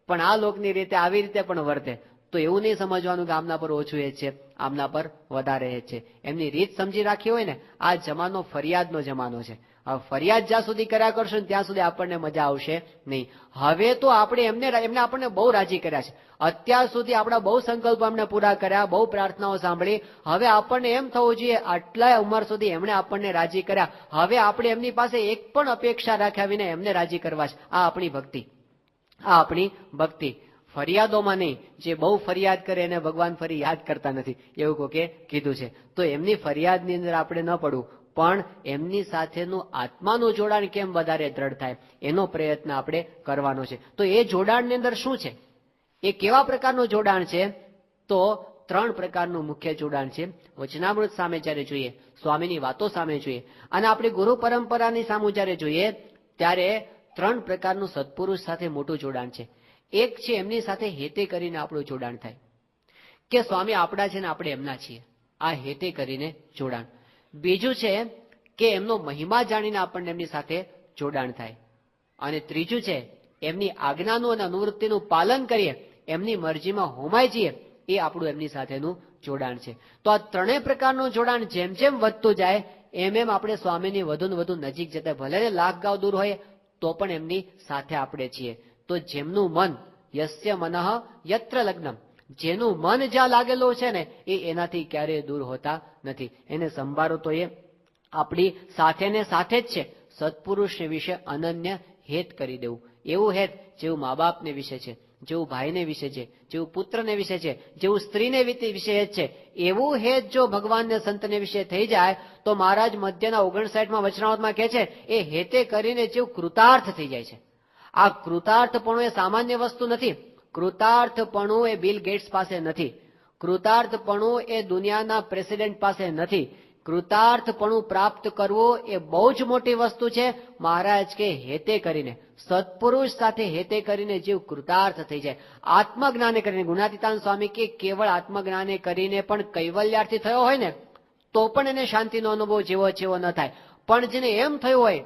પણ આ લોકની રીતે આવી રીતે પણ વર્તે. તો એવું નહીં સમજવાનું કે આમના પર ઓછું હેત છે, આમના પર વધારે હેત છે. એમની રીત સમજી રાખી હોય ને, આ જમાનો ફરિયાદનો જમાનો છે. હવે ફરિયાદ જ્યાં સુધી કર્યા કરશો ને ત્યાં સુધી આપણને મજા આવશે નહીં. હવે તો આપણે એમને આપણને બહુ રાજી કર્યા છે. અત્યાર સુધી આપણા બહુ સંકલ્પો એમને પૂરા કર્યા, બહુ પ્રાર્થનાઓ સાંભળી. હવે આપણને એમ થવું જોઈએ આટલા ઉંમર સુધી એમણે આપણને રાજી કર્યા, હવે આપણે એમની પાસે એક પણ અપેક્ષા રાખ્યા વિના એમને રાજી કરવા છે. આ આપણી ભક્તિ, આ આપણી ભક્તિ. ફરિયાદોમાં નહીં. જે બહુ ફરિયાદ કરે એને ભગવાન ફરી યાદ કરતા નથી, એવું કોકે કીધું છે. તો એમની ફરિયાદની અંદર આપણે ન પડવું, પણ એમની સાથેનું આત્માનું જોડાણ કેમ વધારે દ્રઢ થાય એનો પ્રયત્ન આપણે કરવાનો છે. તો એ જોડાણની અંદર શું છે, એ કેવા પ્રકારનું જોડાણ છે? તો 3 પ્રકારનું મુખ્ય જોડાણ છે. વચનામૃત સામે જ્યારે જોઈએ, સ્વામીની વાતો સામે જોઈએ અને આપણી ગુરુ પરંપરાની સામે જ્યારે જોઈએ, ત્યારે 3 પ્રકારનું સત્પુરુષ સાથે મોટું જોડાણ છે. એક છે એમની સાથે હેતે કરીને આપણું જોડાણ થાય, કે સ્વામી આપણા છે ને આપણે એમના છીએ, આ હેતે કરીને જોડાણ. બીજું છે કે એમનો મહિમા જાણીને આપણને એમની સાથે જોડાણ થાય. અને ત્રીજું છે એમની આજ્ઞાનું અને અનુવૃત્તિનું પાલન કરીએ, એમની મરજીમાં હોમાઈ જઈએ, એ આપણું એમની સાથેનું જોડાણ છે. તો આ 3 પ્રકારનું જોડાણ જેમ જેમ વધતું જાય એમ એમ આપણે સ્વામીની વધુ ને વધુ નજીક જતા, ભલે ને લાખ ગાવ દૂર હોય તો પણ એમની સાથે આપણે છીએ. તો જેમનું મન, યસ્ય મનઃ યત્ર લગ્નમ, જેનું મન જ્યાં લાગેલું છે ને એ એનાથી ક્યારેય દૂર હોતા નથી. એને સંભાળો તો એ આપણી સાથે ને સાથે જ છે. સત્પુરુષ વિશે અનન્ય હેત કરી દેવું, એવું હેત જેવું મા બાપને વિશે છે, જેવું ભાઈને વિશે છે, જેવું પુત્રને વિશે છે, જેવું સ્ત્રીને વિશે હેત છે, એવું હેત જો ભગવાનને સંતને વિશે થઈ જાય તો મહારાજ મધ્યના 59માં વચનામૃતમાં કહે છે, એ હેતે કરીને જેવું કૃતાર્થ થઈ જાય છે. આ કૃતાર્થપણું એ સામાન્ય વસ્તુ નથી. કૃતાર્થપણું એ બિલ ગેટ્સ પાસે નથી. કૃતાર્થપણું એ દુનિયાના પ્રેસિડેન્ટ પાસે નથી. કૃતાર્થપણું પ્રાપ્ત કરવું એ બહુ જ મોટી વસ્તુ છે. મહારાજ કે હેતે કરીને, સત્પુરુષ સાથે હેતે કરીને જીવ કૃતાર્થ થઈ જાય. આત્મજ્ઞાને કરીને, ગુણાતીતાન સ્વામી કે કેવળ આત્મજ્ઞાને કરીને પણ કૈવલ્યાર્થી થયો હોય ને તો પણ એને શાંતિનો અનુભવ જેવો ન થાય. પણ જેને એમ થયું હોય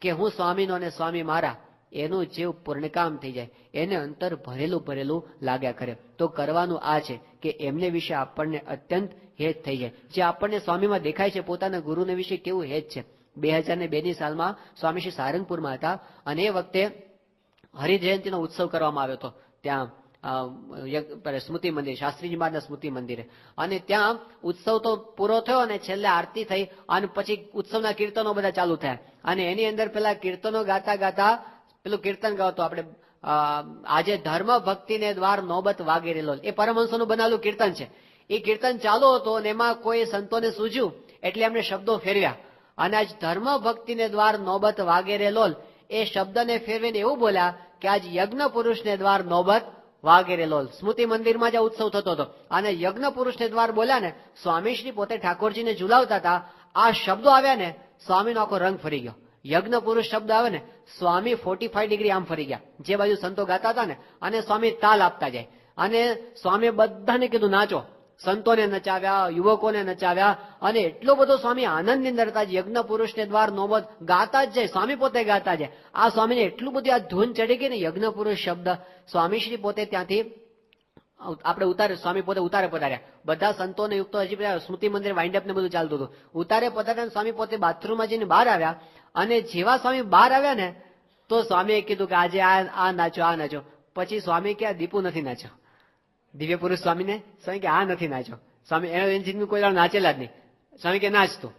કે હું સ્વામીનો અને સ્વામી મારા, એનું જીવ પૂર્ણકામ થઈ જાય, એને અંતર ભરેલું લાગ્યા કરે. તો કરવાનું આ છે કે એમને વિશે આપણને અત્યંત હેત થઈ જાય. જે આપણને સ્વામીમાં દેખાય છે, પોતાના ગુરુને વિશે કેવું હેત છે. 2002ની સાલમાં સ્વામી શ્રી સારંગપુરમાં હતા અને એ વખતે હરિજયંતિનો ઉત્સવ કરવામાં આવ્યો હતો ત્યાં સ્મૃતિ મંદિર, શાસ્ત્રીજી મહારાજના સ્મૃતિ મંદિરે. અને ત્યાં ઉત્સવ તો પૂરો થયો અને છેલ્લે આરતી થઈ અને પછી ઉત્સવના કીર્તનો બધા ચાલુ થયા. અને એની અંદર પેલા કીર્તનો ગાતા પેલું કીર્તન ગાવતો આપણે, આજે ધર્મ ભક્તિને દ્વાર નોબત વાગે રેલો, એ પરમહંસોનું બનાવેલું કીર્તન છે. એ કીર્તન ચાલુ હતો અને એમાં કોઈ સંતોને સૂઝ્યું એટલે એમણે શબ્દો ફેરવ્યા અને આજ ધર્મ ભક્તિને દ્વાર નોબત વાગે રે લોલ, એ શબ્દને ફેરવીને એવું બોલ્યા કે આજ યજ્ઞ પુરુષને દ્વાર નોબત વાગે રે લોલ. સ્મૃતિ મંદિરમાં જ ઉત્સવ થતો હતો અને યજ્ઞ પુરુષને દ્વાર બોલ્યા ને, સ્વામીશ્રી પોતે ઠાકોરજીને ઝુલાવતા હતા. આ શબ્દો આવ્યા ને, સ્વામીનો આખો રંગ ફરી ગયો. યજ્ઞ પુરુષ શબ્દ આવે ને, સ્વામી 45 ડિગ્રી આમ ફરી ગયા, જે બાજુ સંતો ગાતા હતા ને, અને સ્વામી તાલ આપતા જાય. અને સ્વામી બધાને કીધું નાચો, સંતોને નચાવ્યા, યુવકોને નચાવ્યા અને એટલો બધો સ્વામી આનંદની અંદર હતા. યજ્ઞ પુરુષને દ્વાર નોબત ગાતા જ જાય, સ્વામી પોતે ગાતા જાય. આ સ્વામીને એટલું બધું આ ધૂન ચડી ગઈ ને, યજ્ઞ પુરુષ શબ્દ. સ્વામીશ્રી પોતે ત્યાંથી આપણે ઉતારે, સ્વામી પોતે ઉતારે પધાર્યા. બધા સંતોને યુક્તો હજી સ્મૃતિ મંદિર વાઇન્ડઅપ ને બધું ચાલતું હતું. ઉતારે પધાર્યા, સ્વામી પોતે બાથરૂમમાં જઈને બહાર આવ્યા અને જેવા સ્વામી બહાર આવ્યા ને તો સ્વામીએ કીધું કે આજે આ નાચો, આ નાચો. પછી સ્વામી કે આ દીપુ નથી નાચ્યો. દિવ્ય પુરુષ સ્વામીને સ્વામી કે આ નથી નાચ્યો. સ્વામી એની જિંદગી કોઈ નાચેલા જ નહીં. સ્વામી કે નાચતું.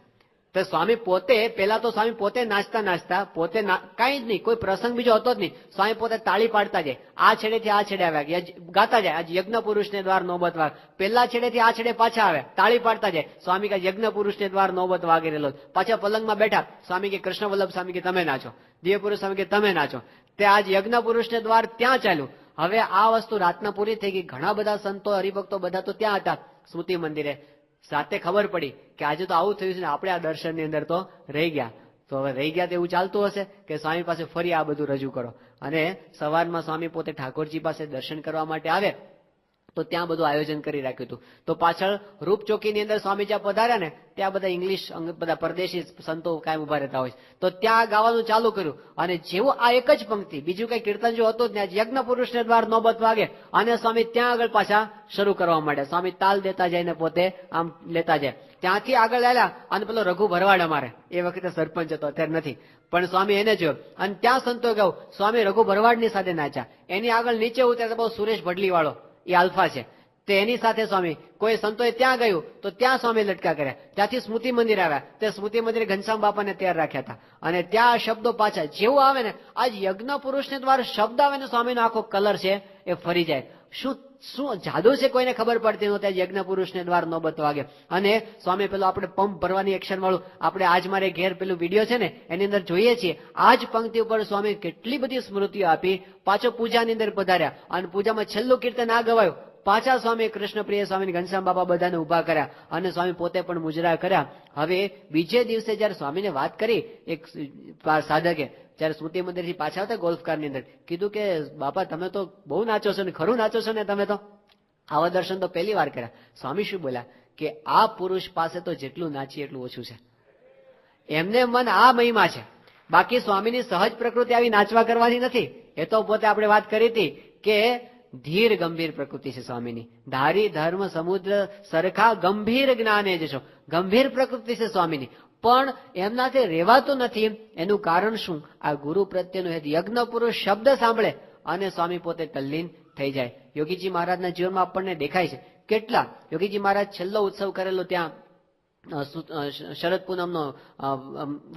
તો સ્વામી પોતે, પેલા તો સ્વામી પોતે નાચતા પોતે કાંઈ જ નહીં, કોઈ પ્રસંગ બીજો હતો જ નહીં. સ્વામી પોતે તાળી પાડતા જાય, આ છેડેથી આ છેડે આવ્યા, ગાતા જાય આજ યજ્ઞ પુરુષને દ્વાર નોબત વાગ. પેલા છેડેથી આ છેડે પાછા આવ્યા, તાળી પાડતા જાય. સ્વામી કે યજ્ઞ પુરુષને દ્વાર નોબત વાગે રેલો. પાછા પલંગમાં બેઠા, સ્વામી કે કૃષ્ણ વલ્લભ સ્વામી કે તમે નાચો, દિવ્ય પુરુષ સ્વામી કે તમે નાચો. તે આજ યજ્ઞ પુરુષને દ્વાર ત્યાં ચાલ્યું. હવે આ વસ્તુ રાતના પૂરી થઈ ગઈ. ઘણા બધા સંતો હરિભક્તો બધા તો ત્યાં હતા સ્મૃતિ મંદિરે. સાથે ખબર પડી કે આજે તો આવું થયું છે ને, આપણે આ દર્શનની અંદર તો રહી ગયા. તો હવે રહી ગયા તો એવું ચાલતું હશે કે સ્વામી પાસે ફરી આ બધું રજૂ કરો. અને સવારમાં સ્વામી પોતે ઠાકોરજી પાસે દર્શન કરવા માટે આવે તો ત્યાં બધું આયોજન કરી રાખ્યું હતું. તો પાછળ રૂપચોકીની અંદર સ્વામી જ્યાં પધાર્યા ને ત્યાં બધા ઇંગ્લિશ બધા પરદેશી સંતો કાયમ ઉભા રહેતા હોય. તો ત્યાં ગાવાનું ચાલુ કર્યું અને જેવું આ એક જ પંક્તિ, બીજું કઈ કીર્તન જો હતું જ ને, યજ્ઞ પુરુષને દ્વાર નોબત વાગે અને સ્વામી ત્યાં આગળ પાછા શરૂ કરવા માંડ્યા. સ્વામી તાલ દેતા જાય ને પોતે આમ લેતા જાય. ત્યાંથી આગળ આવ્યા અને પેલો રઘુ ભરવાડ અમારે એ વખતે સરપંચ હતો, અત્યારે નથી, પણ સ્વામી એને જોયો અને ત્યાં સંતો ગાવ સ્વામી રઘુ ભરવાડની સાથે નાચ્યા. એની આગળ નીચે ઉતર્યા બહુ સુરેશ ભડલી વાળો, એ આલ્ફા છે, તે એની સાથે સ્વામી કોઈ સંતોએ ત્યાં ગયું તો ત્યાં સ્વામી લટકા કર્યા. ત્યાંથી સ્મૃતિ મંદિર આવ્યા, તે સ્મૃતિ મંદિરે ઘનશ્યામ બાપાને તૈયાર રાખ્યા હતા અને ત્યાં શબ્દો પાછા જેવું આવે ને, આજ યજ્ઞ પુરુષને દ્વારા શબ્દ આવે ને સ્વામીનો આખો કલર છે એ ફરી જાય. શું જાદુ છે કોઈને ખબર પડતી નહોતી. યજ્ઞ પુરુષને દ્વાર નોબત વાગે અને સ્વામી પેલું આપણે પંપ ભરવાની એક્શન વાળું આપણે આજ મારે ઘેર પેલું વિડીયો છે ને એની અંદર જોઈએ છીએ. આ જ પંક્તિ ઉપર સ્વામી કેટલી બધી સ્મૃતિઓ આપી. પાછો પૂજાની અંદર પધાર્યા અને પૂજામાં છેલ્લું કીર્તન આ ગવાયું. પાછા સ્વામી કૃષ્ણપ્રિય સ્વામી ઘનશ્યામ બાપા બધાને ઉભા કર્યા અને સ્વામી પોતે પણ મુજરા કર્યા. હવે બીજે દિવસે જયારે સ્વામીને વાત કરી એક સાધકે, જયારે સ્મૃતિ મંદિરથી પાછા હતા ગોલ્ફ કારની અંદર, કીધું કે બાપા તમે તો બહુ નાચો છો ને, ખરું નાચો છો ને તમે તો, આવા દર્શન તો પહેલી વાર કર્યા. સ્વામી શું બોલ્યા કે આ પુરુષ પાસે તો જેટલું નાચીએ એટલું ઓછું છે. એમને મન આ મહિમા છે. બાકી સ્વામીની સહજ પ્રકૃતિ આવી નાચવા કરવાની નથી. એ તો પોતે આપણે વાત કરી હતી કે ધીર ગંભીર પ્રકૃતિ છે સ્વામીની. ધારી ધર્મ સમુદ્ર સરખા ગંભીર જ્ઞાને જશો. ગંભીર પ્રકૃતિ છે સ્વામીની, પણ એમનાથી રહેવાતું નથી. એનું કારણ શું? આ ગુરુ પ્રત્યેનો યજ્ઞ પુરુષ શબ્દ સાંભળે અને સ્વામી પોતે તલ્લીન થઈ જાય. યોગીજી મહારાજના જીવનમાં આપણને દેખાય છે કેટલા. યોગીજી મહારાજ છેલ્લો ઉત્સવ કરેલો ત્યાં શરદ પૂનમનો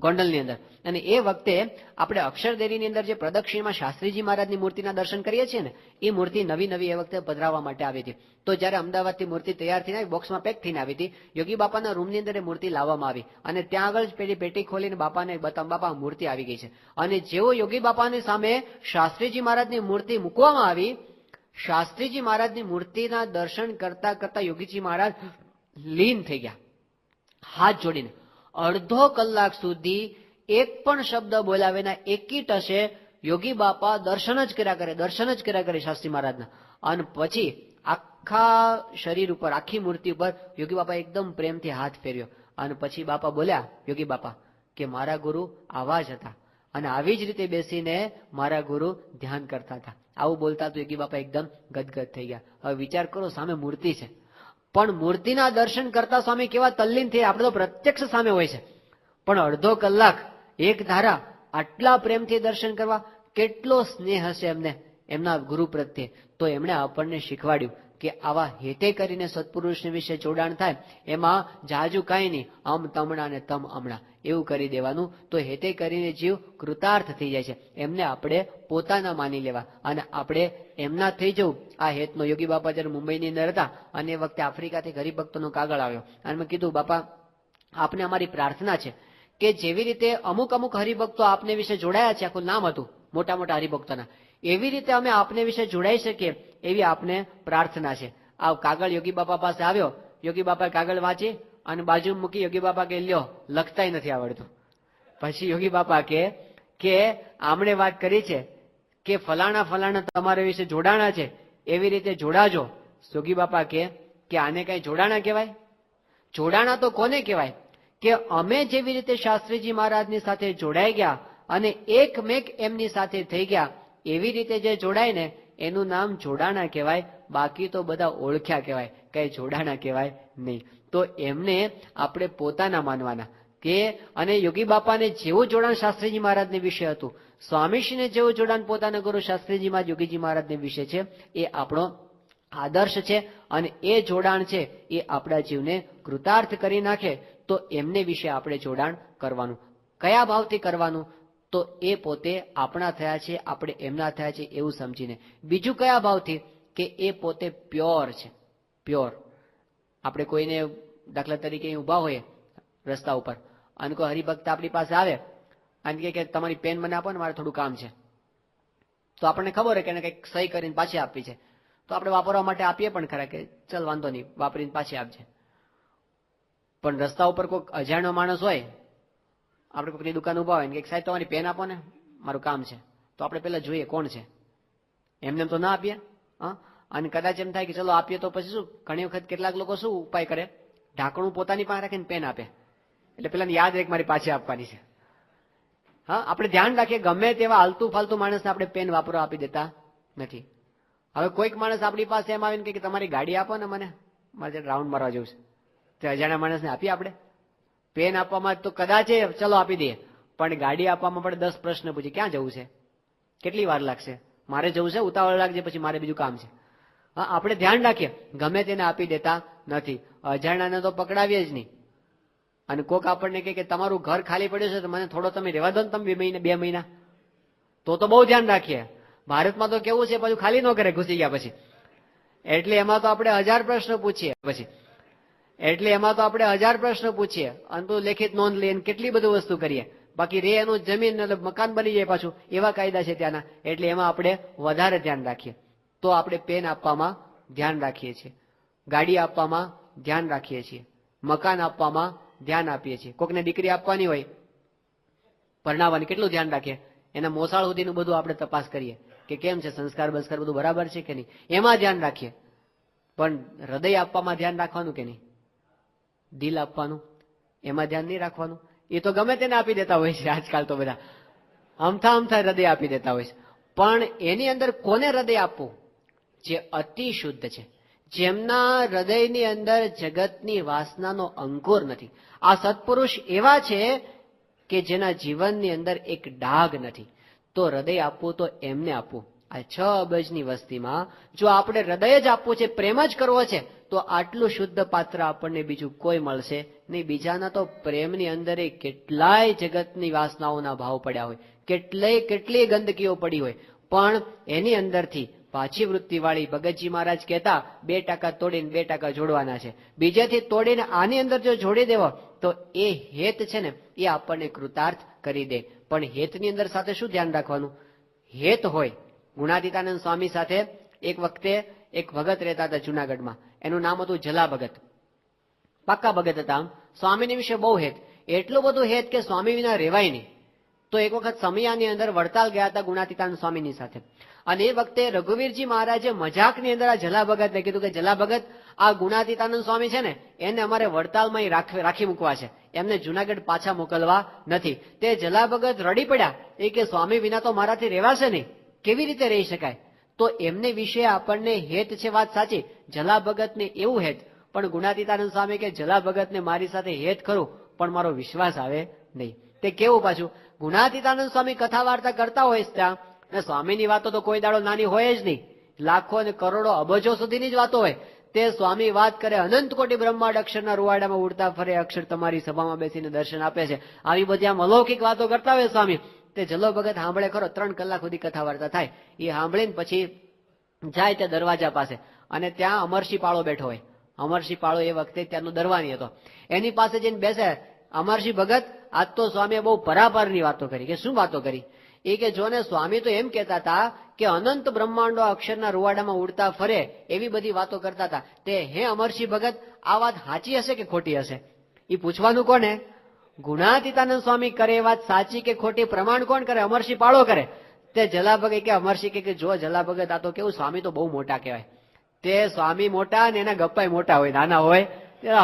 ગોંડલની અંદર, અને એ વખતે આપણે અક્ષરદેરીની અંદર જે પ્રદક્ષિણમાં શાસ્ત્રીજી મહારાજની મૂર્તિના દર્શન કરીએ છીએ ને, એ મૂર્તિ નવી નવી એ વખતે પધરાવવા માટે આવી હતી. તો જયારે અમદાવાદથી મૂર્તિ તૈયાર થઈને આવી, બોક્સમાં પેક થઈને આવી હતી, યોગી બાપાના રૂમની અંદર એ મૂર્તિ લાવવામાં આવી અને ત્યાં આગળ જ પેટી ખોલીને બાપાને બતાવ, બાપા મૂર્તિ આવી ગઈ છે. અને જેવો યોગી બાપાની સામે શાસ્ત્રીજી મહારાજની મૂર્તિ મૂકવામાં આવી, શાસ્ત્રીજી મહારાજની મૂર્તિના દર્શન કરતા કરતા યોગીજી મહારાજ લીન થઈ ગયા હાથ જોડીને. અડધો કલાક સુધી એક પણ શબ્દ બોલ્યા વિના એકી ટસે યોગી બાપા દર્શન જ કર્યા કરે, દર્શન જ કર્યા કરે શાસ્ત્રી મહારાજના. અને પછી આખા શરીર ઉપર, આખી મૂર્તિ ઉપર યોગી બાપા એકદમ પ્રેમથી હાથ ફેર્યો અને પછી બાપા બોલ્યા, યોગી બાપા, કે મારા ગુરુ આવા જ હતા અને આવી જ રીતે બેસીને મારા ગુરુ ધ્યાન કરતા હતા. આવું બોલતા તો યોગી બાપા એકદમ ગદગદ થઈ ગયા. હવે વિચાર કરો, સામે મૂર્તિ છે, પણ મૂર્તિના દર્શન કરતા સ્વામી કેવા તલ્લીન થઈ. આપણે તો પ્રત્યક્ષ સામે હોય છે, પણ અડધો કલાક એક ધારા આટલા પ્રેમથી દર્શન કરવા, કેટલો સ્નેહ હશે એમને એમના ગુરુ પ્રત્યે. તો એમણે આપણને શીખવાડ્યું કે આવા હેતે કરીને સત્પુરુષ વિશે જોડાણ થાય એમાં જાજુ કાંઈ નહીં, અમ તમણા ને તમ અમણા એવું કરી દેવાનું. તો હેતે કરીને જીવ કૃતાર્થ થઈ જાય છે. એમને આપણે પોતાના માની લેવા અને આપણે એમના થઈ જવું. આ હેતનો યોગી બાપા જયારે મુંબઈની અંદર હતા અને એ વખતે આફ્રિકાથી હરિભક્તોનો કાગળ આવ્યો અને મેં કીધું, બાપા આપને અમારી પ્રાર્થના છે કે જેવી રીતે અમુક અમુક હરિભક્તો આપને વિશે જોડાયા છે, આખું નામ હતું મોટા મોટા હરિભક્તોના, એવી રીતે અમે આપને વિશે જોડાઈ શકીએ એવી આપને પ્રાર્થના છે. આ કાગળ યોગી બાપા પાસે આવ્યો. યોગી બાપાએ કાગળ વાંચી અને બાજુ મૂકી. યોગી બાપા કે લ્યો, લખતાય નથી આવડતું. પછી યોગી બાપા કે આમણે વાત કરી છે કે ફલાણા ફલાણા તમારા વિશે જોડાણા છે, એવી રીતે જોડાજો. યોગી બાપા કે આને કઈ જોડાણા કહેવાય? જોડાણા તો કોને કહેવાય? કે અમે જેવી રીતે શાસ્ત્રીજી મહારાજની સાથે જોડાઈ ગયા અને એકમેક એમની સાથે થઈ ગયા, એવી રીતે જે જોડાય ને એનું નામ જોડાણા કહેવાય. બાકી તો બધા ઓળખ્યા કહેવાય, કઈ જોડાણા કહેવાય નહીં. તો એમને આપણે પોતાના માનવાના કે, અને યોગી બાપાને જેવું જોડાણ શાસ્ત્રીજી મહારાજને વિશે હતું, સ્વામીશ્રીને જેવું જોડાણ પોતાના ગુરુ શાસ્ત્રીજી મહારાજ યોગીજી મહારાજને વિશે છે, એ આપણો આદર્શ છે. અને એ જોડાણ છે એ આપણા જીવને કૃતાર્થ કરી નાખે. તો એમને વિશે આપણે જોડાણ કરવાનું. કયા ભાવથી કરવાનું? તો એ પોતે આપણા થયા છે, આપણે એમના થયા છે એવું સમજીને. બીજું કયા ભાવથી? કે એ પોતે પ્યોર છે, પ્યોર. આપણે કોઈને દાખલા તરીકે ઉભા હોઈએ રસ્તા ઉપર અને કોઈ હરિભક્ત આપણી પાસે આવે અને કે તમારી પેન મને આપો ને, મારે થોડું કામ છે. તો આપણને ખબર હોય કે એને કંઈક સહી કરીને પાછી આપવી છે, તો આપણે વાપરવા માટે આપીએ પણ ખરા કે ચલ વાંધો નહીં, વાપરીને પાછી આપજે. પણ રસ્તા ઉપર કોઈક અજાણ્યો માણસ હોય, આપણે કોઈકની દુકાન ઉભા હોય ને કે સાહેબ તમારી પેન આપો ને, મારું કામ છે, તો આપણે પેલા જોઈએ કોણ છે. એમને તો ના આપીએ. હા, અને કદાચ એમ થાય કે ચલો આપીએ તો પછી શું, ઘણી વખત કેટલાક લોકો શું ઉપાય કરે, ઢાંકણું પોતાની પાસે રાખીને પેન આપે, એટલે પેલા યાદ રહે મારી પાછી આપવાની છે. હા, આપણે ધ્યાન રાખીએ, ગમે તેવા આલતુ ફાલતુ માણસને આપણે પેન વાપરવા આપી દેતા નથી. હવે કોઈક માણસ આપણી પાસે એમ આવીને કે તમારી ગાડી આપો ને, મને મારે રાઉન્ડ મારવા જવું છે, તો અજાણ્યા માણસને આપીએ આપણે? પેન આપવામાં તો કદાચ ચલો આપી દઈએ, પણ ગાડી આપવામાં પણ 10 પ્રશ્ન પૂછીએ, ક્યાં જવું છે, કેટલી વાર લાગશે, મારે જવું છે, ઉતાવળ લાગશે, પછી મારે બીજું કામ છે. હા, આપણે ધ્યાન રાખીએ, ગમે તેને આપી દેતા નથી. અજાણ્યાને તો પકડાવીએ જ નહીં. અને કોક આપણને કહે કે તમારું ઘર ખાલી પડ્યું છે તો મને થોડો તમે રહેવા દો ને, તમે 2 મહિના, તો બહુ ધ્યાન રાખીએ. ભારતમાં તો કેવું છે, પાછું ખાલી ન કરે ઘૂસી ગયા પછી, એટલે એમાં તો આપણે 1000 પ્રશ્ન પૂછીએ પછી, એટલે એમાં તો આપણે 1000 પ્રશ્ન પૂછીએ અને તો લેખિત નોંધ લઈએ, કેટલી બધી વસ્તુ કરીએ. બાકી રે એનું જમીન એટલે મકાન બની જાય પાછું, એવા કાયદા છે ત્યાંના, એટલે એમાં આપણે વધારે ધ્યાન રાખીએ. તો આપણે પેન આપવામાં ધ્યાન રાખીએ છીએ, ગાડી આપવામાં ધ્યાન રાખીએ છીએ, મકાન આપવામાં ધ્યાન આપીએ છીએ. કોકને દીકરી આપવાની હોય, પરણાવવાની, કેટલું ધ્યાન રાખીએ, એના મોસાળ સુધીનું બધું આપણે તપાસ કરીએ કે કેમ છે, સંસ્કાર બસ્કાર બધું બરાબર છે કે નહીં, એમાં ધ્યાન રાખીએ. પણ હૃદય આપવામાં ધ્યાન રાખવાનું કે નહીં, દિલ આપવાનું એમાં ધ્યાન નહીં રાખવાનું. એ તો ગમે તેને આપી દેતા હોય છે આજકાલ, તો બધા અમથા હૃદય આપી દેતા હોય છે. પણ એની અંદર કોને હૃદય આપવું? જે અતિ શુદ્ધ છે, જેમના હૃદયની અંદર જગતની વાસનાનો અંકુર નથી. આ સત્પુરુષ એવા છે કે જેના જીવનની અંદર એક ડાઘ નથી. તો હૃદય આપવું તો એમને આપવું. આ 6 અબજની વસ્તીમાં જો આપણે હૃદય જ આપવું છે, પ્રેમ જ કરવો છે, તો આટલું શુદ્ધ પાત્ર આપણને બીજું કોઈ મળશે નહીં. બીજાના તો પ્રેમની અંદર કેટલાય જગતની વાસનાઓના ભાવ પડ્યા હોય, કેટલી ગંદકીઓ પડી હોય, પણ એની અંદરથી પાછી વૃત્તિવાળી ભગતજી મહારાજ કહેતા 2% તોડીને 2% જોડવાના છે. બીજેથી તોડીને આની અંદર જો જોડી દેવો તો એ હેત છે ને, એ આપણને કૃતાર્થ કરી દે. પણ હેતની અંદર સાથે શું ધ્યાન રાખવાનું? હેત હોય. ગુણાતીતાનંદ સ્વામી સાથે એક વખતે એક ભગત રહેતા હતા જુનાગઢમાં, એનું નામ હતું જલા ભગત. પાક્કા ભગત હતા. આમ સ્વામીની વિશે બહુ હેત, એટલું બધું હેત કે સ્વામી વિના રહેવાય નહીં. તો એક વખત સમયાની અંદર વડતાલ ગયા હતા ગુણાતીતાનંદ સ્વામીની સાથે, અને એ વખતે રઘુવીરજી મહારાજે મજાકની અંદર આ જલા ભગતને કીધું કે જલા ભગત, આ ગુણાતીતાનંદ સ્વામી છે ને, એને અમારે વડતાલમાં રાખી મૂકવા છે, એમને જુનાગઢ પાછા મોકલવા નથી. તે જલા ભગત રડી પડ્યા, એ કે સ્વામી વિના તો મારાથી રહેવાશે નહીં, કેવી રીતે રહી શકાય? તો એમને વિશે આપણને હેત છે, વાત સાચી, જલા ભગતને એવું હેત. પણ ગુણાતીતાનંદ સ્વામી કે જલા ભગતને મારી સાથે હેત ખરું, પણ મારો વિશ્વાસ આવે નહીં. તે કેવું પાછું, ગુણાતીતાનંદ સ્વામી કથા વાર્તા કરતા હોય ત્યાં, અને સ્વામીની વાતો તો કોઈ દાડો નાની હોય જ નહીં, લાખો અને કરોડો અબજો સુધીની જ વાતો હોય. તે સ્વામી વાત કરે, અનંત કોટી બ્રહ્માંડ અક્ષરના રૂવાડામાં ઉડતા ફરે, અક્ષર તમારી સભામાં બેસીને દર્શન આપે છે, આવી બધી આમ અલૌકિક વાતો કરતા હોય સ્વામી. તે જલો ભગત સાંભળે ખરો, 3 કલાક સુધી કથા વાર્તા થાય. એ સાંભળીને પછી જાય તે દરવાજા પાસે, અને ત્યાં અમરસિંહ પાળો બેઠો હોય. અમરસિંહ પાળો એ વખતે ત્યાંનો દરવાની હતો. એની પાસે જઈને બેસે, અમરસિંહ ભગત, આજ તો સ્વામીએ બહુ પરાપરની વાતો કરી. કે શું વાતો કરી? એ કે જોને, સ્વામી તો એમ કહેતા હતા કે અનંત બ્રહ્માંડો અક્ષરના રૂવાડામાં ઉડતા ફરે, એવી બધી વાતો કરતા હતા. તે હે અમરસિંહ ભગત, આ વાત સાચી હશે કે ખોટી હશે? એ પૂછવાનું કોને? ગુણાતીતાનંદ સ્વામી કરે એ વાત સાચી કે ખોટી, પ્રમાણ કોણ કરે? અમરસિંહ પાળો કરે. તે જલા ભગત કે અમરસિંહ કે જો જલા ભગત, આ તો કેવું, સ્વામી તો બહુ મોટા કહેવાય. તે સ્વામી મોટા ને એના ગપ્પાય મોટા હોય, નાના હોય,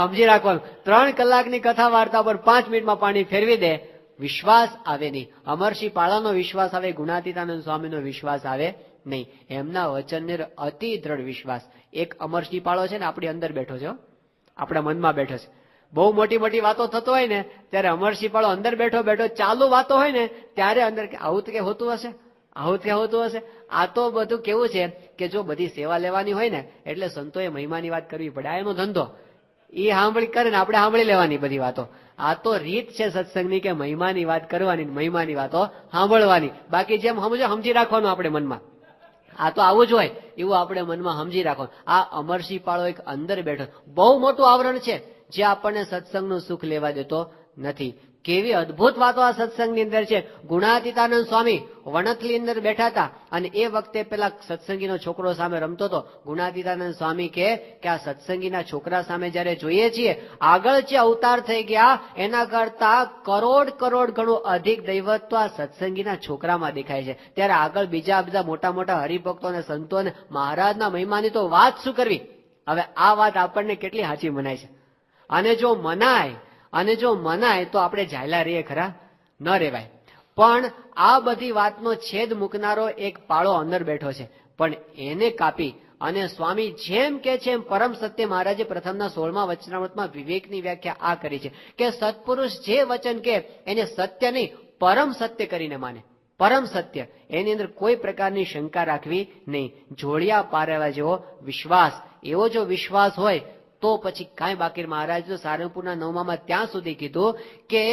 સમજી રાખવાનું. 3 કલાકની કથા વાર્તા પર 5 મિનિટમાં પાણી ફેરવી દે, વિશ્વાસ આવે નહીં. અમરસિંહ પાળાનો વિશ્વાસ આવે, ગુણાતીતાનંદ સ્વામીનો વિશ્વાસ આવે નહીં. એમના વચનને અતિ દ્રઢ વિશ્વાસ. એક અમરસિંહ પાળો છે ને, આપણી અંદર બેઠો છે, આપણા મનમાં બેઠો છે. બહુ મોટી મોટી વાતો થતો હોય ને, ત્યારે અમરસિંહ પાળો અંદર બેઠો ચાલુ વાતો હોય ને, ત્યારે અંદર આવું કે હોતું હશે, આવું કે હોતું હશે. આ તો બધું કેવું છે કે જો બધી સેવા લેવાની હોય ને, એટલે સંતોએ મહિમાની વાત કરવી પડે. આ એનો ધંધો. એ સાંભળી કરે ને આપણે સાંભળી લેવાની બધી વાતો. આ તો રીત છે સત્સંગની કે મહિમાની વાત કરવાની, મહિમાની વાતો સાંભળવાની. બાકી જેમ સમજી રાખવાનું આપણે મનમાં. આ તો આવું જ હોય, એવું આપણે મનમાં સમજી રાખવાનું. આ અમરસિંહ પાળો એક અંદર બેઠો, બહુ મોટું આવરણ છે જે આપણને સત્સંગનું સુખ લેવા દેતો નથી. કેવી અદભુત વાતો આ સત્સંગની અંદર છે. ગુણાતીતાનંદ સ્વામી વણથલી અંદર બેઠા હતા અને એ વખતે પેલા સત્સંગીનો છોકરો સામે રમતો હતો. ગુણાતીતાનંદ સ્વામી કે આ સત્સંગીના છોકરા સામે જયારે જોઈએ છીએ આગળ જે અવતાર થઈ ગયા એના કરતા કરોડ ગણું અધિક દૈવત્વ આ સત્સંગીના છોકરામાં દેખાય છે. ત્યારે આગળ બીજા મોટા મોટા હરિભક્તો અને સંતો અને મહારાજના મહિમાની તો વાત શું કરવી. હવે આ વાત આપણને કેટલી સાચી મનાય છે. અને જો મનાય તો આપણે ઝાયલા રહીએ ખરા? ન રેવાય. પણ આ બધી વાતનો છેદ મૂકનારો એક પાળો અંદર બેઠો છે, પણ એને કાપી અને સ્વામી જેમ કે છે એમ પરમ સત્ય મહારાજે પ્રથમના 16મા વચનામૃતમાં વિવેકની વ્યાખ્યા આ કરી છે કે સત્પુરુષ જે વચન કે એને સત્ય નહીં પરમ સત્ય કરીને માને. પરમ સત્ય એની અંદર કોઈ પ્રકારની શંકા રાખવી નહીં. જોડિયા પારેવા જેવો વિશ્વાસ, એવો જો વિશ્વાસ હોય તો પછી કાંઈ બાકી. મહારાજ તો સારંગપુરના 9માં ત્યાં સુધી કીધું કે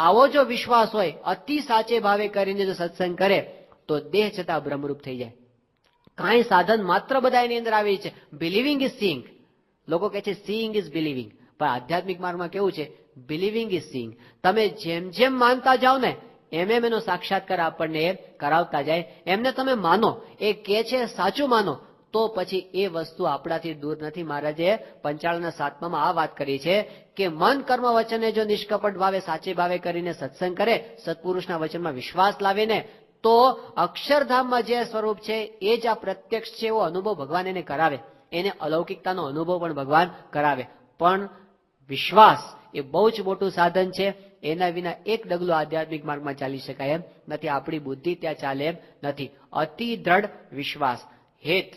આવો જો વિશ્વાસ હોય અતિ સાચે ભાવે કરીને જો સત્સંગ કરે તો દેહ છતાં બ્રહ્મરૂપ થઈ જાય. કાંઈ સાધન માત્ર બધા એની અંદર આવી છે. Believing is seeing. લોકો કહે છે સીઈંગ ઇઝ બિલીવિંગ, પણ આધ્યાત્મિક માર્ગમાં કેવું છે? Believing is seeing. તમે જેમ માનતા જાઓ ને એમ એનો સાક્ષાત્કાર આપણને કરાવતા જાય. એમને તમે માનો, એ કે છે સાચું માનો, તો પછી એ વસ્તુ આપણાથી દૂર નથી. મહારાજે 55ના 7માં આ વાત કરી છે કે મન કર્મ વચને જો નિષ્કપટ ભાવે સાચે ભાવે કરીને સત્સંગ કરે, સત્પુરુષના વચનમાં વિશ્વાસ લાવીને, તો અક્ષરધામમાં જે સ્વરૂપ છે એ જ આ પ્રત્યક્ષ છે એવો અનુભવ ભગવાન એને કરાવે. એને અલૌકિકતાનો અનુભવ પણ ભગવાન કરાવે. પણ વિશ્વાસ એ બહુ જ મોટું સાધન છે. એના વિના એક ડગલું આધ્યાત્મિક માર્ગમાં ચાલી શકાય એમ નથી. આપણી બુદ્ધિ ત્યાં ચાલે એમ નથી. અતિ દ્રઢ વિશ્વાસ, હેત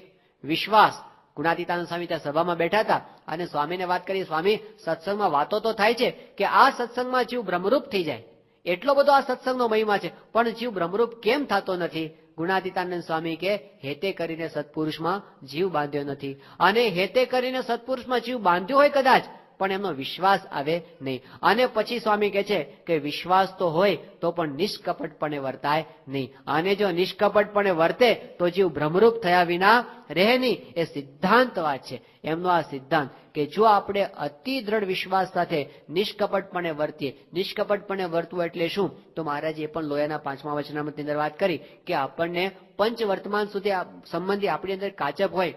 વિશ્વાસ. ગુણાતીતાનંદ સ્વામી ત્યાં સભામાં બેઠા હતા અને સ્વામીને વાત કરી, સ્વામી સત્સંગમાં વાતો તો થાય છે કે આ સત્સંગમાં જીવ બ્રહ્મરૂપ થઈ જાય, એટલો બધો આ સત્સંગનો મહિમા છે, પણ જીવ બ્રહ્મરૂપ કેમ થતો નથી? ગુણાતીતાનંદ સ્વામી કે હેતે કરીને સત્પુરુષમાં જીવ બાંધ્યો નથી. અને હેતે કરીને સત્પુરુષમાં જીવ બાંધ્યો હોય કદાચ, પણ એમનો વિશ્વાસ આવે નહીં. અને પછી સ્વામી કહે છે કે વિશ્વાસ તો હોય તો પણ નિષ્કપટપણે વર્તાય નહીં. અને જો નિષ્કપટપણે વર્તે તો જીવ ભ્રમરૂપ થયા વિના રહે નહીં. એ સિદ્ધાંત વાત છે એમનો. આ સિદ્ધાંત કે જો આપણે અતિ દ્રઢ વિશ્વાસ સાથે નિષ્કપટપણે વર્તીએ. નિષ્કપટપણે વર્તવું એટલે શું? તો મહારાજે એ પણ લોયાના 5મા વચનામૃતની અંદર વાત કરી કે આપણને પંચ વર્તમાન સુધી સંબંધી આપણી અંદર કાચપ હોય,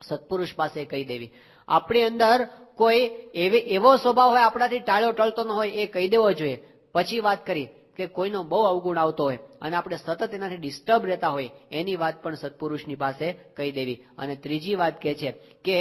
સત્પુરુષ પાસે કહી દેવી. આપણી અંદર કોઈ એવો સ્વભાવ હોય આપણાથી ટાળ્યો ટળતો ન હોય, એ કહી દેવો જોઈએ. પછી વાત કરી કે કોઈનો બહુ અવગુણ આવતો હોય અને આપણે સતત એનાથી ડિસ્ટર્બ રહેતા હોય, એની વાત પણ સત્પુરુષની પાસે કહી દેવી. અને ત્રીજી વાત કહે છે કે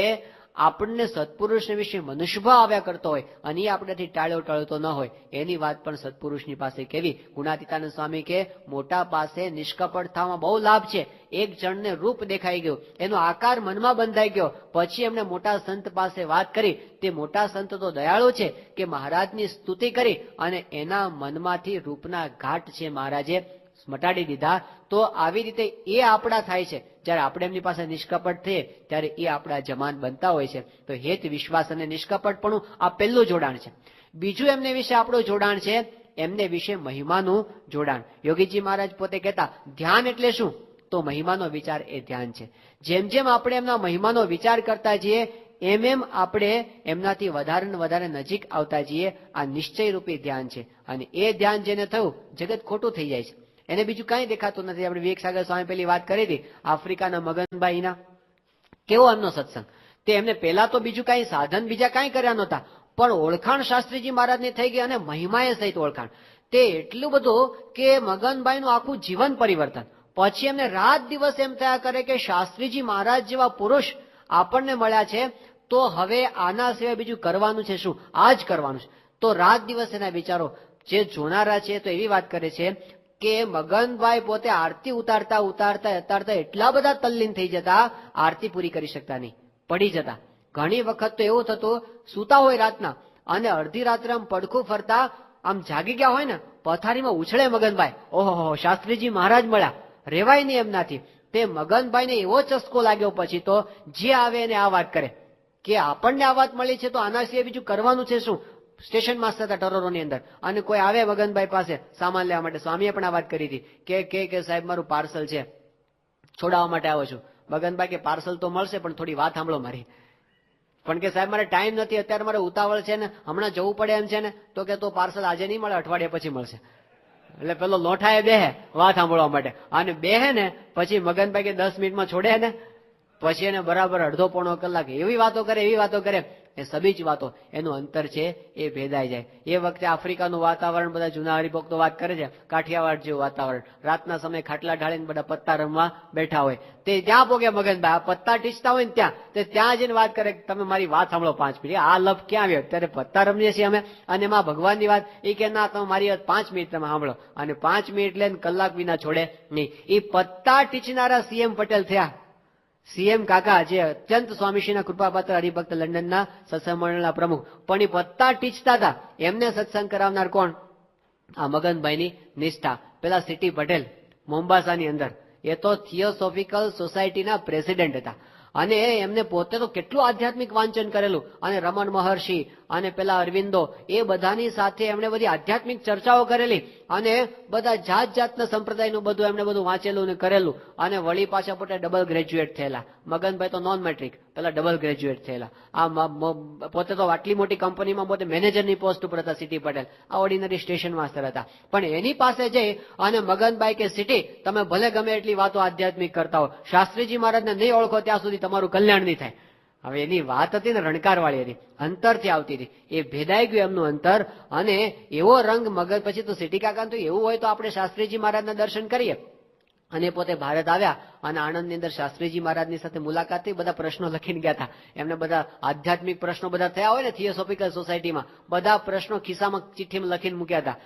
આપણને સત્પુરુષ વિશે મનુષ્યભાવ આવ્યા કરતો હોય અને એ આપણેથી ટાળ્યો ટળતો ન હોય, એની વાત પણ સત્પુરુષની પાસે કેવી. ગુણાતીતાનંદ સ્વામી કે મોટા પાસે નિષ્કપટ થવામાં બહુ લાભ છે. એક જણને રૂપ દેખાઈ ગયું, એનો આકાર મનમાં બંધાઈ ગયો. પછી એમને મોટા સંત પાસે વાત કરી. તે મોટા સંત તો દયાળુ છે કે મહારાજની સ્તુતિ કરી અને એના મનમાંથી રૂપના ઘાટ છે મહારાજે મટાડી દીધા. તો આવી રીતે એ આપણા થાય છે. જ્યારે આપણે એમની પાસે નિષ્કપટ થઈએ ત્યારે એ આપણા જમાન બનતા હોય છે. તો હેત વિશ્વાસ અને નિષ્કપટપણું આ પહેલું જોડાણ છે. બીજું એમને વિશે આપણું જોડાણ છે, એમને વિશે મહિમાનું જોડાણ. યોગીજી મહારાજ પોતે કહેતા ધ્યાન એટલે શું? તો મહિમાનો વિચાર એ ધ્યાન છે. જેમ જેમ આપણે એમના મહિમાનો વિચાર કરતા જઈએ એમ આપણે એમનાથી વધારે ને વધારે નજીક આવતા જઈએ. આ નિશ્ચય રૂપી ધ્યાન છે. અને એ ધ્યાન જેને થયું જગત ખોટું થઈ જાય છે. એને બીજું કાંઈ દેખાતું નથી. આપણે વિવેક સાગર સ્વામી પેલી વાત કરી હતી આફ્રિકાના મગનભાઈના, કેવો એમનો સત્સંગ. તે એમને પહેલા તો બીજું કાંઈ સાધન બીજા કાંઈ કર્યા નહોતા, પણ ઓળખાણ શાસ્ત્રીજી મહારાજની થઈ ગઈ અને મહિમાએ સહિત ઓળખાણ. તે એટલું બધું કે મગનભાઈનું આખું જીવન પરિવર્તન. પછી એમને રાત દિવસ એમ થયા કરે કે શાસ્ત્રીજી મહારાજ જેવા પુરુષ આપણને મળ્યા છે, તો હવે આના સિવાય બીજું કરવાનું છે શું? આ જ કરવાનું છે. તો રાત દિવસ એના વિચારો. જે જોનારા છે તો એવી વાત કરે છે કે મગનભાઈ પોતે આરતી ઉતારતા એટલા બધા તલ્લીન થઈ જતા, આરતી પૂરી કરી શકતા નહીં, પડી જતા. ઘણી વખત તો એવું થતું, સૂતા હોય રાતના અને અડધી રાત્રે આમ પડખું ફરતા આમ જાગી ગયા હોય ને, પથારીમાં ઉછળે મગનભાઈ, ઓહો શાસ્ત્રીજી મહારાજ મળ્યા, રેવાય નહીં એમનાથી. તે મગનભાઈને એવો ચસ્કો લાગ્યો પછી તો જે આવે એને આ વાત કરે કે આપણને આ વાત મળી છે તો આના સિવાય બીજું કરવાનું છે શું? સ્ટેશન માસ્ટર હતા ટરોરોની અંદર અને કોઈ આવે મગનભાઈ પાસે સામાન લેવા માટે. સ્વામીએ પણ આ વાત કરી હતી કે સાહેબ મારું પાર્સલ છે, છોડાવવા માટે આવ્યો છું. મગનભાઈ કે પાર્સલ તો મળશે પણ થોડી વાત સાંભળો મારી. પણ કે સાહેબ મારે ટાઈમ નથી, અત્યારે મારે ઉતાવળ છે ને, હમણાં જવું પડે એમ છે ને, તો કે તો પાર્સલ આજે નહીં મળે, અઠવાડિયા પછી મળશે. એટલે પેલો લોઠાએ બેહે વાત સાંભળવા માટે, અને બેહે ને પછી મગનભાઈ કે 10 મિનિટમાં છોડે ને, પછી એને બરાબર અડધો પોણો કલાક એવી વાતો કરે એ સબીજ વાતો, એનું અંતર છે એ ભેદાઈ જાય. એ વખતે આફ્રિકાનું વાતાવરણ, બધા જૂના હરિભક્તો વાત કરે છે, કાઠિયાવાડ જેવું વાતાવરણ, રાતના સમયે ખાટલા ઢાળીને બધા પત્તા રમવા બેઠા હોય. તે ત્યાં પોગે મગનભાઈ, આ પત્તા ટીચતા હોય ને ત્યાં જઈને વાત કરે, તમે મારી વાત સાંભળો 5 મિનિટ. આ લપ ક્યાં આવ્યો? અત્યારે પત્તા રમીએ છીએ અમે, અને એમાં ભગવાનની વાત. એ કે ના, તમે મારી વાત 5 મિનિટ તમે સાંભળો, અને 5 મિનિટ લઈને કલાક વિના છોડે નહીં. એ પત્તા ટીચનારા સીએમ પટેલ થયા. સીએમ કાકા, જે અત્યંત સ્વામીશ્રીના કૃપાપાત્ર હરિભક્ત લંડનના સત્સંગ મંડળના પ્રમુખ, પણ એ પત્તા ટીચતા હતા. એમને સત્સંગ કરાવનાર કોણ? આ મગનભાઈની નિષ્ઠા. પેલા સીટી પટેલ મોમ્બાસાની અંદર, એ તો થિયોસોફિકલ સોસાયટીના પ્રેસિડેન્ટ હતા, અને એમને પોતે તો કેટલું આધ્યાત્મિક વાંચન કરેલું, અને રમણ મહર્ષિ અને પેલા અરવિંદો, એ બધાની સાથે એમણે બધી આધ્યાત્મિક ચર્ચાઓ કરેલી, અને બધા જાત જાતના સંપ્રદાયનું બધું એમણે બધું વાંચેલું ને કરેલું. અને વળી પાછા પોતે ડબલ ગ્રેજ્યુએટ થયેલા. મગનભાઈ તો નોન મેટ્રિક, પેલા ડબલ ગ્રેજ્યુએટ થયેલા. આ પોતે તો આટલી મોટી કંપનીમાં પોતે મેનેજરની પોસ્ટ ઉપર હતા સીટી પટેલ, આ ઓર્ડિનરી સ્ટેશન માસ્ટર હતા. પણ એની પાસે જઈ અને મગનભાઈ કે સીટી, તમે ભલે ગમે એટલી વાતો આધ્યાત્મિક કરતા હો, શાસ્ત્રીજી મહારાજને નહીં ઓળખો ત્યાં સુધી તમારું કલ્યાણ નહીં થાય. હવે એની વાત હતી ને રણકારવાળી, એની અંતરથી આવતી હતી, એ ભેદાઈ ગયું એમનું અંતર. અને એવો રંગ મગજ, પછી તો સીટી કાકા તો એવું હોય તો આપણે શાસ્ત્રીજી મહારાજના દર્શન કરીએ. અને પોતે ભારત આવ્યા અને આણંદની અંદર શાસ્ત્રીજી મહારાજની સાથે મુલાકાત થઈ. બધા પ્રશ્નો લખીને ગયા હતા. એમને બધા આધ્યાત્મિક પ્રશ્નો બધા થયા હોય ને થિયોસોફિકલ સોસાયટીમાં, બધા પ્રશ્નો ખિસ્સામાં ચિઠ્ઠીમાં લખીને મૂક્યા હતા.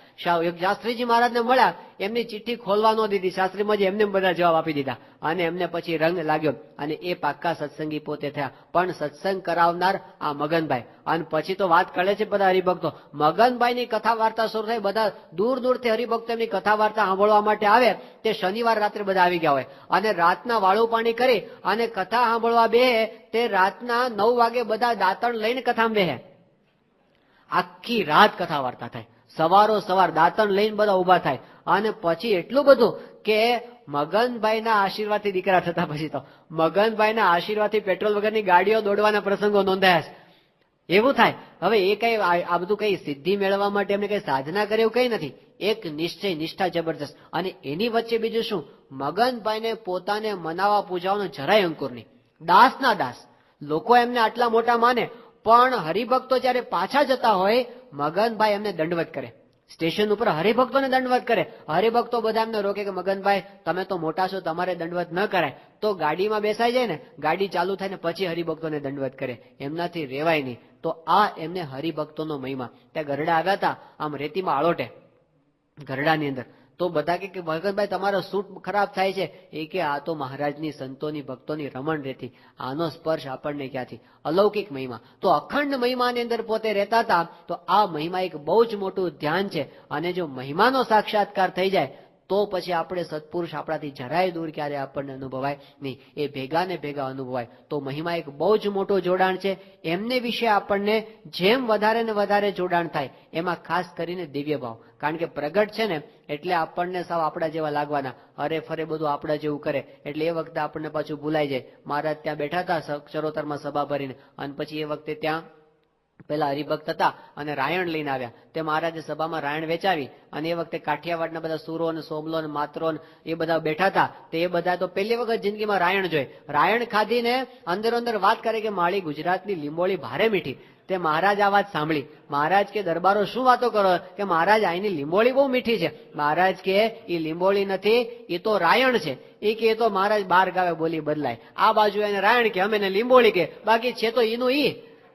શાસ્ત્રીજી મહારાજને મળ્યા, એમની ચિઠ્ઠી ખોલવા ન દીધી શાસ્ત્રીમાં, એમને બધા જવાબ આપી દીધા. અને એમને પછી રંગ લાગ્યો, અને એ પાક્કા સત્સંગી પોતે થયા. પણ સત્સંગ કરાવનાર આ મગનભાઈ. અને પછી તો વાત કરે છે બધા હરિભક્તો, મગનભાઈની કથા વાર્તા શરૂ થઈ, બધા દૂર દૂરથી હરિભક્તો એમની કથા વાર્તા સાંભળવા માટે આવે. તે શનિવાર રાત્રે બધા આવી ગયા હોય, અને રાતના વાળું પાણી કરી અને કથા સાંભળવા બેહે. તે રાતના 9 વાગે બધા દાંતણ લઈને કથામાં બેહે. આખી રાત કથા વાર્તા થાય, સવારો સવાર દાંતણ લઈને બધા ઉભા થાય. અને પછી એટલું બધું કે મગનભાઈના આશીર્વાદથી દીકરા થતા. પછી તો મગનભાઈના આશીર્વાદથી પેટ્રોલ વગરની ગાડીઓ દોડવાના પ્રસંગો નોંધાયા છે. એવું થાય. હવે એ કઈ આ બધું કઈ સિદ્ધિ મેળવવા માટે એમને કઈ સાધના કરે એવું કઈ નથી, એક નિશ્ચય, નિષ્ઠા જબરજસ્ત. અને એની વચ્ચે બીજું શું, મગનભાઈને પોતાને મનાવા પૂજાવાનો જરાય અંકુર નહીં. દાસના દાસ. લોકો એમને આટલા મોટા માને, પણ હરિભક્તો જયારે પાછા જતા હોય, મગનભાઈ એમને દંડવત કરે. સ્ટેશન ઉપર હરિભક્તોને દંડવત કરે. હરિભક્તો બધા એમને રોકે કે મગનભાઈ તમે તો મોટા છો, તમારે દંડવત ન કરાય. તો ગાડીમાં બેસાઈ જાય ને, ગાડી ચાલુ થાય ને પછી હરિભક્તોને દંડવત કરે. એમનાથી રેવાય નહીં. તો આ એમને હરિભક્તોનો મહિમા. ત્યાં ગરડા આવ્યા હતા, આમ રેતીમાં આળોટે ગરડાની અંદર. તો બધા કે ભગતભાઈ તમારો સૂટ ખરાબ થાય છે. એ કે આ તો મહારાજની, સંતોની, ભક્તોની રમણ રહેતી, આનો સ્પર્શ આપણને ક્યાંથી. અલૌકિક મહિમા. તો અખંડ મહિમાની અંદર પોતે રહેતા હતા. તો આ મહિમા એક બહુ જ મોટું ધ્યાન છે. અને જો મહિમાનો સાક્ષાત્કાર થઈ જાય તો પછી આપણે સત્પુરુષ આપણાથી જરાય દૂર ક્યારે આપણને અનુભવાય નહીં, એ ભેગા ને ભેગા અનુભવાય. તો મહિમા એક બહુ જ મોટું જોડાણ છે. એમને વિશે આપણને જેમ વધારે ને વધારે જોડાણ થાય, એમાં ખાસ કરીને દિવ્ય ભાવ. કારણ કે પ્રગટ છે ને એટલે આપણને સાવ આપણા જેવા લાગવાના, અરે ફરે બધું આપણા જેવું કરે. એટલે એ વખતે આપણને પાછું ભૂલાઈ જાય. મહારાજ ત્યાં બેઠા હતા ચરોતરમાં સભા ભરીને, અને પછી એ વખતે ત્યાં પેલા હરિભક્ત હતા અને રાયણ લઈને આવ્યા. તે મહારાજે સભામાં રાયણ વેચાવી, અને એ વખતે કાઠિયાવાડના બધા સુરો ને સોમલો ને માત્રો એ બધા બેઠા હતા. તે એ બધા તો પહેલી વખત જિંદગીમાં રાયણ જોઈ. રાયણ ખાધીને અંદર અંદર વાત કરે કે માળી ગુજરાતની લીંબોળી ભારે મીઠી. તે મહારાજ આ વાત સાંભળી. મહારાજ કે દરબારો શું વાતો કરો કે મહારાજ અહીંની લીંબોળી બહુ મીઠી છે. મહારાજ કે એ લીંબોળી નથી, એ તો રાયણ છે. એ કે એ તો મહારાજ 12 ગાવે બોલી બદલાય. આ બાજુ એને રાયણ કે, અમે એને લીંબોળી કે, બાકી છે તો એનું ઈ.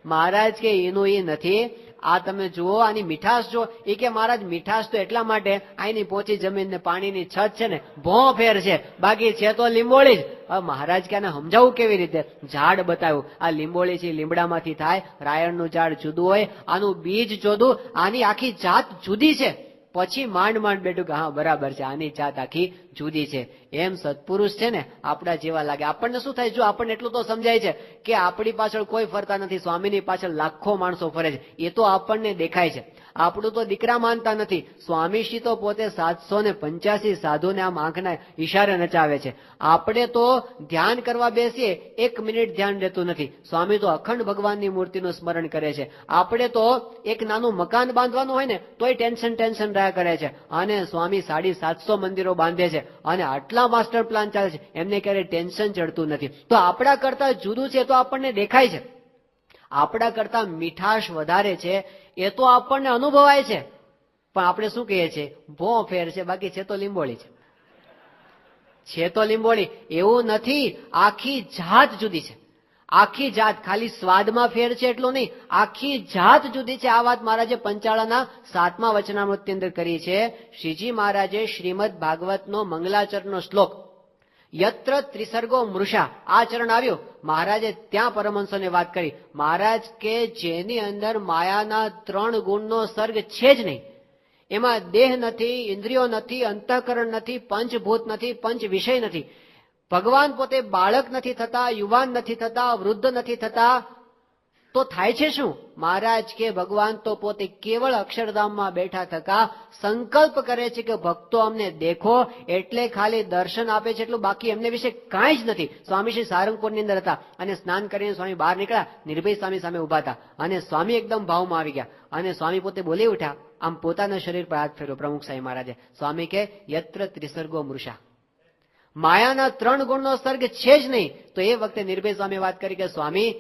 મહારાજ કે એનું એ નથી, આ તમે જુઓ આની મીઠાશ જો. એ કે મહારાજ મીઠાશ તો એટલા માટે અહીંની પોચી જમીન ને પાણીની છત છે ને ભો ફેર છે, બાકી છે તો લીંબોળી જ. હવે મહારાજ કે આને સમજાવું કેવી રીતે? ઝાડ બતાવ્યું. આ લીંબોળી છે, લીમડામાંથી થાય. રાયણનું ઝાડ જુદું હોય, આનું બીજ જુદું, આની આખી જાત જુદી છે. પછી માંડ માંડ બેઠું કે હા બરાબર છે, આની જાત આખી જુદી છે. એમ સત્પુરુષ છે ને આપણા જેવા લાગે. આપણને શું થાય, જો આપણને એટલું તો સમજાય છે કે આપણી પાછળ કોઈ ફરતા નથી, સ્વામીની પાછળ લાખો માણસો ફરે છે, એ તો આપણને દેખાય છે. આપણું તો દીકરા માનતા નથી. સ્વામીશ્રી તો પોતે 785 સાધુને આમ આંખના ઈશારે નચાવે છે. આપણે તો ધ્યાન કરવા બેસીએ 1 મિનિટ ધ્યાન રહેતું નથી. સ્વામી તો અખંડ ભગવાનની મૂર્તિનું સ્મરણ કરે છે. આપણે તો એક નાનું મકાન બાંધવાનું હોય ને તોય ટેન્શન રહ્યા કરે છે, અને સ્વામી 750 મંદિરો બાંધે છે અને આટલા માસ્ટર પ્લાન ચાલે છે, એમને ક્યારેય ટેન્શન ચડતું નથી. તો આપણા કરતા જુદું છે તો આપણને દેખાય છે, આપણા કરતા મીઠાશ વધારે છે એ તો આપણને અનુભવાય છે, પણ આપણે શું કહીએ છીએ, ભો ફેર છે, બાકી છે તો લીંબોળી છે તો લીંબોળી. એવું નથી, આખી જાત જુદી છે. આખી જાત, ખાલી સ્વાદમાં ફેર છે એટલું નહીં, આખી જાત જુદી છે. આ વાત મહારાજે પંચાળાના 7મા વચનામૃતની અંદર કરી છે. શ્રીજી મહારાજે શ્રીમદ ભાગવતનો મંગલાચરણનો શ્લોક યત્ર ત્રિસર્ગો મૃષા, આ ચરણ આવ્યું, મહારાજે ત્યાં પરમહંસોને વાત કરી. મહારાજ કે જેની અંદર માયાના 3 ગુણનો સર્ગ છે જ નહીં, એમાં દેહ નથી, ઇન્દ્રિયો નથી, અંતઃકરણ નથી, પંચભૂત નથી, પંચ વિષય નથી, ભગવાન પોતે બાળક નથી થતા, યુવાન નથી થતા, વૃદ્ધ નથી થતા, તો થાય છે શું? મહારાજ કે ભગવાન તો પોતે કેવળ અક્ષરધામમાં બેઠા થકા સંકલ્પ કરે છે કે ભક્તો અમને દેખો, એટલે ખાલી દર્શન આપે છે એટલું, બાકી એમને વિશે કાંઈ જ નથી. સ્વામી શ્રી સારંગપુરની અંદર હતા અને સ્નાન કરીને સ્વામી બહાર નીકળ્યા, નિર્ભય સ્વામી સામે ઉભા હતા અને સ્વામી એકદમ ભાવમાં આવી ગયા અને સ્વામી પોતે બોલી ઉઠ્યા, આમ પોતાના શરીર પર હાથ ફેર્યો પ્રમુખ સાંઈ મહારાજે. સ્વામી કે યત્ર ત્રિસર્ગો મૃષા, માયાના 3 ગુણનો સર્ગ છે જ નહીં. તો એ વખતે નિર્ભય સ્વામી વાત કરી કે સ્વામી,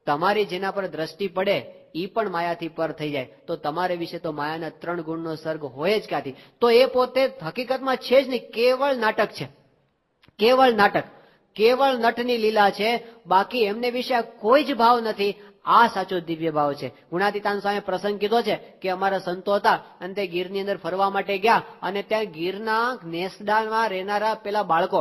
તમારી જેના પર દ્રષ્ટિ પડે ઈ પણ માયાથી પર થઈ જાય, તો તમારે વિશે તો માયાના 3 ગુણનો સર્ગ હોય જ ક્યાંથી? તો એ પોતે હકીકતમાં છે જ નહીં, કેવળ નાટક છે, કેવળ નાટક, કેવળ નટની લીલા છે, બાકી એમને વિશે કોઈ જ ભાવ નથી. આ સાચો દિવ્ય ભાવ છે. ગુણાતીતાન સ્વામી પ્રસંગ કીધો છે કે અમારા સંતો હતા અને તે ગીરની અંદર ફરવા માટે ગયા અને ત્યાં ગીરના નેસડામાં રહેનારા પેલા બાળકો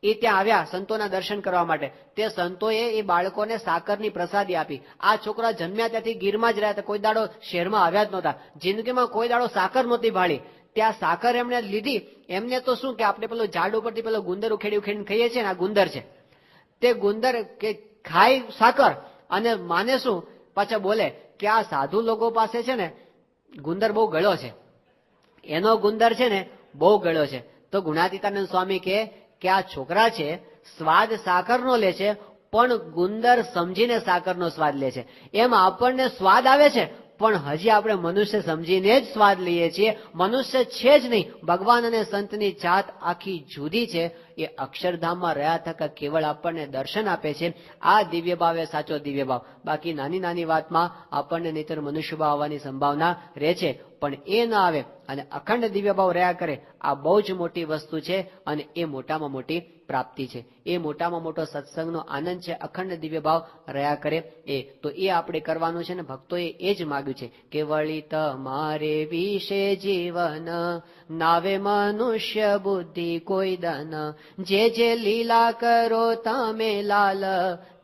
એ ત્યાં આવ્યા સંતોના દર્શન કરવા માટે. તે સંતોએ એ બાળકોને સાકરની પ્રસાદી આપી. આ છોકરા જન્મ્યા ત્યાંથી ગીરમાં જ રહ્યા હતા, કોઈ દાડો શહેરમાં આવ્યા જ નહોતા, જિંદગીમાં કોઈ દાડો સાકર નહોતી ભાળી. ત્યાં સાકર એમણે લીધી. એમને તો શું કે આપણે પેલો ઝાડ ઉપરથી પેલો ગુંદર ઉખેડી ઉખેડીને ખાઈએ છીએ ને, આ ગુંદર છે, તે ગુંદર કે ખાય સાકર અને માને શું, પાછા બોલે કે આ સાધુ લોકો પાસે છે ને ગુંદર બહુ ગળ્યો છે, એનો ગુંદર છે ને બહુ ગળ્યો છે. તો ગુણાતીતાનંદ સ્વામી કે આ છોકરા છે સ્વાદ સાકરનો લે છે, પણ ગુંદર સમજીને સાકરનો સ્વાદ લે છે. એમ આપણને સ્વાદ આવે છે, પણ હજી આપણે મનુષ્ય સમજીને જ સ્વાદ લઈએ છીએ. મનુષ્ય છે જ નહીં, ભગવાન અને સંતની જાત આખી જુદી છે. એ અક્ષરધામમાં રહ્યા થકા કેવળ આપણને દર્શન આપે છે. આ દિવ્ય ભાવ એ સાચો દિવ્ય ભાવ. બાકી નાની નાની વાતમાં આપણને નહીતર મનુષ્ય ભાવ આવવાની સંભાવના રહે છે, પણ એ ન આવે અને અખંડ દિવ્ય ભાવ રહ્યા કરે, આ બહુ જ મોટી વસ્તુ છે અને એ મોટામાં મોટી પ્રાપ્તિ છે. એ મોટામાં મોટો સત્સંગનો આનંદ છે, અખંડ દિવ્ય ભાવ રહ્યા કરે એ. તો એ આપણે કરવાનું છે ને ભક્તોએ એ જ માગ્યું છે કે વળી તમારે વિશે જીવન નાવે મનુષ્ય બુદ્ધિ કોઈ દન, જે લીલા કરો તમે લાલ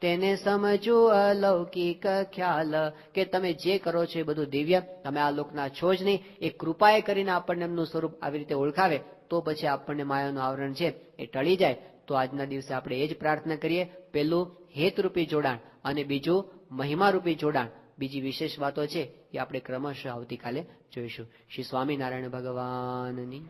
તેને સમજો અલૌકિક ખ્યાલ. કે તમે જે કરો છો એ બધું દિવ્ય, તમે આ લોકના છો જ નહીં. એ કૃપાએ કરીને આપણને એમનું સ્વરૂપ આવી રીતે ઓળખાવે તો પછી આપણને માયાનું આવરણ છે એ ટળી જાય. તો આજના દિવસે આપણે એ જ પ્રાર્થના કરીએ. પહેલું હેતરૂપી જોડાણ અને બીજું મહિમારૂપી જોડાણ. બીજી વિશેષ વાતો છે એ આપણે ક્રમશઃ આવતીકાલે જોઈશું. શ્રી સ્વામિનારાયણ ભગવાનની